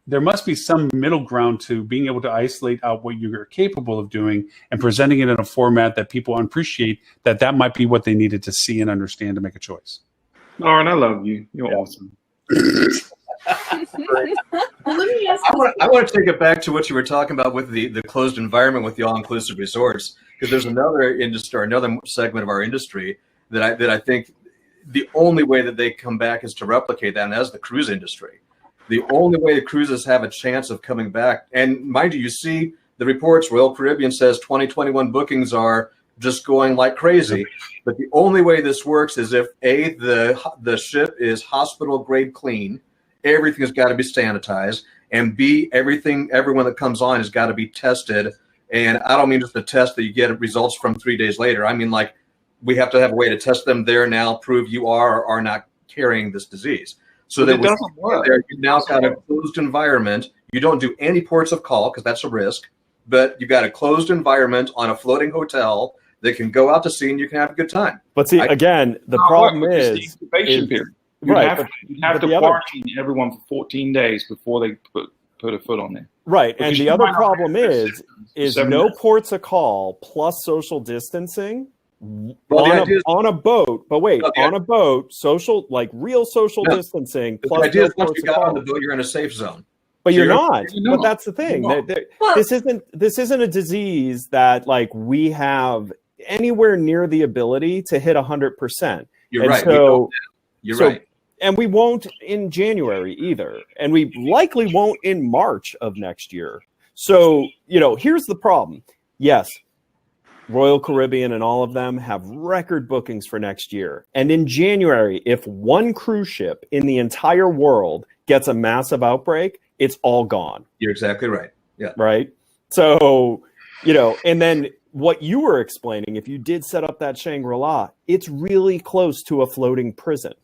there must be some middle ground to being able to isolate out what you're capable of doing and presenting it in a format that people appreciate, that might be what they needed to see and understand to make a choice. Lauren, I love you. You're awesome. I want to take it back to what you were talking about with the closed environment with the all-inclusive resorts, because there's another industry, or another segment of our industry that I think the only way that they come back is to replicate that, and that's the cruise industry. The only way the cruises have a chance of coming back, and mind you see the reports, Royal Caribbean says 2021 bookings are just going like crazy, but the only way this works is if A, the ship is hospital grade clean, everything has got to be sanitized, and B, everyone that comes on has got to be tested. And I don't mean just the test that you get results from 3 days later. I mean, like, we have to have a way to test them there now, prove you are or are not carrying this disease. So that it doesn't work. You've now got a closed environment. You don't do any ports of call because that's a risk, but you've got a closed environment on a floating hotel that can go out to sea and you can have a good time. But see, again, the problem is the incubation period. You have to quarantine everyone for 14 days before they put a foot on there. Right, and the other problem is no ports of call plus social distancing on a boat. But wait, on a boat, social, like real social distancing. Plus the idea is once you got on the boat, you're in a safe zone. But you're Sure. not. No. But that's the thing. No. Well- This isn't a disease that like we have anywhere near the ability to hit 100%. You're And right. So, You're so- right. and we won't in January either. And we likely won't in March of next year. So, here's the problem. Yes, Royal Caribbean and all of them have record bookings for next year. And in January, if one cruise ship in the entire world gets a massive outbreak, it's all gone. You're exactly right. Yeah. Right. So, and then what you were explaining, if you did set up that Shangri-La, it's really close to a floating prison.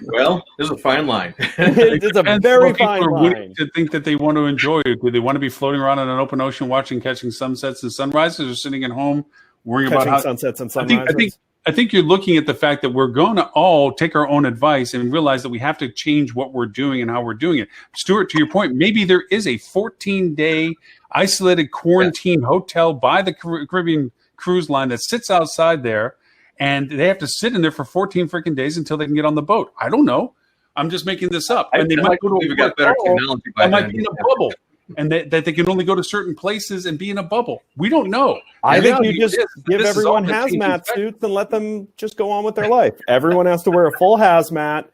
Well, there's a fine line. It's a Depends very what people fine are willing line. to think that they want to enjoy it. Do they want to be floating around in an open ocean, catching sunsets and sunrises, or sitting at home worrying about Catching how? sunsets and I think, sunrises. I think you're looking at the fact that we're going to all take our own advice and realize that we have to change what we're doing and how we're doing it. Stuart, to your point, maybe there is a 14-day isolated quarantine hotel by the Caribbean cruise line that sits outside there, and they have to sit in there for 14 freaking days until they can get on the boat. I don't know. I'm just making this up. And they might go to We've got better technology by They might then. be in a bubble, and that they can only go to certain places and be in a bubble. We don't know. I The think reality you just is, give this is all everyone the changes hazmat back. suits and let them just go on with their life. Everyone has to wear a full hazmat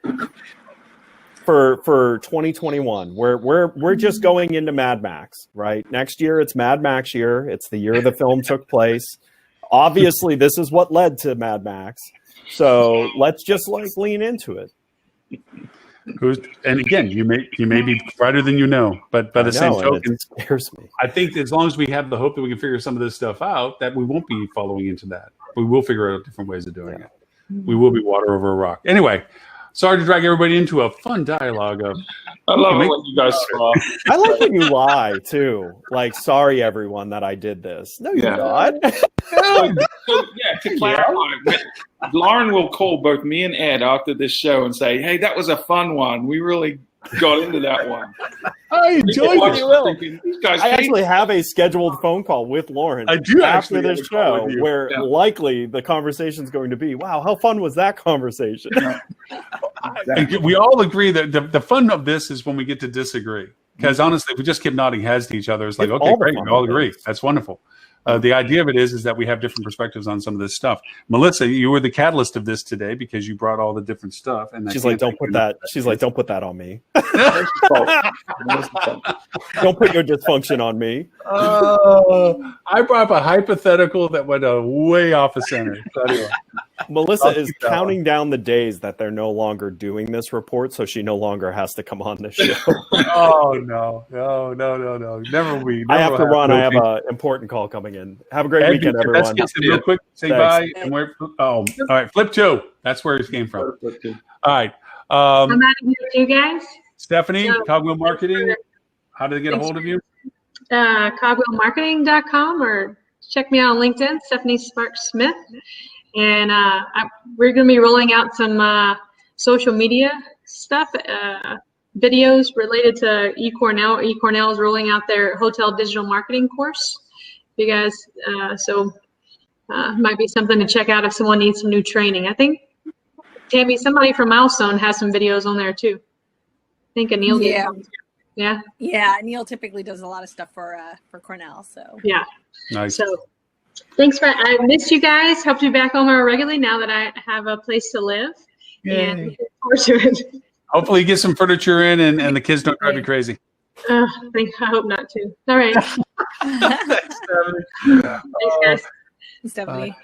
for 2021. We're just going into Mad Max, right? Next year it's Mad Max year. It's the year the film took place. Obviously, this is what led to Mad Max. So let's just lean into it. And again, you may be brighter than you know, but by the same and token, it scares me. I think as long as we have the hope that we can figure some of this stuff out, that we won't be following into that. We will figure out different ways of doing it. We will be water over a rock. Anyway, sorry to drag everybody into a fun dialogue of. I love it when you guys laugh. I like when you lie too. Like, sorry everyone that I did this. No, you're Yeah. not. To clarify, Lauren will call both me and Ed after this show and say, "Hey, that was a fun one. We really got into that one." I enjoyed it. Thinking, these guys I hate actually have a scheduled phone call with Lauren I do after actually have this a call show with you. where Yeah. likely the conversation is going to be, wow, how fun was that conversation? And we all agree that the fun of this is when we get to disagree. Because honestly, if we just keep nodding heads to each other, it's like, It's okay, all the great, fun we all of agree. this. That's wonderful. The idea of it is that we have different perspectives on some of this stuff. Melissa, you were the catalyst of this today because you brought all the different stuff. And She's like, don't put that. She's like, don't put that on me. it. Don't put your dysfunction on me. I brought up a hypothetical that went way off the center. So anyway. Melissa I'll is keep that counting down the days that they're no longer doing this report, so she no longer has to come on the show. Oh no! Never we. I have to run. I have a an important call coming in. Have a great weekend, Let's everyone. get some real quick. Say Thanks. bye. And we're all right. Flip 2. That's where it came from. All right. I'm out of here with you guys. Stephanie, So- Cogwheel Marketing. How do they get a hold of you? Cogwheelmarketing.com or check me out on LinkedIn, Stephanie Spark Smith. And we're going to be rolling out some social media stuff, videos related to eCornell. eCornell is rolling out their hotel digital marketing course. You guys, might be something to check out if someone needs some new training. I think, Tammie, somebody from Milestone has some videos on there too. I think Anil did. Yeah. Yeah. Yeah, Neil typically does a lot of stuff for Cornell. So Yeah. Nice. So thanks I missed you guys. Hope to be back on more regularly now that I have a place to live. And looking forward to it. Hopefully, you get some furniture in, and the kids don't drive you crazy. I hope not to. All right. Thanks, Thanks, guys. Stephanie.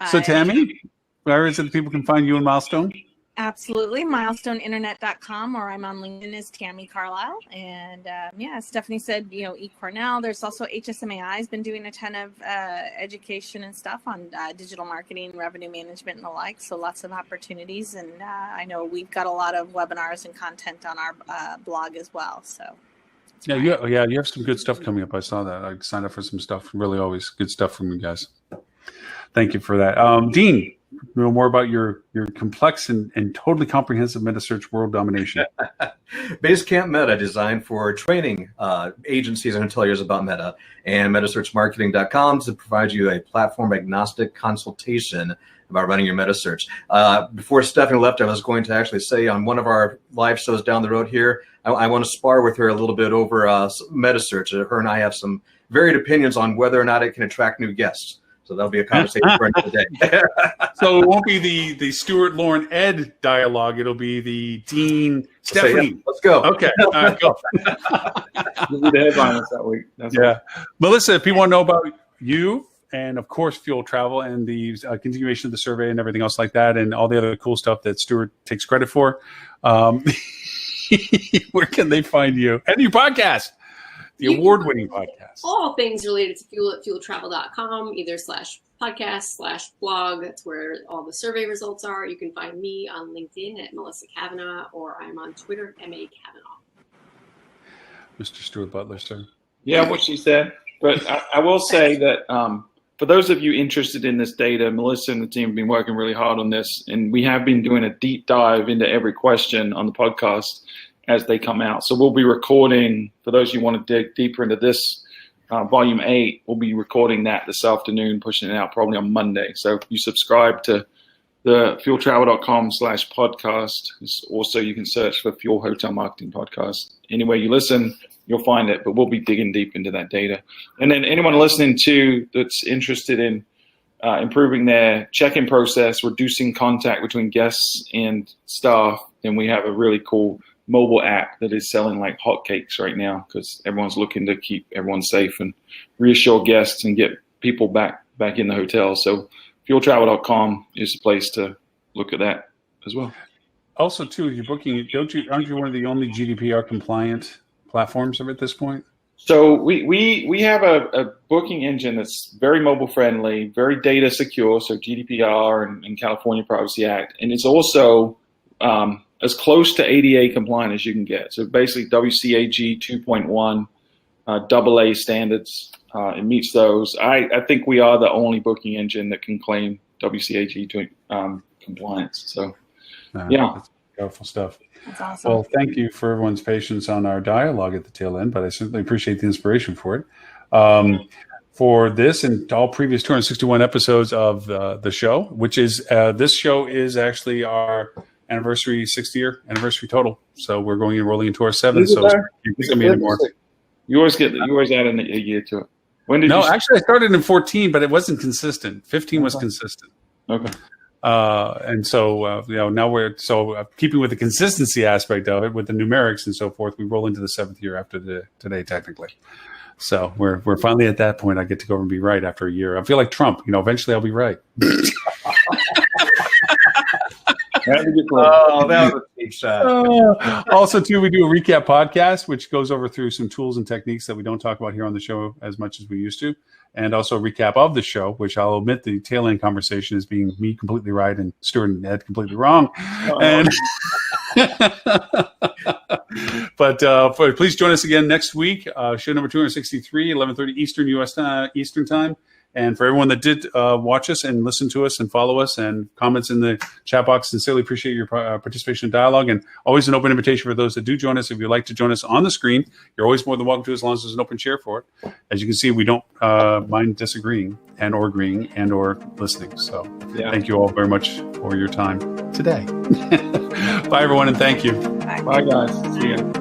So, Tammie, where is it that people can find you in Milestone? Absolutely. MilestoneInternet.com, or I'm on LinkedIn as Tammie Carlisle. And as Stephanie said, eCornell. There's also HSMAI has been doing a ton of education and stuff on digital marketing, revenue management, and the like. So lots of opportunities. And I know we've got a lot of webinars and content on our blog as well. So. Yeah, you have some good stuff coming up. I saw that. I signed up for some stuff. Really, always good stuff from you guys. Thank you for that. Dean, know more about your complex and totally comprehensive meta search world domination? Basecamp Meta, designed for training agencies and hoteliers about Meta, and metasearchmarketing.com to provide you a platform agnostic consultation about running your meta search. Before Stephanie left, I was going to actually say on one of our live shows down the road here, I want to spar with her a little bit over meta search. Her and I have some varied opinions on whether or not it can attract new guests. So that'll be a conversation for another day. So it won't be the Stuart, Lauren, Ed dialogue. It'll be the Dean, Stephanie. Yeah, let's go. Okay, all right, go. You'll be the headliners that week. That's Yeah. Melissa, if people want to know about you and, of course, Fuel Travel and the continuation of the survey and everything else like that and all the other cool stuff that Stuart takes credit for, where can they find you? And your podcast, the award-winning podcast. All things related to fuel at fueltravel.com, either /podcast/blog. That's where all the survey results are. You can find me on LinkedIn at Melissa Kavanagh, or I'm on Twitter, M.A. Kavanagh. Mr. Stuart Butler, sir. Yeah, what she said. But I will say that for those of you interested in this data, Melissa and the team have been working really hard on this, and we have been doing a deep dive into every question on the podcast as they come out. So we'll be recording, for those of you who want to dig deeper into this, Volume 8, we'll be recording that this afternoon, pushing it out probably on Monday. So if you subscribe to the fueltravel.com/podcast, also you can search for Fuel Hotel Marketing Podcast. Anywhere you listen, you'll find it, but we'll be digging deep into that data. And then anyone listening to that's interested in improving their check-in process, reducing contact between guests and staff, then we have a really cool mobile app that is selling like hotcakes right now because everyone's looking to keep everyone safe and reassure guests and get people back in the hotel. So fueltravel.com is the place to look at that as well. Also, too, you're booking, aren't you one of the only GDPR compliant platforms at this point? So we have a booking engine that's very mobile friendly, very data secure, so GDPR and California Privacy Act, and it's also as close to ADA compliant as you can get. So basically WCAG 2.1, AA standards, it meets those. I think we are the only booking engine that can claim WCAG compliance. So yeah. That's powerful stuff. That's awesome. Well, thank you for everyone's patience on our dialogue at the tail end, but I certainly appreciate the inspiration for it. For this and all previous 261 episodes of the show, which is this show is actually our anniversary, 6th year anniversary total. So we're rolling into our 7th. So it's going to be anymore. You always add a year to it. When did actually I started in 14, but it wasn't consistent. 15 was consistent. Okay. And so, now we're keeping with the consistency aspect of it with the numerics and so forth, we roll into the 7th year after today, technically. So we're finally at that point. I get to go and be right after a year. I feel like Trump, eventually I'll be right. Oh, that was a cheap shot. Also, too, we do a recap podcast, which goes over through some tools and techniques that we don't talk about here on the show as much as we used to. And also a recap of the show, which I'll admit the tail end conversation is being me completely right and Stuart and Ed completely wrong. And but please join us again next week. Show number 263, 11:30 Eastern time. And for everyone that did watch us and listen to us and follow us and comments in the chat box, sincerely appreciate your participation in dialogue. And always an open invitation for those that do join us. If you'd like to join us on the screen, you're always more than welcome to, as long as there's an open chair for it. As you can see, we don't mind disagreeing and or agreeing and or listening. So Thank you all very much for your time today. Bye, everyone, and thank you. Bye guys. See you.